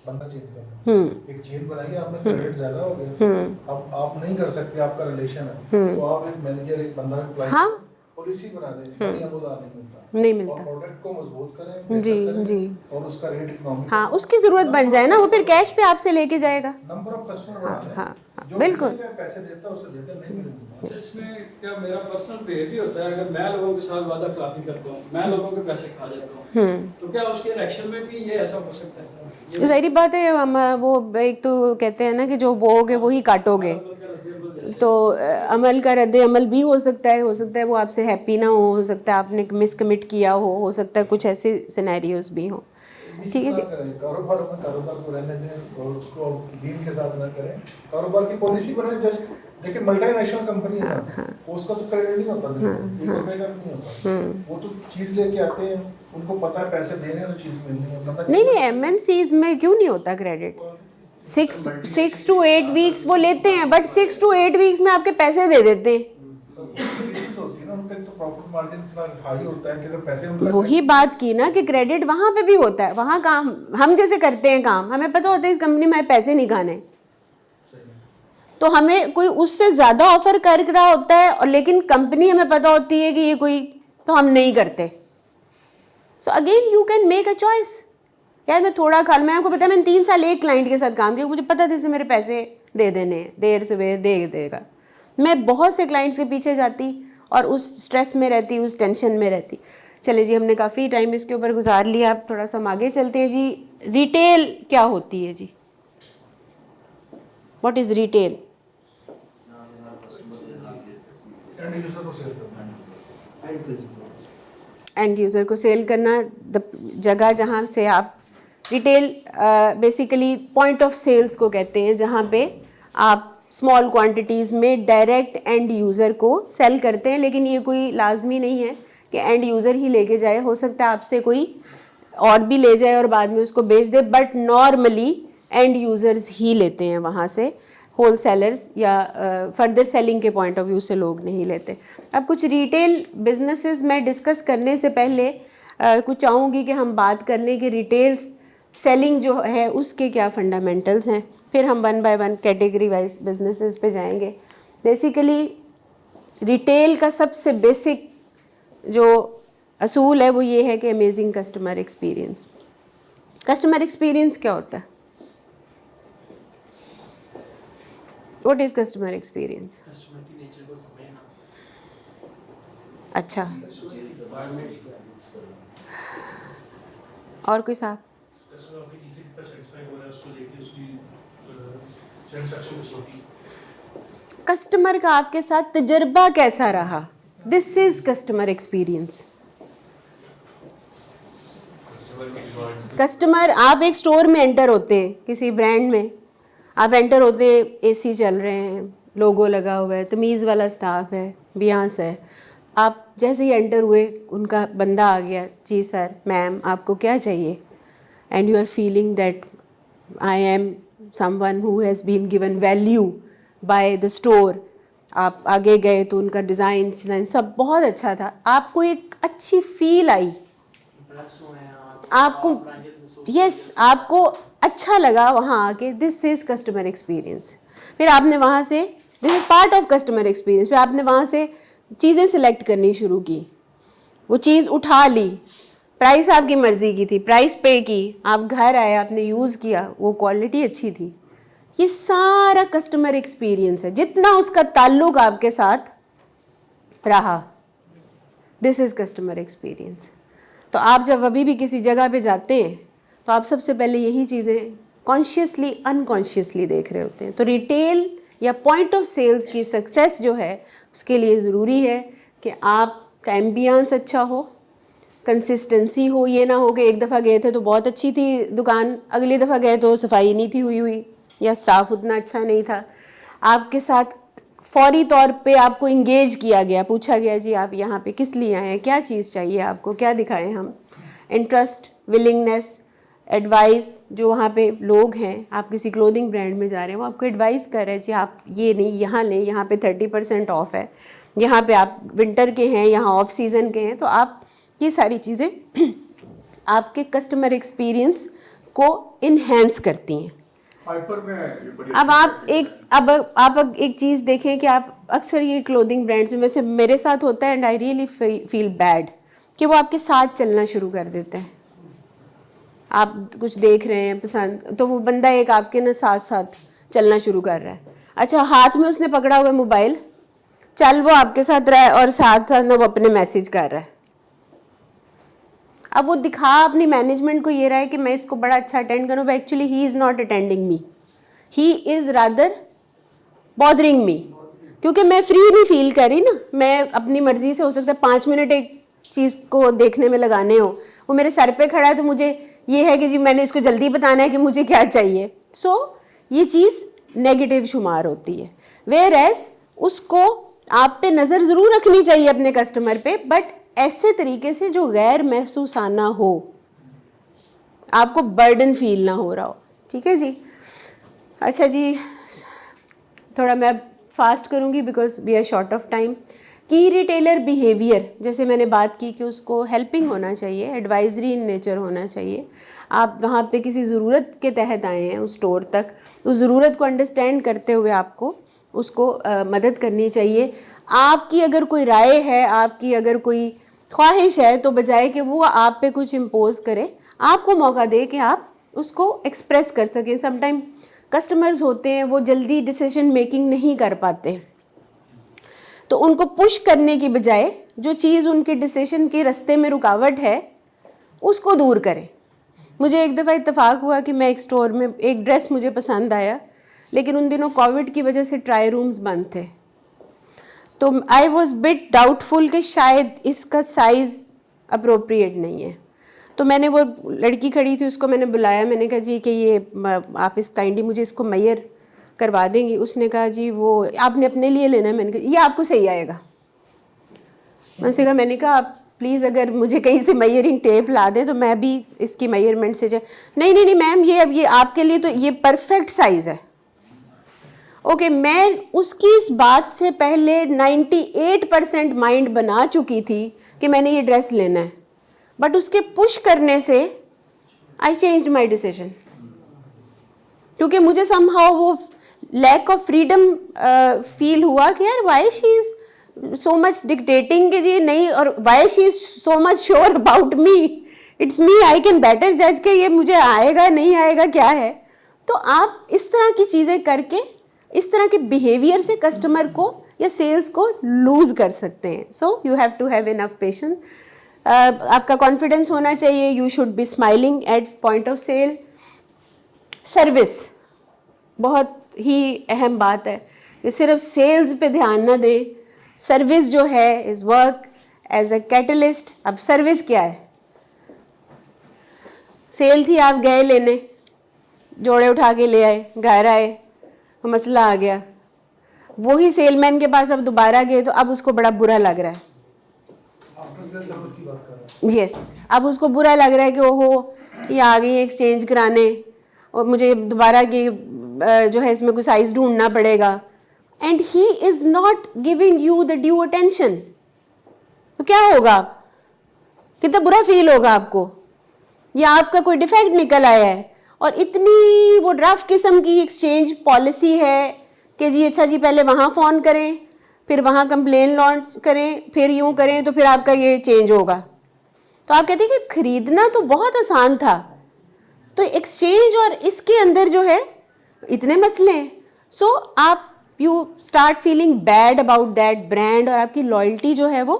बंदा चेंज करना, एक चेन बनाइए, आपने क्रेडिट ज्यादा हो गया, अब आप नहीं कर सकते, आपका रिलेशन है, तो आप एक मैनेजर, एक बंदा, हाँ, पॉलिसी बना दें, अब उधार नहीं मिलता, और प्रोडक्ट को मजबूत करें, जी, और उसका रेट इकोनॉमिक, हाँ, उसकी जरूरत बन जाए ना, वो फिर कैश पे आपसे लेके जाएगा। नंबर ऑफ कस्टमर, हाँ, बिल्कुल, पैसे देता है उसे देते नहीं मिलेंगे। अच्छा, इसमें क्या मेरा पर्सनल बिहेवियर होता है, अगर मैं लोगों के साथ वादा खिलाफी करता हूँ, मैं लोगों के पैसे खा जाता हूँ, तो क्या उसके एक्शन में भी ये ऐसा हो सकता है? जाहिर बात है, हम वो एक तो कहते हैं ना कि जो बोओगे वही काटोगे, तो अमल का रद्द अमल भी हो सकता है वो आपसे हैप्पी ना हो सकता है आपने मिसकमिट किया हो सकता है कुछ ऐसे सिनेरियोज भी हो। ठीक है जी, कारोबार को रहने दें और उसको दीन के साथ ना करें, कारोबार की पॉलिसी बनाए। जस्ट देखिए मल्टीनेशनल कंपनी है ना, उसका तो क्रेडिट नहीं होता, 1 रुपए का नहीं होता, वो तो चीज लेके आते हैं, उनको पता है पैसे देने हैं तो चीज मिलनी है। नहीं MNCs में क्यों नहीं होता क्रेडिट? 6 to 8 वीक्स वो लेते हैं, बट 6 to 8 वीक्स में आपके पैसे दे देते हैं। वही बात की ना कि क्रेडिट वहां पे भी होता है, वहां काम हम जैसे करते हैं काम, हमें पता होता है इस कंपनी में पैसे नहीं खाने, तो हमें कोई उससे ज्यादा ऑफर कर रहा होता है, और लेकिन कंपनी हमें पता होती है कि ये कोई, तो हम नहीं करते। So again you can make a choice, यार मैं थोड़ा खा, मैंने आपको पता है मैंने 3 साल एक क्लाइंट के साथ काम किया, मुझे पता था इसने मेरे पैसे दे देने, देर से दे देगा। मैं बहुत से क्लाइंट्स के पीछे जाती और उस स्ट्रेस में रहती, उस टेंशन में रहती, चले जी, हमने काफ़ी टाइम इसके ऊपर गुजार लिया, अब थोड़ा सा हम आगे चलते हैं जी। रिटेल क्या होती है जी? What is retail? End user को सेल करना, द जगह जहाँ से आप retail basically point of sales को कहते हैं, जहाँ पे आप स्मॉल क्वांटिटीज़ में डायरेक्ट एंड यूज़र को सेल करते हैं। लेकिन ये कोई लाजमी नहीं है कि एंड यूज़र ही लेके जाए, हो सकता है आपसे कोई और भी ले जाए और बाद में उसको बेच दे, बट नॉर्मली एंड यूज़र्स ही लेते हैं वहाँ से, होल सेलर्स या फर्दर सेलिंग के पॉइंट ऑफ व्यू से लोग नहीं लेते। अब कुछ रिटेल बिजनेसेस मैं डिस्कस करने से पहले कुछ चाहूँगी कि हम बात कर लें कि रिटेल सेलिंग जो है उसके क्या फंडामेंटल्स हैं, फिर हम one by one category wise businesses पे जाएंगे। बेसिकली रिटेल का सबसे बेसिक जो असूल है वो ये है कि amazing customer experience. Customer experience क्या होता है? What is customer experience? Customer की नेचर को समझना। अच्छा, और कोई साहब? कस्टमर आपकी चीज़ से कितना सेटिस्फाई हो रहा है उसको लेके उसकी सेटिस्फैक्शन किस होती है। कस्टमर का आपके साथ तजर्बा कैसा रहा, this is customer experience. Customer, आप एक स्टोर में एंटर होते हैं, किसी ब्रांड में आप एंटर होते हैं, एसी चल रहे हैं, लोगो लगा हुआ है, तमीज़ वाला स्टाफ है, बियांस है। आप जैसे ही एंटर हुए उनका बंदा आ गया, जी सर, मैम, आपको क्या चाहिए? And you are feeling that I am someone who has been given value by the store. आप आगे गए तो उनका डिज़ाइन सब बहुत अच्छा था, आपको एक अच्छी फील आई, आपको यस आपको अच्छा लगा वहाँ आके, दिस इज़ कस्टमर एक्सपीरियंस। फिर आपने वहाँ से, this is part of customer experience, फिर आपने वहाँ से चीज़ें सिलेक्ट करनी शुरू की, वो चीज़ उठा ली, प्राइस आपकी मर्ज़ी की थी, प्राइस पे की, आप घर आए, आपने यूज़ किया, वो क्वालिटी अच्छी थी। ये सारा कस्टमर एक्सपीरियंस है, जितना उसका ताल्लुक आपके साथ रहा, दिस इज़ कस्टमर एक्सपीरियंस। तो आप जब अभी भी किसी जगह पे जाते हैं तो आप सबसे पहले यही चीज़ें कॉन्शियसली अनकॉन्शियसली देख रहे होते हैं। तो रिटेल या पॉइंट ऑफ सेल्स की सक्सेस जो है उसके लिए ज़रूरी है कि आपका एम्बियंस अच्छा हो, कंसिस्टेंसी हो, ये ना हो कि एक दफ़ा गए थे तो बहुत अच्छी थी दुकान, अगली दफ़ा गए तो सफाई नहीं थी हुई या स्टाफ उतना अच्छा नहीं था, आपके साथ फौरी तौर पे आपको इंगेज किया गया, पूछा गया जी आप यहाँ पे किस लिए आए हैं, क्या चीज़ चाहिए आपको, क्या दिखाएं हम, इंटरेस्ट, विलिंगनेस, एडवाइस। जो वहाँ पे लोग हैं, आप किसी क्लोथिंग ब्रांड में जा रहे हैं, वो आपको एडवाइस कर रहे हैं जी आप ये नहीं, यहाँ लें, यहाँ पे 30% ऑफ है, यहाँ पे आप विंटर के हैं, यहाँ ऑफ सीज़न के हैं। तो आप ये सारी चीज़ें आपके कस्टमर एक्सपीरियंस को इन्हेंस करती हैं। अब आप एक चीज़ देखें कि आप अक्सर ये क्लोथिंग ब्रांड्स में, वैसे मेरे साथ होता है and I really feel bad कि वो आपके साथ चलना शुरू कर देते हैं। आप कुछ देख रहे हैं पसंद, तो वो बंदा एक आपके ना साथ साथ चलना शुरू कर रहा है। अच्छा, हाथ में उसने पकड़ा हुआ मोबाइल, चल वो आपके साथ रहा है और साथ साथ ना वो अपने मैसेज कर रहा है। अब वो दिखा अपनी मैनेजमेंट को ये रहा है कि मैं इसको बड़ा अच्छा अटेंड करूँ, but actually he is not attending me, he is rather bothering me, क्योंकि मैं फ्री नहीं फील कर रही ना। मैं अपनी मर्ज़ी से, हो सकता है 5 मिनट एक चीज़ को देखने में लगाने हो, वो मेरे सर पे खड़ा है तो मुझे ये है कि जी मैंने इसको जल्दी बताना है कि मुझे क्या चाहिए। सो ये चीज़ नेगेटिव शुमार होती है। वेयर एज उसको आप पे नज़र ज़रूर रखनी चाहिए अपने कस्टमर पे, बट ऐसे तरीके से जो गैर महसूसाना हो, आपको बर्डन फील ना हो रहा हो। ठीक है जी। अच्छा जी, थोड़ा मैं फास्ट करूँगी because we are short of time. की रिटेलर बिहेवियर, जैसे मैंने बात की कि उसको हेल्पिंग होना चाहिए, एडवाइजरी इन नेचर होना चाहिए। आप वहाँ पे किसी ज़रूरत के तहत आए हैं उस स्टोर तक, उस ज़रूरत को अंडरस्टैंड करते हुए आपको उसको मदद करनी चाहिए। आपकी अगर कोई राय है, आपकी अगर कोई ख्वाहिश है, तो बजाय कि वो आप पे कुछ इम्पोज करे, आपको मौका दे कि आप उसको एक्सप्रेस कर सकें। समटाइम कस्टमर्स होते हैं वो जल्दी डिसीजन मेकिंग नहीं कर पाते, तो उनको पुश करने की बजाय जो चीज़ उनके डिसीजन के रास्ते में रुकावट है उसको दूर करें। मुझे एक दफ़ा इत्तेफाक हुआ कि मैं एक स्टोर में एक ड्रेस मुझे पसंद आया, लेकिन उन दिनों कोविड की वजह से ट्राई रूम्स बंद थे, तो आई वॉज बिट डाउटफुल कि शायद इसका साइज़ अप्रोप्रिएट नहीं है। तो मैंने, वो लड़की खड़ी थी उसको मैंने बुलाया, मैंने कहा जी कि ये आप इस काइंडली मुझे इसको मेजर करवा देंगी। उसने कहा जी वो आपने अपने लिए लेना है। मैंने कहा ये आपको सही आएगा। मैंने कहा आप प्लीज़ अगर मुझे कहीं से मेजरिंग टेप ला दें तो मैं भी इसकी मेजरमेंट से नहीं मैम ये अब ये आपके लिए तो ये परफेक्ट साइज़ है। ओके, मैं उसकी इस बात से पहले 98% माइंड बना चुकी थी कि मैंने ये ड्रेस लेना है, बट उसके पुश करने से आई चेंज्ड माई डिसीजन, क्योंकि मुझे समहाउ वो लैक ऑफ फ्रीडम फील हुआ कि यार why she is so much dictating कि जी नहीं, और why she is so much sure about me, it's me, I can better जज के ये मुझे आएगा नहीं आएगा क्या है। तो आप इस तरह की चीज़ें करके इस तरह के बिहेवियर से कस्टमर को या सेल्स को लूज़ कर सकते हैं। So you have to have enough patience, आपका कॉन्फिडेंस होना चाहिए, you should be smiling at point of sale. Service बहुत ही अहम बात है कि सिर्फ सेल्स पे ध्यान ना दें, सर्विस जो है is work as a catalyst. अब सर्विस क्या है, सेल थी, आप गए लेने, जोड़े उठा के ले आए, घर आए, मसला आ गया, वही सेलमैन के पास अब दोबारा गए तो अब उसको बड़ा बुरा लग रहा है। यस, अब उसको बुरा लग रहा है कि ओहो ये आ गई एक्सचेंज कराने और मुझे दोबारा की जो है इसमें कोई साइज़ ढूंढना पड़ेगा, and he is not giving you the due attention. तो क्या होगा, कितना बुरा फील होगा आपको, या आपका कोई डिफेक्ट निकल आया है और इतनी वो रफ किस्म की एक्सचेंज पॉलिसी है कि जी अच्छा जी पहले वहाँ फ़ोन करें, फिर वहाँ कंप्लेन लॉन्च करें, फिर यूँ करें तो फिर आपका ये चेंज होगा। तो आप कहते हैं कि ख़रीदना तो बहुत आसान था, तो एक्सचेंज और इसके अंदर जो है इतने मसले हैं। सो आप you start feeling bad about that brand, और आपकी लॉयल्टी जो है वो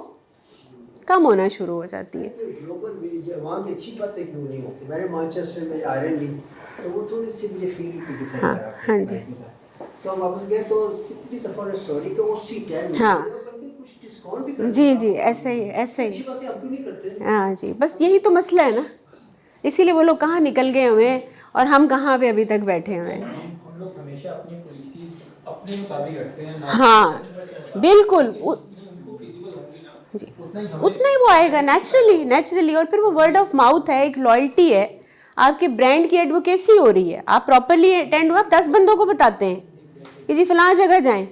कम होना शुरू हो जाती है। ग्लोबल विलेज है, वहाँ की अच्छी बातें क्यों नहीं होती। मैंने मैनचेस्टर में आयरन ली तो वो थोड़ी सी मुझे फील की डिफरेंस है। हाँ जी, तो हम वापस गए तो कितनी दफ़ा सॉरी कि उसी टाइम हाँ कुछ डिस्काउंट भी कर जी ऐसे ही अच्छी बातें आप क्यों नहीं करते। हाँ जी, बस यही तो मसला है ना, इसीलिए वो लोग कहाँ निकल गए हुए हैं और हम कहाँ पे अभी तक बैठे हुए हैं। हम लोग हमेशा अपनी पॉलिसी अपने मुताबिक रखते हैं। हाँ बिल्कुल, जी उतना ही वो आएगा नेचुरली। और फिर वो वर्ड ऑफ माउथ है, एक लॉयल्टी है, आपके ब्रांड की एडवोकेसी हो रही है, आप प्रॉपरली अटेंड हो, आप 10 बंदों को बताते हैं कि जी फलां जगह जाएं।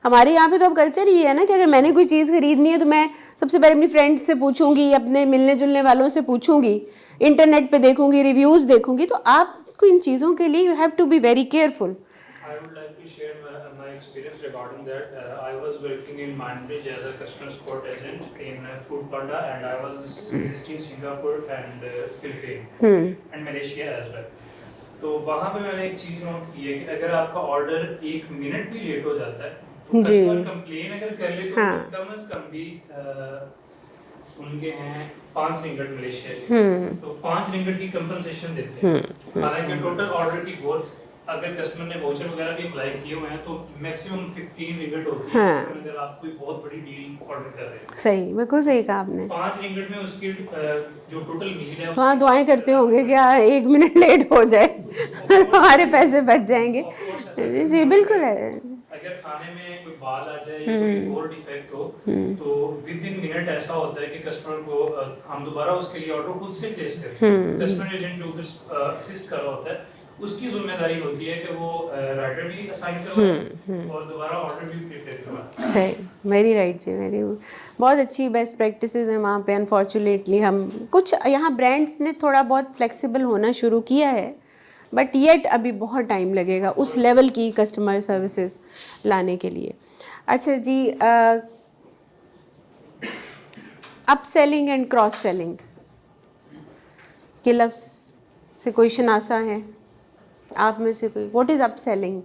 हमारे यहाँ पे तो अब कल्चर ये है ना कि अगर मैंने कोई चीज़ खरीदनी है तो मैं सबसे पहले अपनी फ्रेंड्स से पूछूंगी, अपने मिलने जुलने वालों से पूछूंगी, इंटरनेट पे देखूंगी, रिव्यूज़ देखूंगी। तो आपको इन चीज़ों के लिए you have to be very careful. I would like to share my experience regarding that. I was working in Mindbridge as a customer support agent in Foodpanda, and I was visiting Singapore and Philippines and Malaysia as well. तो वहाँ पे मैंने एक चीज़ note की है कि अगर आपका ऑर्डर 1 मिनट भी लेट हो जाता है तो कस्टमर कंप्लेन अगर कर ले तो कम से कम भी उनके हैं 5 रिंगट मलेशिया के, तो 5 रिंगट की कंपनसेशन देते हैं। हालांकि टोटल ऑर्डर की ग्रोथ अगर कस्टमर ने वाउचर वगैरह भी अप्लाई किए हुए हैं तो मैक्सिमम 15 रिंगट होती है अगर आप कोई बहुत बड़ी डील ऑर्डर कर रहे हैं। सही, बिल्कुल सही कहा आपने। 5 रिंगट में उसकी जो टोटल मील है तो हाँ दुआएं करते होंगे कि 1 मिनट लेट हो जाए हमारे पैसे बच जाएंगे। जी बिल्कुल है। अगर खाने में कोई बाल आ जाए या कोई और डिफेक्ट हो तो विद इन मिनट ऐसा होता है कि कस्टमर को हम दोबारा उसके लिए ऑर्डर खुद से प्लेस करते हैं। कस्टमर एजेंट जो उधर असिस्ट कर रहा होता है उसकी जिम्मेदारी होती है कि वो राइटर भी असाइन करवाए और दोबारा ऑर्डर भी प्रिपेयर करवाए। सही, वेरी राइट जी, वेरी बहुत अच्छी बेस्ट प्रैक्टिसेस हैं वहाँ पे। अनफॉर्चुनेटली हम कुछ यहाँ ब्रांड्स ने थोड़ा बहुत फ्लेक्सिबल होना शुरू किया है, बट येट अभी बहुत टाइम लगेगा उस लेवल की कस्टमर सर्विसेज लाने के लिए। अच्छा जी, up selling and cross selling के लफ्ज़ से कोई शनासा है आप में से कोई? What is up selling?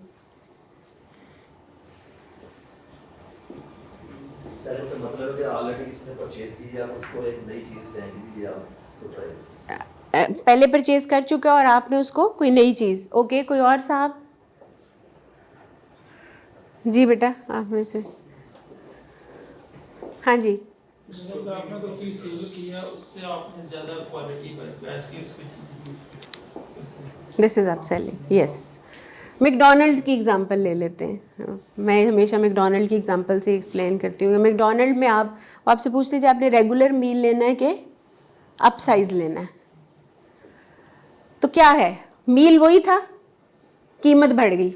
उसने परचेज की या उसको एक नई चीज़ चाहिए या इसको ट्राई करें? पहले परचेज कर चुका और आपने उसको कोई नई चीज़, ओके, कोई और साहब? जी बेटा, आप में से। हाँ जी, जब आपने कोई चीज़ सेल किया उससे आपने ज़्यादा क्वालिटी वैसी उसकी चीज़, this is upselling, yes. McDonald की एग्जांपल ले लेते हैं। मैं हमेशा मैकडोनल्ड की एग्जांपल से एक्सप्लेन करती हूँ। मैकडोनल्ड में आपसे पूछते हैं आपने रेगुलर मील लेना है कि अप साइज़ लेना है, तो क्या है, मील वही था, कीमत बढ़ गई,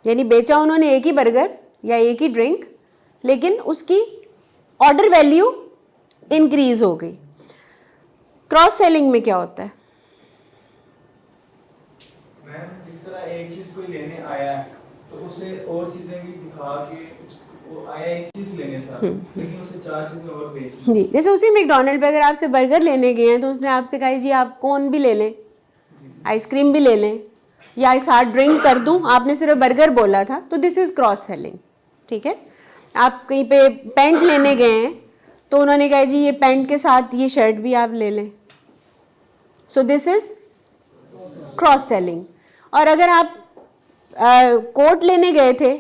यानी बेचा उन्होंने एक ही बर्गर या एक ही ड्रिंक, लेकिन उसकी ऑर्डर वैल्यू इंक्रीज हो गई। क्रॉस सेलिंग में क्या होता है? मैं जिस तरह एक चीज़ कोई लेने आया है तो उसे और चीज़ें भी दिखा के वो आया एक चीज़ लेने था लेकिन उसे 4 चीज़ें और बेच दी। जी, जैसे उसी मैकडोनल्ड पे अगर आपसे बर्गर लेने गए हैं तो उसने आपसे कहा जी आप कोन भी ले लें, आइसक्रीम भी ले लें, या साथ ड्रिंक कर दूं, आपने सिर्फ बर्गर बोला था, तो दिस इज़ क्रॉस सेलिंग। ठीक है, आप कहीं पे पैंट लेने गए हैं तो उन्होंने कहा जी ये पैंट के साथ ये शर्ट भी आप ले लें, so this is cross selling. और अगर आप कोट लेने गए थे,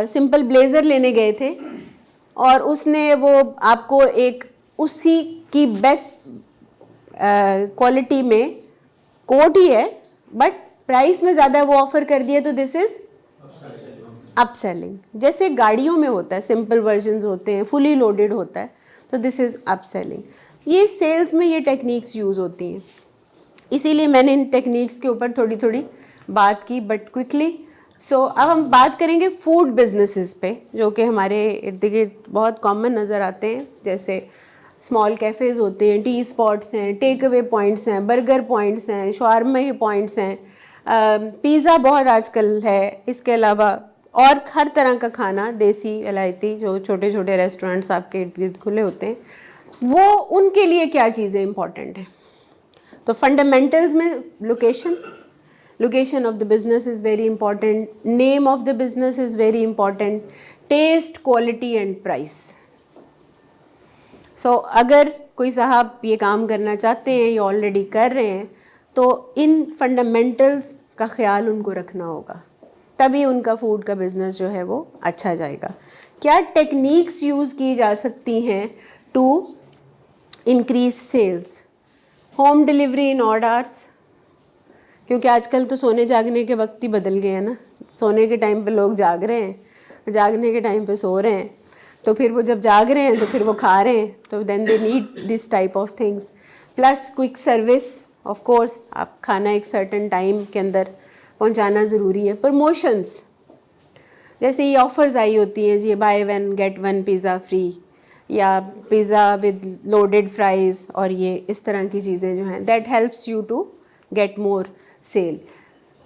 सिंपल ब्लेज़र लेने गए थे और उसने वो आपको एक उसी की बेस्ट क्वालिटी में कोट ही है बट प्राइस में ज़्यादा वो ऑफ़र कर दिया, तो दिस इज़ अपसेलिंग। जैसे गाड़ियों में होता है, सिंपल वर्जन्स होते हैं, फुली लोडेड होता है, तो दिस इज़ अपसेलिंग। ये सेल्स में ये टेक्निक्स यूज़ होती हैं, इसीलिए मैंने इन टेक्निक्स के ऊपर थोड़ी थोड़ी बात की बट क्विकली। सो अब हम बात करेंगे फूड बिजनेसेस पे, जो कि हमारे इर्द गिर्द बहुत कॉमन नज़र आते हैं। जैसे स्मॉल कैफ़ेज़ होते हैं, टी स्पॉट्स हैं, टेक अवे पॉइंट्स हैं, बर्गर पॉइंट्स हैं, शावरमा पॉइंट्स हैं, पिज़्ज़ा बहुत आजकल है, इसके अलावा और हर तरह का खाना, देसी इलायती जो छोटे छोटे रेस्टोरेंट्स आपके इर्द गिर्द खुले होते हैं, वो उनके लिए क्या चीज़ें इंपॉर्टेंट हैं? तो फंडामेंटल्स में location of the business is very important, name of the business is very important, taste, quality and price. So अगर कोई साहब ये काम करना चाहते हैं या ऑलरेडी कर रहे हैं तो इन फंडामेंटल्स का ख्याल उनको रखना होगा, तभी उनका फूड का बिज़नेस जो है वो अच्छा जाएगा। क्या टेक्निक्स यूज़ की जा सकती हैं to increase sales? Home delivery in odd hours, क्योंकि आजकल तो सोने जागने के वक्त ही बदल गए हैं ना, सोने के टाइम पे लोग जाग रहे हैं, जागने के टाइम पे सो रहे हैं, तो फिर वो जब जाग रहे हैं तो फिर वो खा रहे हैं, तो then they need this type of things. Plus quick service, of course आप खाना एक सर्टेन टाइम के अंदर पहुंचाना ज़रूरी है। प्रमोशंस, जैसे ये ऑफ़र्स आई होती हैं जी, buy one get one pizza free, या पिज़्ज़ा विद लोडेड फ्राइज़, और ये इस तरह की चीज़ें जो हैं that helps you to get more sale.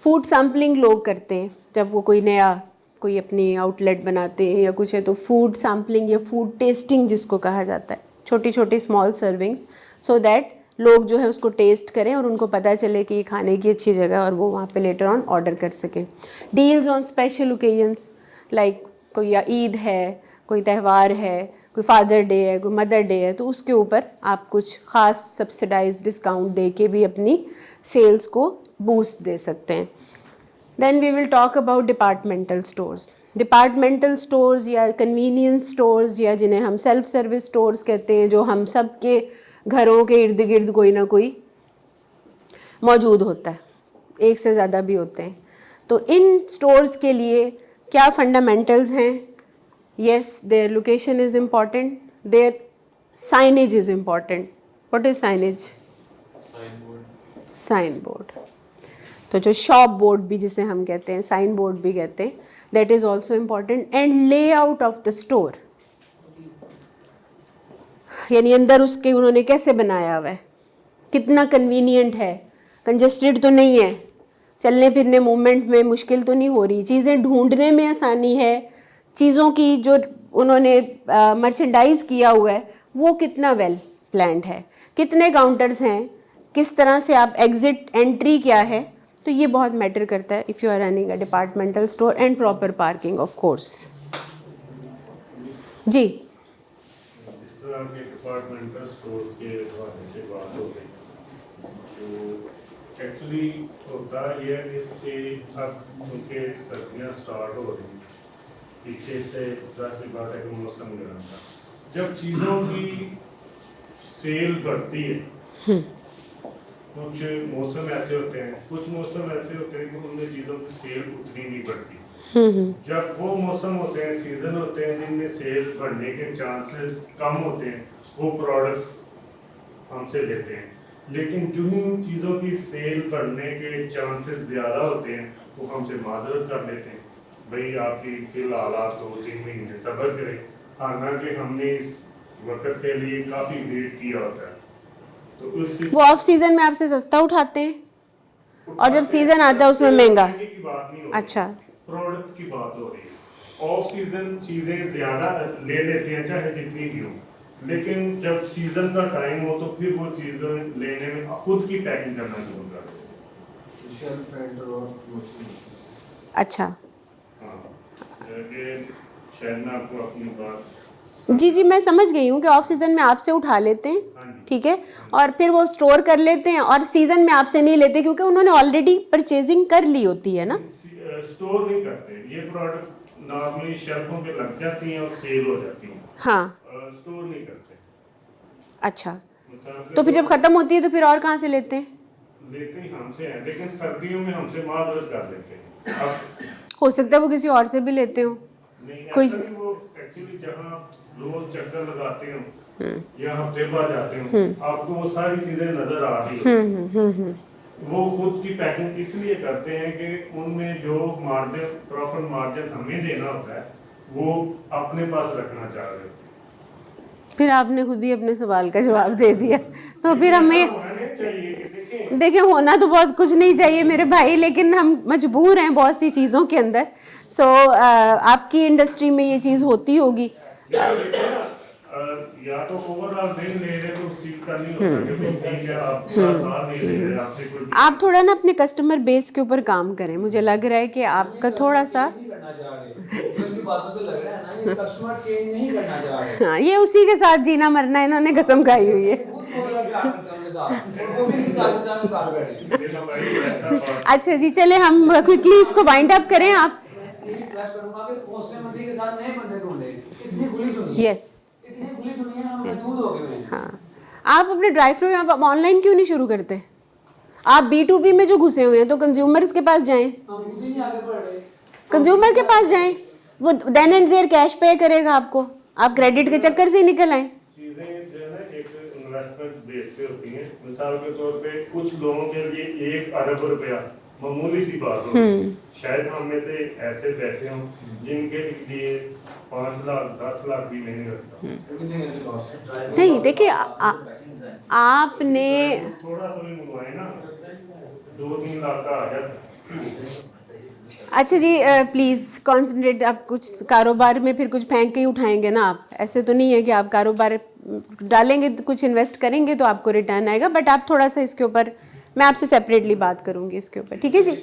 Food sampling लोग करते हैं, जब वो कोई अपनी आउटलेट बनाते हैं या कुछ है, तो फूड सैम्पलिंग या फूड टेस्टिंग जिसको कहा जाता है, छोटी छोटी स्मॉल सर्विंग्स, सो दैट लोग जो है उसको टेस्ट करें और उनको पता चले कि ये खाने की अच्छी जगह है और वो वहाँ पे लेटर ऑन ऑर्डर कर सकें। Deals on special occasions, like कोई या ईद है, कोई त्यौहार है, कोई फादर डे है, कोई मदर डे है, तो उसके ऊपर आप कुछ ख़ास सब्सिडाइज डिस्काउंट दे के भी अपनी सेल्स को बूस्ट दे सकते हैं। Then we will talk about departmental stores. Departmental stores या कन्वीनियंस स्टोर्स, या जिन्हें हम सेल्फ सर्विस स्टोर्स कहते हैं, जो हम सब के घरों के इर्द गिर्द कोई ना कोई मौजूद होता है, एक से ज़्यादा भी होते हैं। तो इन स्टोर्स के लिए क्या फंडामेंटल्स हैं? Yes, their location is important, their signage is important. What is signage? Sign board. तो जो शॉप बोर्ड भी जिसे हम कहते हैं, साइन बोर्ड भी कहते हैं, that is also important. And layout of the store, यानी अंदर उसके उन्होंने कैसे बनाया हुआ है, कितना कन्वीनियंट है, कंजस्टेड तो नहीं है, चलने फिरने मूवमेंट में मुश्किल तो नहीं हो रही, चीज़ें ढूंढने में आसानी है, चीज़ों की जो उन्होंने मर्चेंडाइज किया हुआ है वो कितना वेल प्लान्ड है, कितने काउंटर्स हैं, किस तरह से आप एग्ज़िट एंट्री क्या है, तो ये बहुत मैटर करता है if you are running a departmental store. And proper parking of course. जी जिस तरह के डिपार्टमेंटल स्टोर्स के हवाले से बात हो गई, तो एक्चुअली होता ये है इसके अब क्योंकि सर्दियाँ स्टार्ट हो रही हैं, पीछे से ज़ाहिर सी बात है कि मौसम गर्म था, जब चीज़ों की सेल बढ़ती है, कुछ मौसम ऐसे होते हैं, कुछ मौसम ऐसे होते हैं कि उनमें चीज़ों की सेल उतनी नहीं बढ़ती। जब वो मौसम होते हैं, सीजन होते हैं जिनमें सेल बढ़ने के चांसेस कम होते हैं, वो प्रोडक्ट्स हमसे लेते हैं। लेकिन जिन चीज़ों की सेल बढ़ने के चांसेस ज़्यादा होते हैं, वो हमसे माजरत कर लेते हैं, भाई आपकी फिलहाल आप 2-3 महीने सब्र करें, हालांकि हमने इस वक्त के लिए काफ़ी वेट किया होता है। तो उस वो ऑफ सीजन में आपसे सस्ता उठाते हैं और जब सीजन आता है उसमें महंगा। की बात नहीं हो रही, अच्छा, प्रोडक्ट की बात हो रही है। ऑफ सीजन चीज़ें ज़्यादा ले लेते हैं चाहे जितनी भी हो, लेकिन जब सीजन का टाइम हो तो फिर वो चीज़ें लेने में खुद की पैकिंग करना शुरू कर देते हैं। अच्छा, हाँ, शायद मैं आपको अपनी बात जी मैं समझ गई हूँ कि ऑफ सीजन में आपसे उठा लेते हैं, ठीक है, और फिर वो स्टोर कर लेते हैं और सीजन में आपसे नहीं लेते क्योंकि उन्होंने ऑलरेडी परचेजिंग कर ली होती है ना। स्टोर नहीं करते ये प्रोडक्ट्स, नॉर्मली शेल्फों पे लग जाती हैं और सेल हो जाती हैं। हाँ, स्टोर नहीं करते। अच्छा, तो फिर जब खत्म होती है तो फिर और कहाँ से लेते हैं? लेते ही हमसे हैं, लेकिन सर्दियों में हमसे माजरत कर लेते हैं। अब हो सकता है वो किसी और से भी लेते हो, कोई वो एक्चुअली जहाँ रोज चक्कर लगाते हो या हफ्ते बाद जाते हो, आपको वो सारी चीजें नजर आ रही है। वो खुद की पैकिंग इसलिए करते हैं कि उनमें जो मार्जिन, प्रॉफिट मार्जिन हमें देना होता है, वो अपने पास रखना चाह रहे होते हैं। फिर आपने खुद ही अपने सवाल का जवाब दे दिया। तो फिर हमें देखिए, होना तो बहुत कुछ नहीं चाहिए मेरे भाई, लेकिन हम मजबूर हैं बहुत सी चीज़ों के अंदर। सो आपकी इंडस्ट्री में ये चीज़ होती होगी। या तो ओवरऑल दिन ले रहे तो उस चीज का नहीं होता कि ठीक है आप पूरा साल नहीं ले रहे, आपसे कोई आप थोड़ा ना अपने कस्टमर बेस के ऊपर काम करें। मुझे लग रहा है कि आपका थोड़ा सा बातों से लग रहा है ना, ये कस्टमर चेंज नहीं करना चाह रहे। हाँ, ये उसी के साथ जीना मरना इन्होंने कसम खाई हुई है। अच्छा जी, चले हम क्विकली इसको वाइंड अप करें। आप यस, हाँ, आप अपने ड्राई फ्रूट आप ऑनलाइन क्यों नहीं शुरू करते? आप B2B में जो घुसे हुए हैं तो कंज्यूमर के पास जाएं, कंज्यूमर के पास जाएं, वो देन एंड देयर कैश पे करेगा आपको, आप क्रेडिट के चक्कर से निकल आए। चीजें जो है एक इन्वेस्टमेंट बेस पे होती हैं। मिसाल के तौर पे कुछ लोगों के लिए 1 अरब रुपया मामूली सी बात हो, शायद हम में से ऐसे बैठे हों जिनके लिए 5 लाख 10 लाख भी नहीं लगता। नहीं, देखिए आपने थोड़ा सा भी मंगवाए ना 2-3 लाख का आ जाता। अच्छा जी, प्लीज़ कॉन्सेंट्रेट। आप कुछ कारोबार में फिर कुछ फेंक के ही उठाएंगे ना आप, ऐसे तो नहीं है कि आप कारोबार डालेंगे तो कुछ इन्वेस्ट करेंगे तो आपको रिटर्न आएगा, बट आप थोड़ा सा इसके ऊपर, मैं आपसे सेपरेटली बात करूंगी इसके ऊपर, ठीक है जी?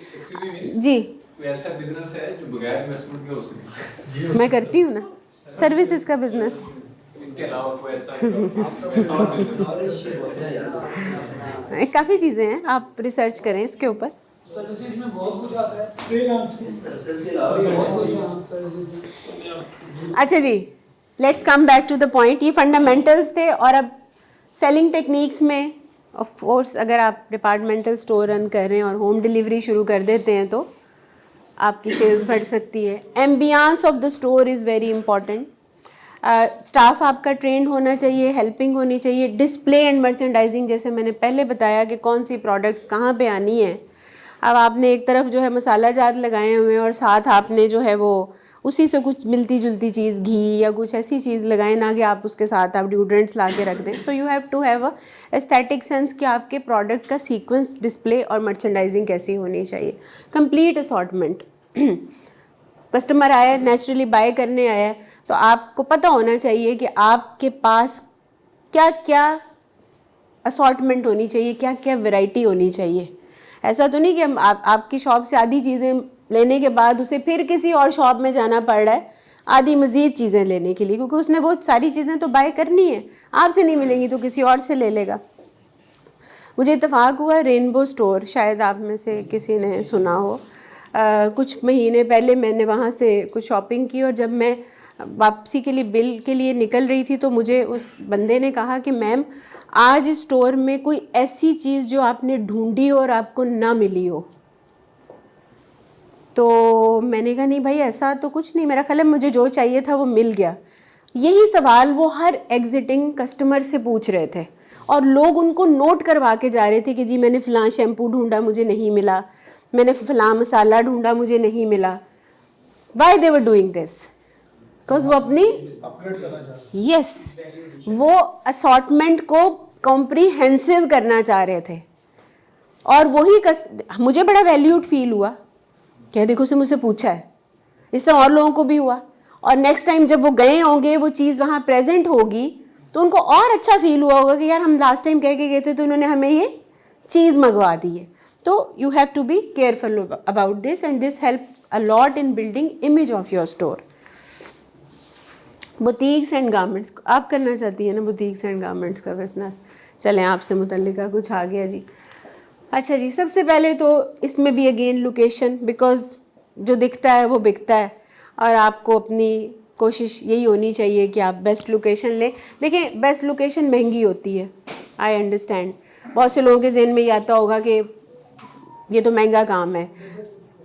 जी, वैसा बिजनेस है जो बगैर इन्वेस्टमेंट के हो सकता मैं करती हूँ ना सर्विसेज का बिजनेस। इसके अलावा कोई ऐसा काफ़ी चीज़ें हैं, आप रिसर्च करें इसके ऊपर। सर्विसेज में बहुत कुछ आता है, सर्विसेज के अलावा अच्छा जी, let's come back to the point. ये फंडामेंटल्स थे, और अब सेलिंग टेक्निक्स में ऑफ कोर्स अगर आप डिपार्टमेंटल स्टोर रन कर रहे हैं और होम डिलीवरी शुरू कर देते हैं तो आपकी सेल्स बढ़ सकती है। Ambience of the store is very important. Staff आपका ट्रेंड होना चाहिए, हेल्पिंग होनी चाहिए। डिस्प्ले एंड मर्चेंडाइजिंग, जैसे मैंने पहले बताया कि कौन सी प्रोडक्ट्स कहाँ पे आनी है। अब आपने एक तरफ जो है मसाला जात लगाए हुए हैं और साथ आपने जो है वो उसी से कुछ मिलती जुलती चीज़, घी या कुछ ऐसी चीज़ लगाएं, ना कि आप उसके साथ आप डिओड्रेंट्स ला के रख दें। So you have to have a aesthetic sense कि आपके प्रोडक्ट का सीक्वेंस, डिस्प्ले और मर्चेंडाइजिंग कैसी होनी चाहिए। Complete assortment. कस्टमर आया, नेचुरली बाय करने आया, तो आपको पता होना चाहिए कि आपके पास क्या क्या असॉर्टमेंट होनी चाहिए, क्या क्या वैरायटी होनी चाहिए। ऐसा तो नहीं कि आपकी शॉप से आधी चीज़ें लेने के बाद उसे फिर किसी और शॉप में जाना पड़ रहा है। आधी मज़ीद चीज़ें लेने के लिए, क्योंकि उसने वो सारी चीज़ें तो बाय करनी है, आपसे नहीं मिलेंगी तो किसी और से ले लेगा। मुझे इत्तेफाक हुआ रेनबो स्टोर, शायद आप में से किसी ने सुना हो, कुछ महीने पहले मैंने वहाँ से कुछ शॉपिंग की और जब मैं वापसी के लिए बिल के लिए निकल रही थी तो मुझे उस बंदे ने कहा कि मैम आज इस स्टोर में कोई ऐसी चीज़ जो आपने ढूंढी और आपको ना मिली हो। तो मैंने कहा नहीं भाई ऐसा तो कुछ नहीं, मेरा ख्याल है मुझे जो चाहिए था वो मिल गया। यही सवाल वो हर एग्जिटिंग कस्टमर से पूछ रहे थे और लोग उनको नोट करवा के जा रहे थे कि जी मैंने फ़लाँ शैम्पू ढूंढा मुझे नहीं मिला, मैंने फ़लाँ मसाला ढूंढा मुझे नहीं मिला। Why they were doing this? Because वो अपनी वो असॉर्टमेंट को कॉम्प्रीहेंसिव करना चाह रहे थे और वही मुझे बड़ा वैल्यूड फील हुआ क्या देखो उसने मुझसे पूछा है, इस तरह और लोगों को भी हुआ और नेक्स्ट टाइम जब वो गए होंगे वो चीज़ वहाँ प्रेजेंट होगी तो उनको और अच्छा फील हुआ होगा कि यार हम लास्ट टाइम कह के गए थे तो इन्होंने हमें ये चीज़ मंगवा दी है। तो you have to be careful about this and this helps a lot in building image of your store. Boutiques and garments आप करना चाहती हैं ना, बुटीक्स एंड गारमेंट्स का बिजनेस, चलें आपसे मुतल्लिका कुछ आ गया जी। अच्छा जी, सबसे पहले तो इसमें भी अगेन लोकेशन, बिकॉज़ जो दिखता है वो बिकता है और आपको अपनी कोशिश यही होनी चाहिए कि आप बेस्ट लोकेशन लें। देखिए बेस्ट लोकेशन महंगी होती है, आई अंडरस्टैंड, बहुत से लोगों के ज़हन में ये आता होगा कि ये तो महंगा काम है,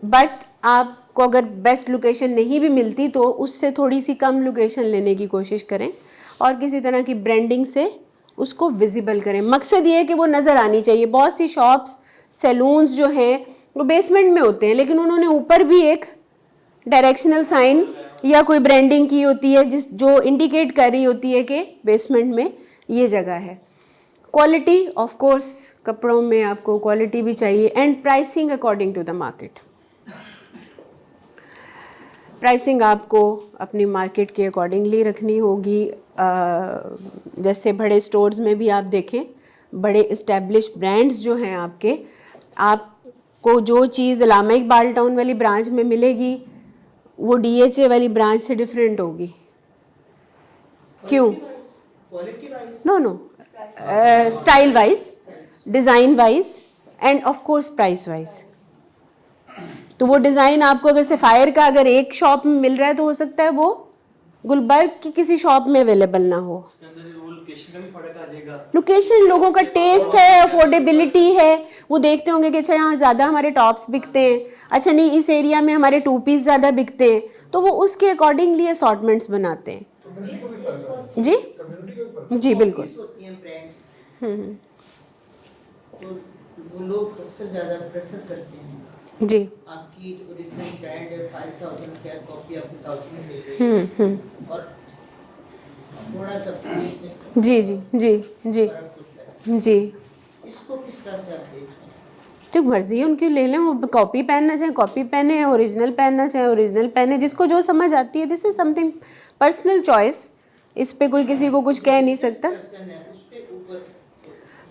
बट आपको अगर बेस्ट लोकेशन नहीं भी मिलती तो उससे थोड़ी सी कम लोकेशन लेने की कोशिश करें और किसी तरह की ब्रांडिंग से उसको विजिबल करें। मकसद ये है कि वो नज़र आनी चाहिए। बहुत सी शॉप्स सैलून्स जो हैं वो बेसमेंट में होते हैं लेकिन उन्होंने ऊपर भी एक डायरेक्शनल साइन या कोई ब्रांडिंग की होती है जो इंडिकेट कर रही होती है कि बेसमेंट में ये जगह है। क्वालिटी ऑफ कोर्स, कपड़ों में आपको क्वालिटी भी चाहिए and pricing according to the market. Pricing आपको अपनी मार्केट के अकॉर्डिंगली रखनी होगी। जैसे बड़े स्टोर्स में भी आप देखें, बड़े इस्टेब्लिश ब्रांड्स जो हैं आपको जो चीज़ अलामा इकबाल टाउन वाली ब्रांच में मिलेगी वो DHA वाली ब्रांच से डिफरेंट होगी। क्यों? No style wise, design wise and of course price wise. तो वो डिज़ाइन आपको अगर सफ़ायर का अगर एक शॉप में मिल रहा है तो हो सकता है वो गुलबर्ग की किसी शॉप में अवेलेबल ना हो। लोकेशन, लोगों का टेस्ट है, अफोर्डेबिलिटी है, वो देखते होंगे कि अच्छा यहाँ ज़्यादा हमारे टॉप्स बिकते हैं, अच्छा नहीं इस एरिया में हमारे 2 पीस ज़्यादा बिकते हैं, तो वो उसके अकॉर्डिंगली असॉर्टमेंट्स बनाते हैं। जी जी बिल्कुल। तो वो लोग अक्सर ज़्यादा प्रेफर करते हैं जी, आपकी ओरिजिनल ब्रांड है 5000 क्या कॉपी आपको 1000 में मिल रही है और थोड़ा सा जी जी जी जी जी, इसको किस तरह से आप देख रहे हैं? तो मर्जी है उनकी, ले लें, वो कॉपी पहनना चाहें कॉपी पहने, ओरिजिनल पहनना चाहें ओरिजिनल पहने, जिसको जो समझ आती है। This is something personal choice, इस पे कोई किसी को कुछ कह नहीं सकता।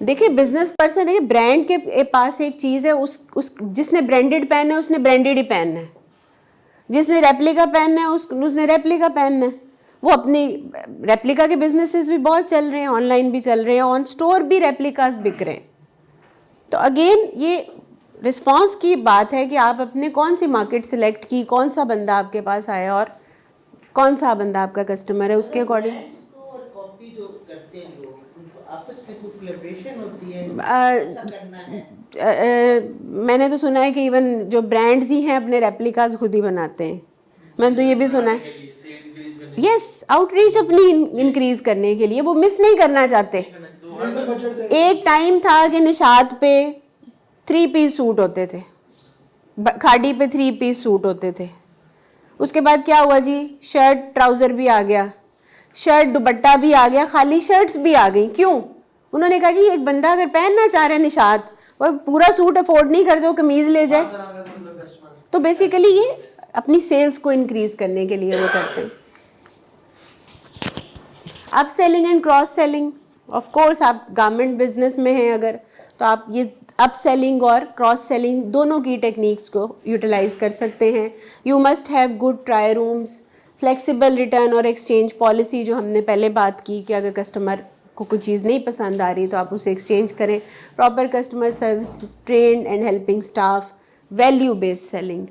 देखिए बिजनेस पर्सन है, ब्रांड के पास एक चीज़ है, उस जिसने ब्रांडेड पहनना है उसने ब्रांडेड ही पहनना है, जिसने रेप्लिका पहनना है उसने रेप्लिका पहनना है। वो अपनी रेप्लिका के बिजनेसेस भी बहुत चल रहे हैं, ऑनलाइन भी चल रहे हैं, ऑन स्टोर भी रेप्लिकास बिक रहे हैं। तो अगेन ये रिस्पांस की बात है कि आप अपने कौन सी मार्केट सिलेक्ट की, कौन सा बंदा आपके पास आया और कौन सा बंदा आपका कस्टमर है, उसके अकॉर्डिंग मैंने तो सुना है कि इवन जो ब्रांड्स ही हैं अपने रेप्लिकास खुद ही बनाते हैं। मैंने तो ये भी सुना है, यस, आउटरीच अपनी इंक्रीज करने के लिए, वो मिस नहीं करना चाहते। एक टाइम था कि निशात पे 3 पीस सूट होते थे, खाड़ी पे 3 पीस सूट होते थे। उसके बाद क्या हुआ जी, शर्ट ट्राउज़र भी आ गया, शर्ट दुपट्टा भी आ गया, खाली शर्ट्स भी आ गई। क्यों? उन्होंने कहा जी एक बंदा अगर पहनना चाह रहा है निशात, वो पूरा सूट अफोर्ड नहीं करते, वो कमीज़ ले जाए। तो बेसिकली ये अपनी सेल्स को इंक्रीज़ करने के लिए वो करते हैं। Up selling and cross selling, of course आप गारमेंट बिजनेस में हैं अगर, तो आप ये अप सेलिंग और क्रॉस सेलिंग दोनों की टेक्निक्स को यूटिलाइज कर सकते हैं। You must have good try rooms, flexible return और एक्सचेंज पॉलिसी जो हमने पहले बात की कि अगर कस्टमर को कोई चीज़ नहीं पसंद आ रही तो आप उसे एक्सचेंज करें। Proper customer service, trained and helping staff, value based selling,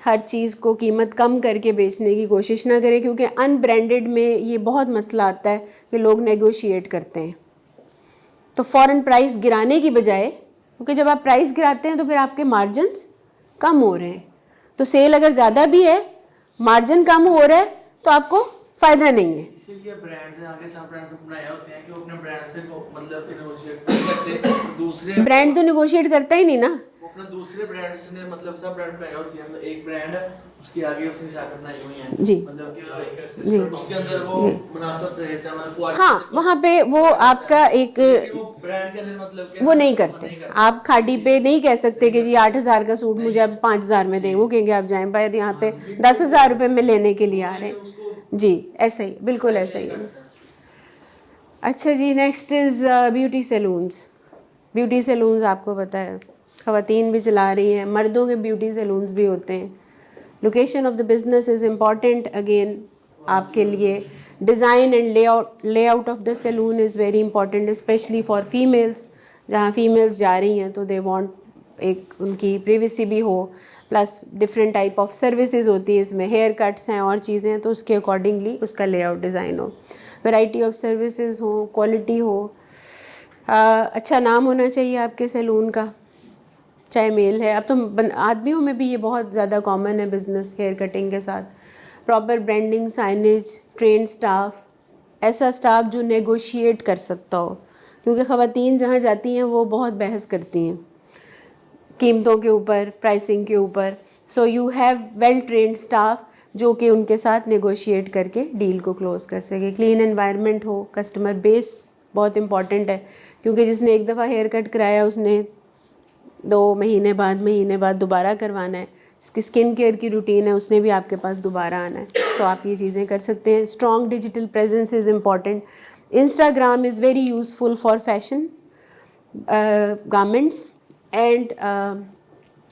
हर चीज़ को कीमत कम करके बेचने की कोशिश ना करें, क्योंकि अनब्रांडेड में ये बहुत मसला आता है कि लोग नेगोशिएट करते हैं। तो फ़ौरन प्राइस गिराने की बजाय, क्योंकि जब आप प्राइस गिराते हैं तो फिर आपके मार्जिन्स कम हो रहे हैं, तो सेल अगर ज़्यादा भी है, मार्जिन कम हो रहा है, तो आपको फ़ायदा नहीं है। इसीलिए ब्रांड्स हैं, आगे सब ब्रांड्स बनाए होते हैं कि वो अपने ब्रांड्स पे मतलब नेगोशिएट करते, दूसरे ब्रांड तो नेगोशिएट करता ही नहीं ना, वो अपने दूसरे ब्रांड्स ने मतलब सब ब्रांड बनाए होती हैं, मतलब एक ब्रांड है उसके आगे उसने जाकर बनाई हुई है जी, मतलब कि जी, उसके अंदर वो मुनासिब रहता है मतलब हाँ, वहाँ पे वो आपका एक ब्रांड के अंदर मतलब वो नहीं करते। आप खाड़ी पे नहीं कह सकते कि जी 8,000 का सूट मुझे अब 5,000 में दें, वो कहेंगे आप जाएं पर यहाँ पे 10,000 रुपये में लेने के लिए आ रहे हैं जी, ऐसा ही, बिल्कुल ऐसा ही है। अच्छा जी, next is beauty salons. Beauty salons आपको पता है ख़वातीन भी चला रही हैं, मर्दों के ब्यूटी सैलून्स भी होते हैं। Location of the business is important again आपके लिए। Design and layout of the salon is very important, specially for females. जहाँ फीमेल्स जा रही हैं तो दे वांट एक उनकी प्रिवेसी भी हो, plus different type of services होती है इसमें, हेयर कट्स हैं और चीज़ें हैं, तो उसके अकॉर्डिंगली उसका लेआउट डिज़ाइन हो, वैरायटी ऑफ सर्विसेज हो, क्वालिटी हो, अच्छा नाम होना चाहिए आपके सैलून का, चाहे मेल है। अब तो आदमियों में भी ये बहुत ज़्यादा कॉमन है बिज़नेस हेयर कटिंग के साथ। Proper branding, signage, trend staff, ऐसा स्टाफ जो नेगोशिएट कर सकता हो, क्योंकि ख़वातीन जहाँ जाती हैं वो बहुत बहस करती हैं कीमतों के ऊपर, प्राइसिंग के ऊपर। सो you have well trained staff जो कि उनके साथ नेगोशिएट करके डील को क्लोज कर सके। क्लीन एनवायरनमेंट हो, कस्टमर बेस बहुत इंपॉर्टेंट है, क्योंकि जिसने एक दफ़ा हेयर कट कराया उसने 2 महीने बाद दोबारा करवाना है। इसकी स्किन केयर की रूटीन है, उसने भी आपके पास दोबारा आना है। सो आप ये चीज़ें कर सकते हैं। Strong digital presence is important. Instagram is very useful for fashion, garments and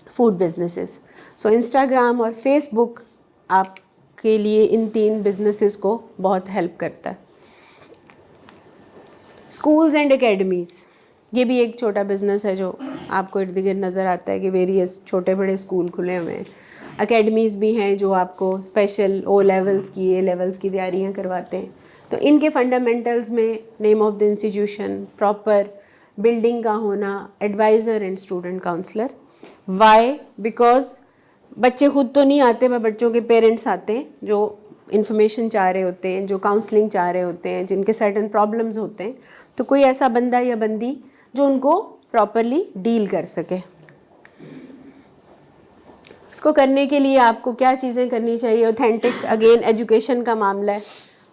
food businesses. So Instagram और फेसबुक आपके लिए इन 3 बिजनेसेस को बहुत हेल्प करता है। स्कूल्स एंड एकेडमीज़, ये भी एक छोटा बिजनेस है जो आपको इर्द गिर्द नज़र आता है कि वेरियस छोटे बड़े स्कूल खुले हुए हैं। एकेडमीज़ भी हैं जो आपको स्पेशल O लेवल्स की, A लेवल्स की तैयारियां करवाते हैं। तो इनके फंडामेंटल्स में name of the institution, proper building का होना, adviser and student counsellor. Why? Because बच्चे खुद तो नहीं आते, पर बच्चों के पेरेंट्स आते हैं जो इन्फॉर्मेशन चाह रहे होते हैं, जो काउंसलिंग चाह रहे होते हैं, जिनके सर्टन प्रॉब्लम्स होते हैं। तो कोई ऐसा बंदा या बंदी जो उनको प्रॉपरली डील कर सके। इसको करने के लिए आपको क्या चीज़ें करनी चाहिए? ऑथेंटिक, अगेन एजुकेशन का मामला है,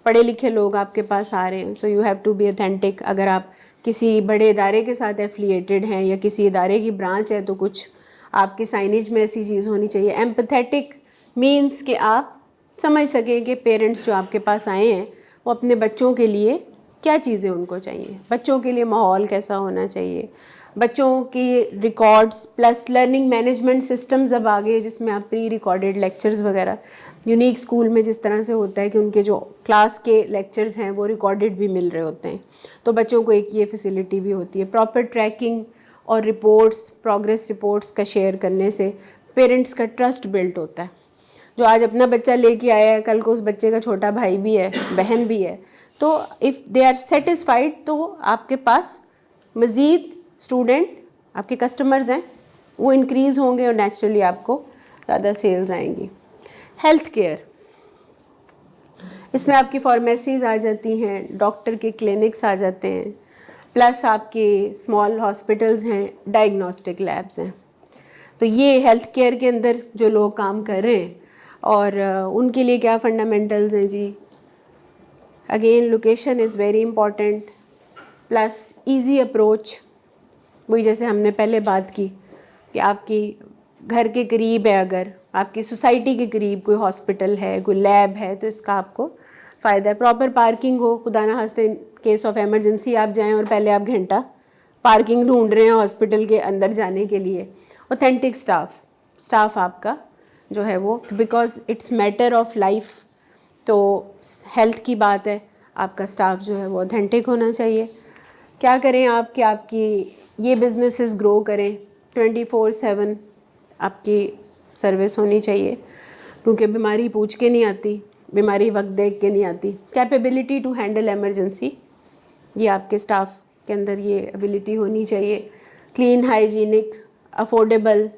पढ़े लिखे लोग आपके पास आ रहे हैं, so you have to be authentic. अगर आप किसी बड़े इदारे के साथ एफिलिएटेड हैं या किसी इदारे की ब्रांच है तो कुछ आपके साइनेज में ऐसी चीज़ होनी चाहिए। एम्पैथेटिक मीन्स कि आप समझ सकें कि पेरेंट्स जो आपके पास आए हैं वो अपने बच्चों के लिए क्या चीज़ें उनको चाहिए, बच्चों के लिए माहौल कैसा होना चाहिए, बच्चों की records plus learning management systems अब आ गए जिसमें आप प्री रिकॉर्डेड लेक्चर्स वगैरह, यूनिक स्कूल में जिस तरह से होता है कि उनके जो क्लास के लेक्चर्स हैं वो रिकॉर्डेड भी मिल रहे होते हैं, तो बच्चों को एक ये फैसिलिटी भी होती है। प्रॉपर ट्रैकिंग और रिपोर्ट्स, प्रोग्रेस रिपोर्ट्स का शेयर करने से पेरेंट्स का ट्रस्ट बिल्ट होता है। जो आज अपना बच्चा लेके आया है, कल को उस बच्चे का छोटा भाई भी है, बहन भी है, तो इफ़ दे आर सेटिस्फाइड तो आपके पास मज़ीद स्टूडेंट आपके कस्टमर्स हैं वो इंक्रीज़ होंगे और नेचुरली आपको ज़्यादा सेल्स आएंगी। हेल्थ केयर, इसमें आपकी फार्मेसीज़ आ जाती हैं, डॉक्टर के क्लिनिक्स आ जाते हैं, प्लस आपके स्मॉल हॉस्पिटल्स हैं, डायग्नोस्टिक लैब्स हैं। तो ये हेल्थ केयर के अंदर जो लोग काम कर रहे हैं और उनके लिए क्या फंडामेंटल्स हैं जी? Again location is very important, plus easy approach. वही जैसे हमने पहले बात की कि आपकी घर के करीब है, अगर आपकी सोसाइटी के करीब कोई हॉस्पिटल है, कोई लैब है, तो इसका आपको फ़ायदा है। प्रॉपर पार्किंग हो, खुदा ना खास्ते इन केस ऑफ एमरजेंसी आप जाएं और पहले आप घंटा पार्किंग ढूंढ रहे हैं हॉस्पिटल के अंदर जाने के लिए। ऑथेंटिक स्टाफ आपका जो है वो, because it's matter of life तो हेल्थ की बात है, आपका स्टाफ जो है वो ऑथेंटिक होना चाहिए। क्या करें आप कि आपकी ये बिजनेसेस ग्रो करें, 24/7 आपकी सर्विस होनी चाहिए, क्योंकि बीमारी पूछ के नहीं आती, बीमारी वक्त देख के नहीं आती। कैपेबिलिटी टू हैंडल एमरजेंसी, ये आपके स्टाफ के अंदर ये एबिलिटी होनी चाहिए। क्लीन, हाइजीनिक, अफोर्डेबल,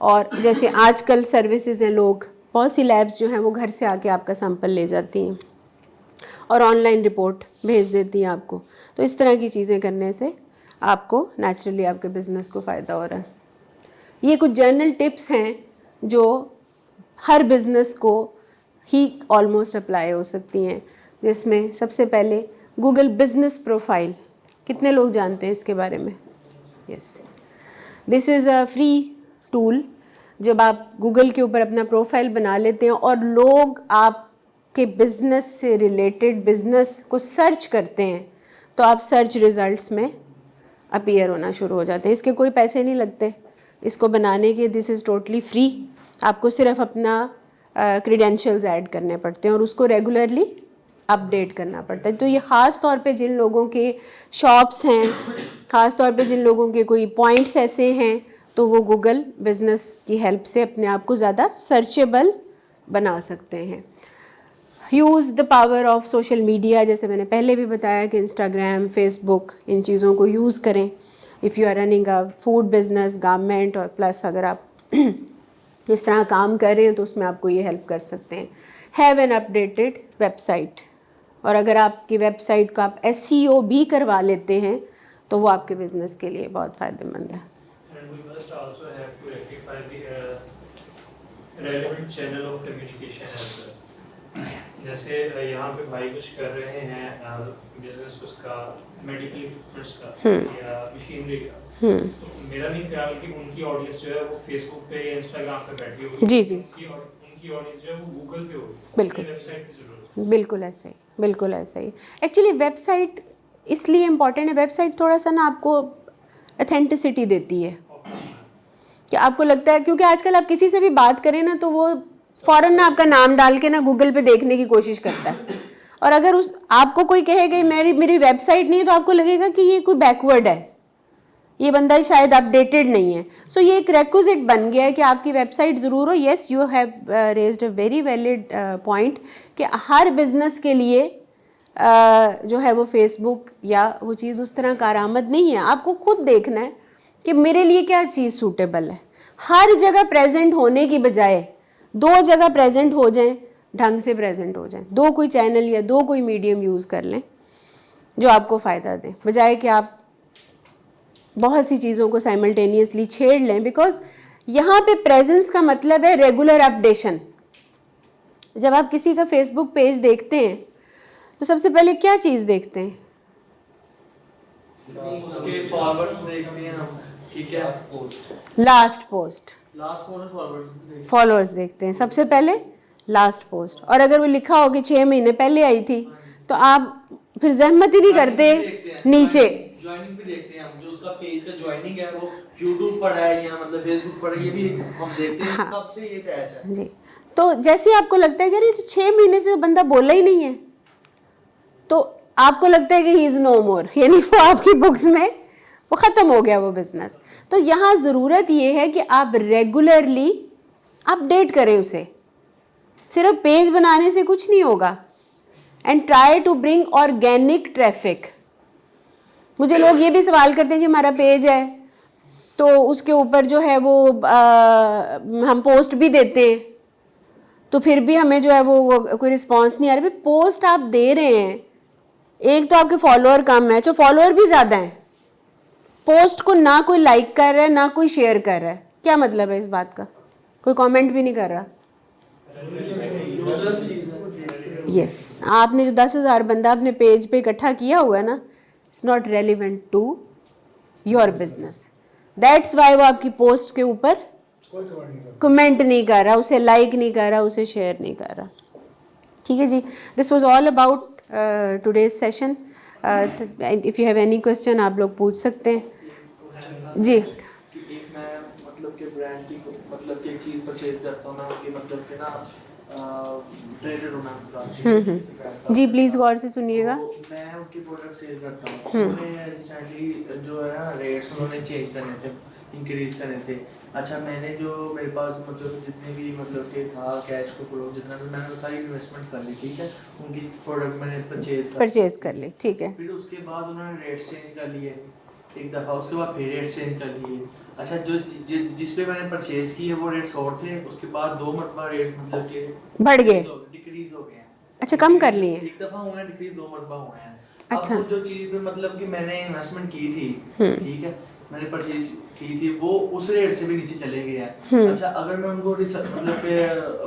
और जैसे आजकल सर्विसेज हैं, लोग बहुत सी लैब्स जो हैं वो घर से आके आपका सैंपल ले जाती हैं और ऑनलाइन रिपोर्ट भेज देती हैं आपको। तो इस तरह की चीज़ें करने से आपको नेचुरली आपके बिज़नेस को फ़ायदा हो रहा है। ये कुछ जनरल टिप्स हैं जो हर बिज़नेस को ही ऑलमोस्ट अप्लाई हो सकती हैं, जिसमें सबसे पहले गूगल बिज़नेस प्रोफाइल, कितने लोग जानते हैं इसके बारे में? Yes, this is a free tool. जब आप गूगल के ऊपर अपना प्रोफाइल बना लेते हैं और लोग आपके बिज़नेस से रिलेटेड बिज़नेस को सर्च करते हैं, तो आप सर्च रिज़ल्ट्स में अपीयर होना शुरू हो जाते हैं। इसके कोई पैसे नहीं लगते इसको बनाने के, दिस इज़ टोटली फ्री। आपको सिर्फ अपना क्रीडेंशियल्स ऐड करने पड़ते हैं और उसको रेगुलरली अपडेट करना पड़ता है। तो ये ख़ास तौर पे जिन लोगों के शॉप्स हैं, ख़ास तौर पे जिन लोगों के कोई पॉइंट्स ऐसे हैं, तो वो गूगल बिज़नेस की हेल्प से अपने आप को ज़्यादा सर्चेबल बना सकते हैं। Use the power of social media, जैसे मैंने पहले भी बताया कि इंस्टाग्राम, फेसबुक, इन चीज़ों को यूज़ करें। If you are running a food business, garment, और प्लस अगर आप इस तरह काम कर रहे हैं तो उसमें आपको ये हेल्प कर सकते हैं। हैव एन अपडेटेड वेबसाइट, और अगर आपकी वेबसाइट का आप SEO भी करवा लेते हैं तो वो आपके बिज़नेस के लिए बहुत फ़ायदेमंद है। And we must also have to rectify the relevant channel of communication as well. जैसे यहाँ पे भाई कुछ कर रहे हैं बिजनेस उसका मेडिकल इक्विपमेंट्स का या मशीनरी का, तो मेरा नहीं ख्याल कि उनकी ऑडियंस जो है वो फेसबुक पे या इंस्टाग्राम पे बैठी होगी। जी जी, उनकी ऑडियंस जो है वो गूगल पे होगी। बिल्कुल, वेबसाइट की जरूरत है। बिल्कुल ऐसे ही, बिल्कुल ऐसे ही। एक्चुअली वेबसाइट इसलिए इम्पॉर्टेंट है, वेबसाइट थोड़ा सा ना आपको ऑथेंटिसिटी देती है कि आपको लगता है, क्योंकि आजकल आप किसी से भी बात करें ना तो वो फ़ौरन ना आपका नाम डाल के ना गूगल पे देखने की कोशिश करता है, और अगर उस आपको कोई कहेगा मेरी वेबसाइट नहीं है तो आपको लगेगा कि ये कोई बैकवर्ड है, ये बंदा शायद अपडेटेड नहीं है। सो ये एक रेक्विजिट बन गया है कि आपकी वेबसाइट ज़रूर हो। Yes, you have raised a very valid point कि हर बिज़नेस के लिए जो है वो फेसबुक या वो चीज़ उस तरह कारआमद नहीं है। आपको खुद देखना है कि मेरे लिए क्या चीज़ सूटेबल है। हर जगह प्रेजेंट होने की बजाय 2 जगह प्रेजेंट हो जाएं, ढंग से प्रेजेंट हो जाएं, 2 कोई चैनल या 2 कोई मीडियम यूज़ कर लें जो आपको फ़ायदा दें, बजाय कि आप बहुत सी चीज़ों को साइमल्टेनियसली छेड़ लें। बिकॉज यहाँ पे प्रेजेंस का मतलब है रेगुलर अपडेशन। जब आप किसी का फेसबुक पेज देखते हैं तो सबसे पहले क्या चीज़ देखते हैं? उसके फॉलोअर्स देखते हैं हम, ठीक है, लास्ट पोस्ट, फॉलोअर्स देखते हैं सबसे पहले लास्ट पोस्ट। और अगर वो लिखा हो कि 6 महीने पहले आई थी तो आप फिर जहमत ही नहीं करते नीचे ज्वाइनिंग भी देखते हैं हम, जो उसका पेज का ज्वाइनिंग है वो YouTube पर है या मतलब Facebook पर है, ये भी हम देखते हैं। कब से ये अटैच है जी। तो जैसे आपको लगता है कि अरे 6 महीने से बंदा बोला ही नहीं है, तो आपको लगता है कि ही इज़ नो मोर, यानी वो आपकी बुक्स में वो ख़त्म हो गया वो बिज़नेस। तो यहाँ ज़रूरत ये है कि आप रेगुलरली अपडेट करें उसे। सिर्फ पेज बनाने से कुछ नहीं होगा। And try to bring organic traffic. मुझे लोग ये भी सवाल करते हैं कि हमारा पेज है तो उसके ऊपर जो है वो हम पोस्ट भी देते हैं तो फिर भी हमें जो है वो कोई रिस्पांस नहीं आ रहा। भाई पोस्ट आप दे रहे हैं, एक तो आपके फॉलोअर कम है, अच्छा फॉलोअर भी ज़्यादा हैं, पोस्ट को ना कोई लाइक कर रहा है ना कोई शेयर कर रहा है, क्या मतलब है इस बात का? कोई कमेंट भी नहीं कर रहा। यस, आपने जो 10,000 बंदा अपने पेज पे इकट्ठा किया हुआ है ना, it's not relevant to your business. That's why वो आपकी पोस्ट के ऊपर कमेंट नहीं कर रहा, उसे लाइक नहीं कर रहा, उसे शेयर नहीं कर रहा। ठीक है जी, this was all about today's session. If you have any question आप लोग पूछ सकते हैं जी। एक मैं मतलब कि ब्रांड की मतलब कि एक चीज़ परचेज करता हूँ ना कि मतलब कि ना ट्रेडर हूँ मैं। जी प्लीज़ गौर से सुनिएगा। तो मैं उनके प्रोडक्ट सेल करता हूँ। उन्होंने रिसेंटली जो है ना रेट्स उन्होंने चेंज करने थे, इंक्रीज करने थे। अच्छा मैंने जो मेरे पास मतलब जितने भी मतलब के था कैश को फ्लो जितना भी मैंने सारी इन्वेस्टमेंट कर ली, ठीक है, उनकी प्रोडक्ट मैंने परचेज कर ली, ठीक है। फिर उसके बाद उन्होंने रेट्स चेंज कर लिए एक दफ़ा, उसके बाद फिर रेट्स चेंज कर लिए। अच्छा जो जिस पे मैंने परचेज की है वो रेट्स और थे, उसके बाद 2 मरतबा रेट मतलब के बढ़ गए, डिक्रीज हो गए हैं। अच्छा कम कर लिए, एक दफ़ा हुआ है डिक्रीज, 2 मरतबा हुए हैं। अच्छा। अब वो जो चीज़ पे मतलब कि मैंने इन्वेस्टमेंट की थी, ठीक है, मैंने परचेज की थी, वो उस रेट से भी नीचे चले गए हैं। अच्छा अगर मैं उनको मतलब पे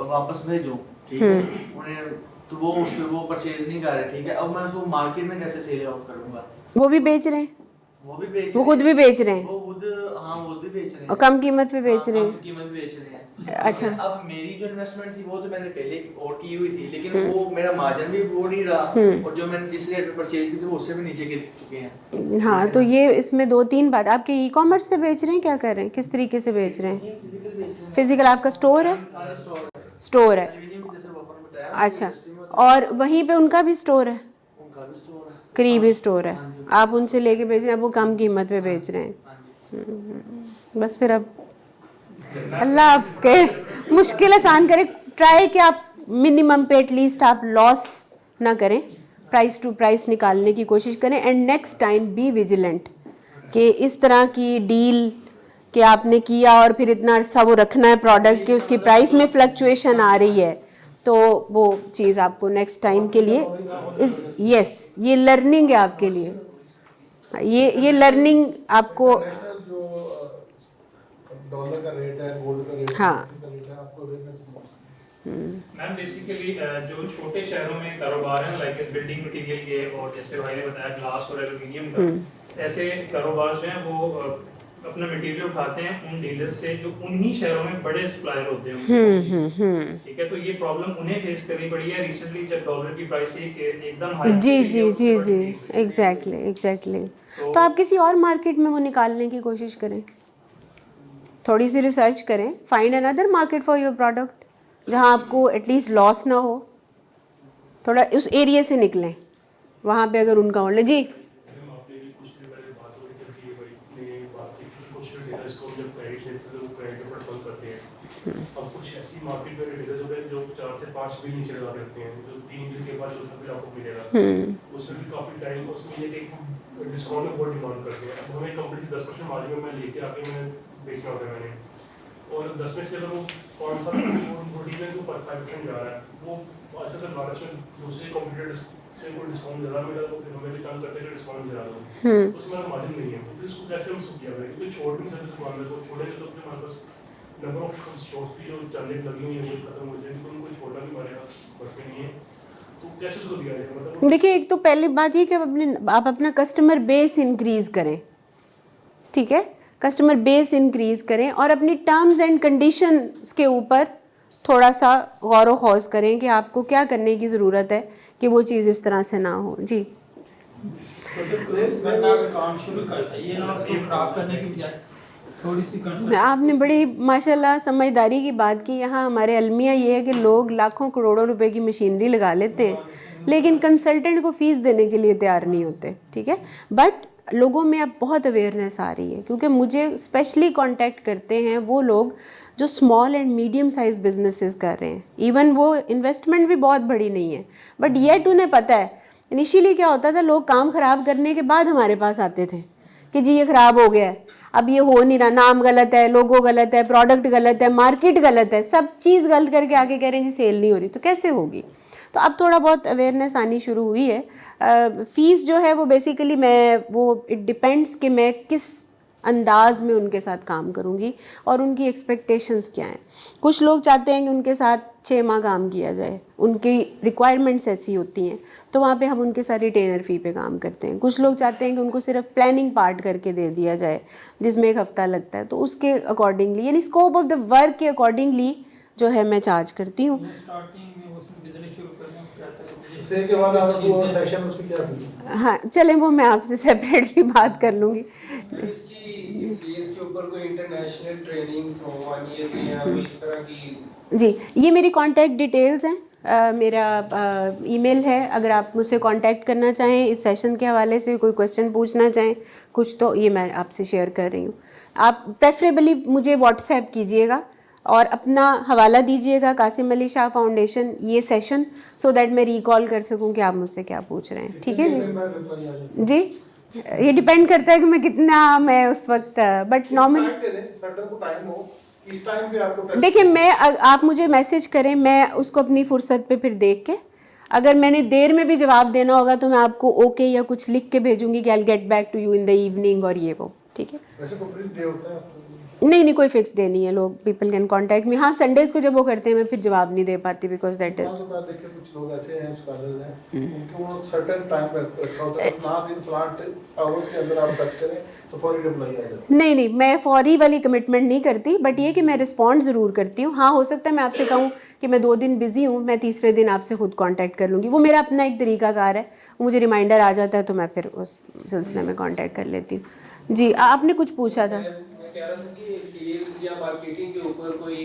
वापस भेजूं, ठीक है, उन्हें तो वो उस पे वो परचेज नहीं कर रहे, ठीक है, अब मैं उसको मार्केट में कैसे सेल आउट करूंगा? वो भी बेच रहे हैं, वो भी बेच, वो खुद भी बेच रहे हैं, वो खुद, हाँ वो भी बेच रहे हैं और कम कीमत पे बेच रहे हैं, कम कीमत पे बेच रहे हैं। अच्छा। अब मेरी जो इन्वेस्टमेंट थी वो तो मैंने पहले और की हुई थी, लेकिन वो मेरा मार्जिन भी वो नहीं रहा, और जो मैंने जिस रेट पे परचेज की थी वो उससे भी नीचे गिर चुके हैं। हाँ तो ये इसमें 2-3 बात, आपके ई कॉमर्स से बेच रहे हैं, क्या कर रहे हैं, किस तरीके से बेच रहे हैं? फिजिकल आपका स्टोर है? स्टोर है, अच्छा, और वहीं पे उनका भी स्टोर है, करीब ही स्टोर है, आप उनसे लेके बेच रहे हैं, वो कम कीमत पे बेच रहे हैं। बस फिर अब अल्लाह आपके मुश्किल आसान करे, ट्राई कि आप मिनिमम पे एटलीस्ट आप लॉस ना करें, प्राइस टू प्राइस निकालने की कोशिश करें, and next time be vigilant कि इस तरह की डील कि आपने किया और फिर इतना अर्सा वो रखना है प्रोडक्ट कि उसकी प्राइस में फ्लक्चुएशन आ रही है, तो वो चीज़ आपको नेक्स्ट टाइम के लिए इस यस ये लर्निंग है आपके लिए, ये लर्निंग आपको। जो डॉलर का रेट है, गोल्ड का रेट है, हाँ आपको अवेयरनेस मैम बेसिकली जो छोटे शहरों में कारोबार हैं लाइक बिल्डिंग मटेरियल के, और जैसे भाई ने बताया ग्लास और एल्यूमिनियम का, ऐसे कारोबार जो हैं वो अपना मटेरियल उठाते हैं उन डीलर्स से जो उन्हीं शहरों में बड़े सप्लायर होते हैं, ठीक है, तो ये प्रॉब्लम उन्हें फेस करनी पड़ी है रिसेंटली जब डॉलर की प्राइस एकदम हाई। जी एग्जैक्टली। तो आप किसी और मार्केट में वो निकालने की कोशिश करें, थोड़ी सी रिसर्च करें, find another market for your product जहाँ आपको एटलीस्ट लॉस ना हो, थोड़ा उस एरिया से निकलें, वहाँ पे अगर उनका ऑर्डर जी। अब कुछ ऐसी मार्केट में रिटेलर्स होते हैं जो 4 से 5 बिल नीचे लगा देते हैं, जो 3 बिल के बाद चौथा बिल आपको मिलेगा, उसमें भी काफी टाइम उसमें ये एक डिस्काउंट में बहुत डिमांड करते हैं। अब हमें कंपनी से 10% मार्जिन में मैं लेके आके मैं बेचना होता है मैंने, और 10 में से अगर वो 5 साल रोटी को 5% जा रहा है, वो ऐसा तो भारत में दूसरे कॉम्पिटिटर्स से कोई डिस्काउंट ज़्यादा मिला तो फिर हमें रिटर्न करते हैं डिस्काउंट ज़्यादा हो, उसमें हमारा मार्जिन नहीं है, तो फिर इसको कैसे हम किया जाए, क्योंकि छोड़ नहीं सकते दुकान में, तो छोड़ेंगे तो फिर हमारे पास नंबर ऑफ शॉप्स भी जो चलने लगी हुई है वो खत्म हो जाएगी, तो उनको छोड़ना भी हमारे पास बस में नहीं है, तो कैसे उसको दिया जाए? मतलब देखिए एक तो पहली बात ये कि आप अपना कस्टमर बेस इंक्रीज़ करें, ठीक है, कस्टमर बेस इंक्रीज़ करें और अपनी टर्म्स एंड कंडीशंस के ऊपर थोड़ा सा गौर व खौज करें कि आपको क्या करने की ज़रूरत है कि वो चीज़ इस तरह से ना हो। जी काम शुरू करता है ये ना उसको खराब करने की बजाय थोड़ी सी आपने बड़ी माशाल्लाह समझदारी की बात की। यहाँ हमारे अलमिया ये है कि लोग लाखों करोड़ों रुपए की मशीनरी लगा लेते हैं लेकिन कंसल्टेंट को फ़ीस देने के लिए तैयार नहीं होते, ठीक है, बट लोगों में अब बहुत अवेयरनेस आ रही है क्योंकि मुझे स्पेशली कांटेक्ट करते हैं वो लोग जो small and medium size businesses कर रहे हैं, इवन वो इन्वेस्टमेंट भी बहुत बड़ी नहीं है बट येट उन्हें पता है। इनिशियली क्या होता था, लोग काम ख़राब करने के बाद हमारे पास आते थे कि जी ये ख़राब हो गया है, अब ये हो नहीं रहा, नाम गलत है, लोगो गलत है, प्रोडक्ट गलत है, मार्केट गलत है, सब चीज़ गलत करके आके कह रहे हैं जी सेल नहीं हो रही, तो कैसे होगी। तो अब थोड़ा बहुत अवेयरनेस आनी शुरू हुई है। फ़ीस जो है वो बेसिकली इट डिपेंड्स कि मैं किस अंदाज में उनके साथ काम करूंगी और उनकी एक्सपेक्टेशंस क्या हैं। कुछ लोग चाहते हैं कि उनके साथ 6 माह काम किया जाए, उनकी रिक्वायरमेंट्स ऐसी होती हैं तो वहाँ पे हम उनके साथ रिटेनर फ़ी पे काम करते हैं। कुछ लोग चाहते हैं कि उनको सिर्फ प्लानिंग पार्ट करके दे दिया जाए जिसमें 1 हफ़्ता लगता है, तो उसके अकॉर्डिंगली यानी स्कोप ऑफ द वर्क के अकॉर्डिंगली जो है मैं चार्ज करती हूँ। के बाद आपको सेशन उसकी क्या हाँ चलें, वो मैं आपसे सेपरेटली बात कर लूँगी। के ऊपर कोई इंटरनेशनल ट्रेनिंग्स हो या इस तरह की जी, ये मेरी कॉन्टैक्ट डिटेल्स हैं। मेरा ईमेल है, अगर आप मुझसे कांटेक्ट करना चाहें इस सेशन के हवाले से, कोई क्वेश्चन पूछना चाहें कुछ, तो ये मैं आपसे शेयर कर रही हूँ। आप प्रेफरेबली मुझे व्हाट्सएप कीजिएगा और अपना हवाला दीजिएगा कासिम अली शाह फाउंडेशन ये सेशन, सो दैट मैं रिकॉल कर सकूँ कि आप मुझसे क्या पूछ रहे हैं। ठीक है जी? जी, ये डिपेंड करता है कि मैं कितना, मैं उस वक्त, बट नॉर्मल देखिए, मैं आप मुझे मैसेज करें, मैं उसको अपनी फुर्सत पे फिर देख के, अगर मैंने देर में भी जवाब देना होगा तो मैं आपको ओके या कुछ लिख के भेजूंगी कि I will get back to you in the evening और ये वो। ठीक है? वैसे कोई फ्री डे होता है? नहीं, कोई फिक्स डे नहीं है, लोग पीपल कैन कॉन्टैक्ट मी। हाँ, संडेज को जब वो करते हैं मैं फिर जवाब नहीं दे पाती, बिकॉज दैट इज देखिए कुछ लोग ऐसे हैं, स्कॉलर्स हैं, उनको वो सर्टेन टाइम पे रखा होता है, ना दिन फ्लैट आवर्स के अंदर आप टच करें तो फौरी रिप्लाई आ जाता है। नहीं, मैं फौरी वाली कमिटमेंट नहीं करती, बट ये कि मैं रिस्पॉन्ड ज़रूर करती हूँ। हाँ, हो सकता है मैं आपसे कहूँ कि मैं 2 दिन बिजी हूँ, मैं तीसरे दिन आपसे खुद कांटेक्ट कर लूँगी। वो मेरा अपना एक तरीकाकार है, मुझे रिमाइंडर आ जाता है तो मैं फिर उस सिलसिले में कांटेक्ट कर लेती हूँ। जी, आपने कुछ पूछा था? मैं कह रहा था कि सेल्स या मार्केटिंग के ऊपर कोई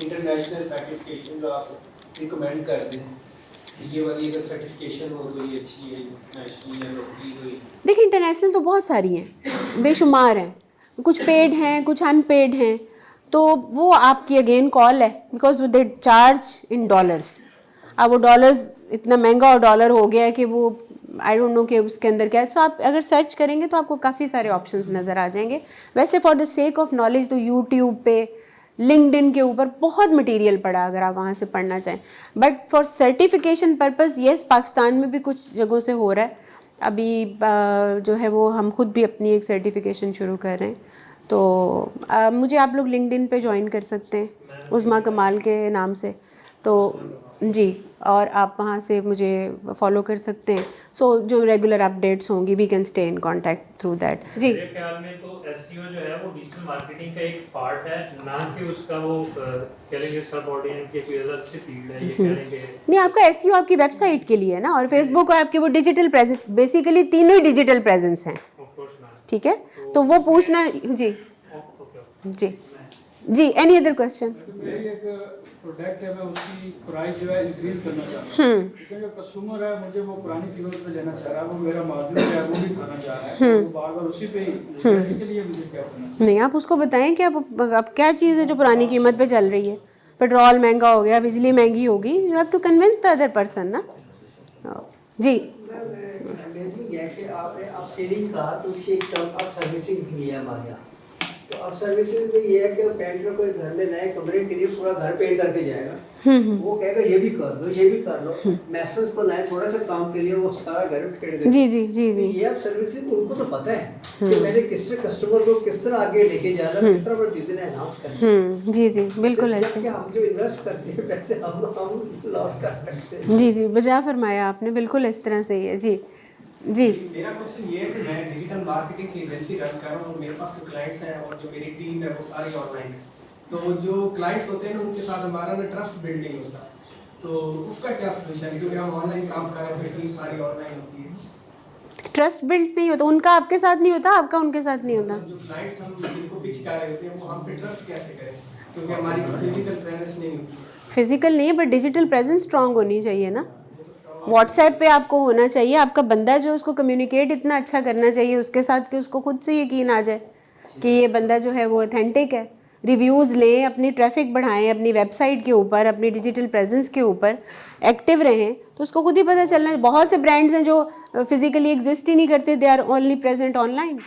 इंटरनेशनल सर्टिफिकेशन जो आप रिकमेंड करते हैं, ये वाली अगर सर्टिफिकेशन हो तो ये अच्छी है, नेशनल या लोकली कोई? देखिए, इंटरनेशनल तो बहुत सारी हैं, बेशुमार हैं, कुछ पेड हैं, कुछ अनपेड हैं, तो वो आपकी अगेन कॉल है, because they charge in dollars. अब वो डॉलर्स इतना महंगा और डॉलर हो गया है कि वो आई डोंट नो कि उसके अंदर क्या है। सो आप अगर सर्च करेंगे तो आपको काफ़ी सारे ऑप्शंस नज़र आ जाएंगे। वैसे for the sake of knowledge तो यूट्यूब पे, लिंक्डइन के ऊपर बहुत मटेरियल पड़ा, अगर आप वहाँ से पढ़ना चाहें। But for certification purpose, yes, Pakistan में भी कुछ जगहों से हो रहा है। अभी जो है वो हम खुद भी अपनी एक सर्टिफिकेशन शुरू कर रहे हैं, तो मुझे आप लोग लिंक्डइन पे ज्वाइन कर सकते हैं उस्मा कमाल के नाम से, तो जी, और आप वहाँ से मुझे फॉलो कर सकते हैं। सो जो रेगुलर अपडेट्स होंगी, we can stay in contact through that. जी, मेरे ख्याल में तो एसईओ जो है वो डिजिटल मार्केटिंग का एक पार्ट है, ना कि उसका वो कहेंगे सबऑर्डिनेट के कोई अलग से फील्ड है, ये कहेंगे नहीं, आपका एसईओ आपकी वेबसाइट के लिए है ना, और फेसबुक और आपके वो डिजिटल प्रेजेंस, बेसिकली तीनों ही डिजिटल प्रेजेंस हैं। ठीक है, तो वो पूछना। जी जी, एनी अदर क्वेश्चन? मेरी एक प्रोडक्ट है, मैं उसकी प्राइस जो है इंक्रीज करना चाहता हूँ, लेकिन जो कस्टमर है मुझे वो पुरानी कीमत पे लेना चाह रहा है, वो मेरा मार्जिन है वो भी खाना चाह रहा है, तो बार बार उसी पे ही, इसके लिए मुझे क्या करना चाहिए? नहीं, आप उसको बताएं कि आप क्या चीज़ है जो पुरानी कीमत पे चल रही है। पेट्रोल महंगा हो गया, बिजली महंगी होगी, you have to convince the other person ना। जी, अमेजिंग है कि आपने आप सेलिंग कहा तो उसकी एक टर्म आप सर्विसिंग भी है हमारे यहाँ। तो अब सर्विसिंग में ये है कि पेंटर कोई घर में नए कमरे के लिए पूरा घर पेंट करके जाएगा, वो कहेगा ये भी कर लो, ये भी कर लो, मैसेज को लाए थोड़ा सा काम के लिए वो सारा घर खेड़ देगा। जी जी जी जी, ये अब सर्विसिंग उनको तो पता है कि मैंने किस तरह कस्टमर को किस तरह आगे लेके जाना, किस तरह वो डिजाइन एनहांस करना। जी जी, बिल्कुल ऐसे। हम जो इन्वेस्ट करते हैं पैसे हम लॉस कर सकते हैं। जी जी, बजा फरमाया आपने, बिल्कुल इस तरह से ही है। जी जी, मेरा क्वेश्चन ये है कि मैं डिजिटल मार्केटिंग की एजेंसी रन कर रहा हूँ और मेरे पास जो क्लाइंट्स हैं और जो मेरी टीम है वो सारी ऑनलाइन है, तो जो क्लाइंट्स होते हैं ना उनके साथ हमारा ना ट्रस्ट बिल्डिंग होता है, तो उसका क्या सोल्यूशन है? क्योंकि हम ऑनलाइन काम कर रहे हैं, टीम सारी ऑनलाइन होती है। ट्रस्ट बिल्ड नहीं होता, उनका आपके साथ नहीं होता, आपका उनके साथ नहीं होता। जो क्लाइंट्स हम जिनको पिच कर रहे होते हैं वो हम पे ट्रस्ट कैसे करें, क्योंकि हमारी फिजिकल प्रेजेंस नहीं होती। फिजिकल नहीं है, बट डिजिटल प्रेजेंस स्ट्रांग होनी चाहिए ना। व्हाट्सएप पे आपको होना चाहिए, आपका बंदा जो उसको कम्युनिकेट इतना अच्छा करना चाहिए उसके साथ कि उसको खुद से यकीन आ जाए कि ये बंदा जो है वो ऑथेंटिक है। रिव्यूज़ लें, अपनी ट्रैफिक बढ़ाएं, अपनी वेबसाइट के ऊपर, अपनी डिजिटल प्रेजेंस के ऊपर एक्टिव रहें, तो उसको खुद ही पता चलना है। बहुत से ब्रांड्स हैं जो फिजिकली एग्जिस्ट ही नहीं करते, they are only present online.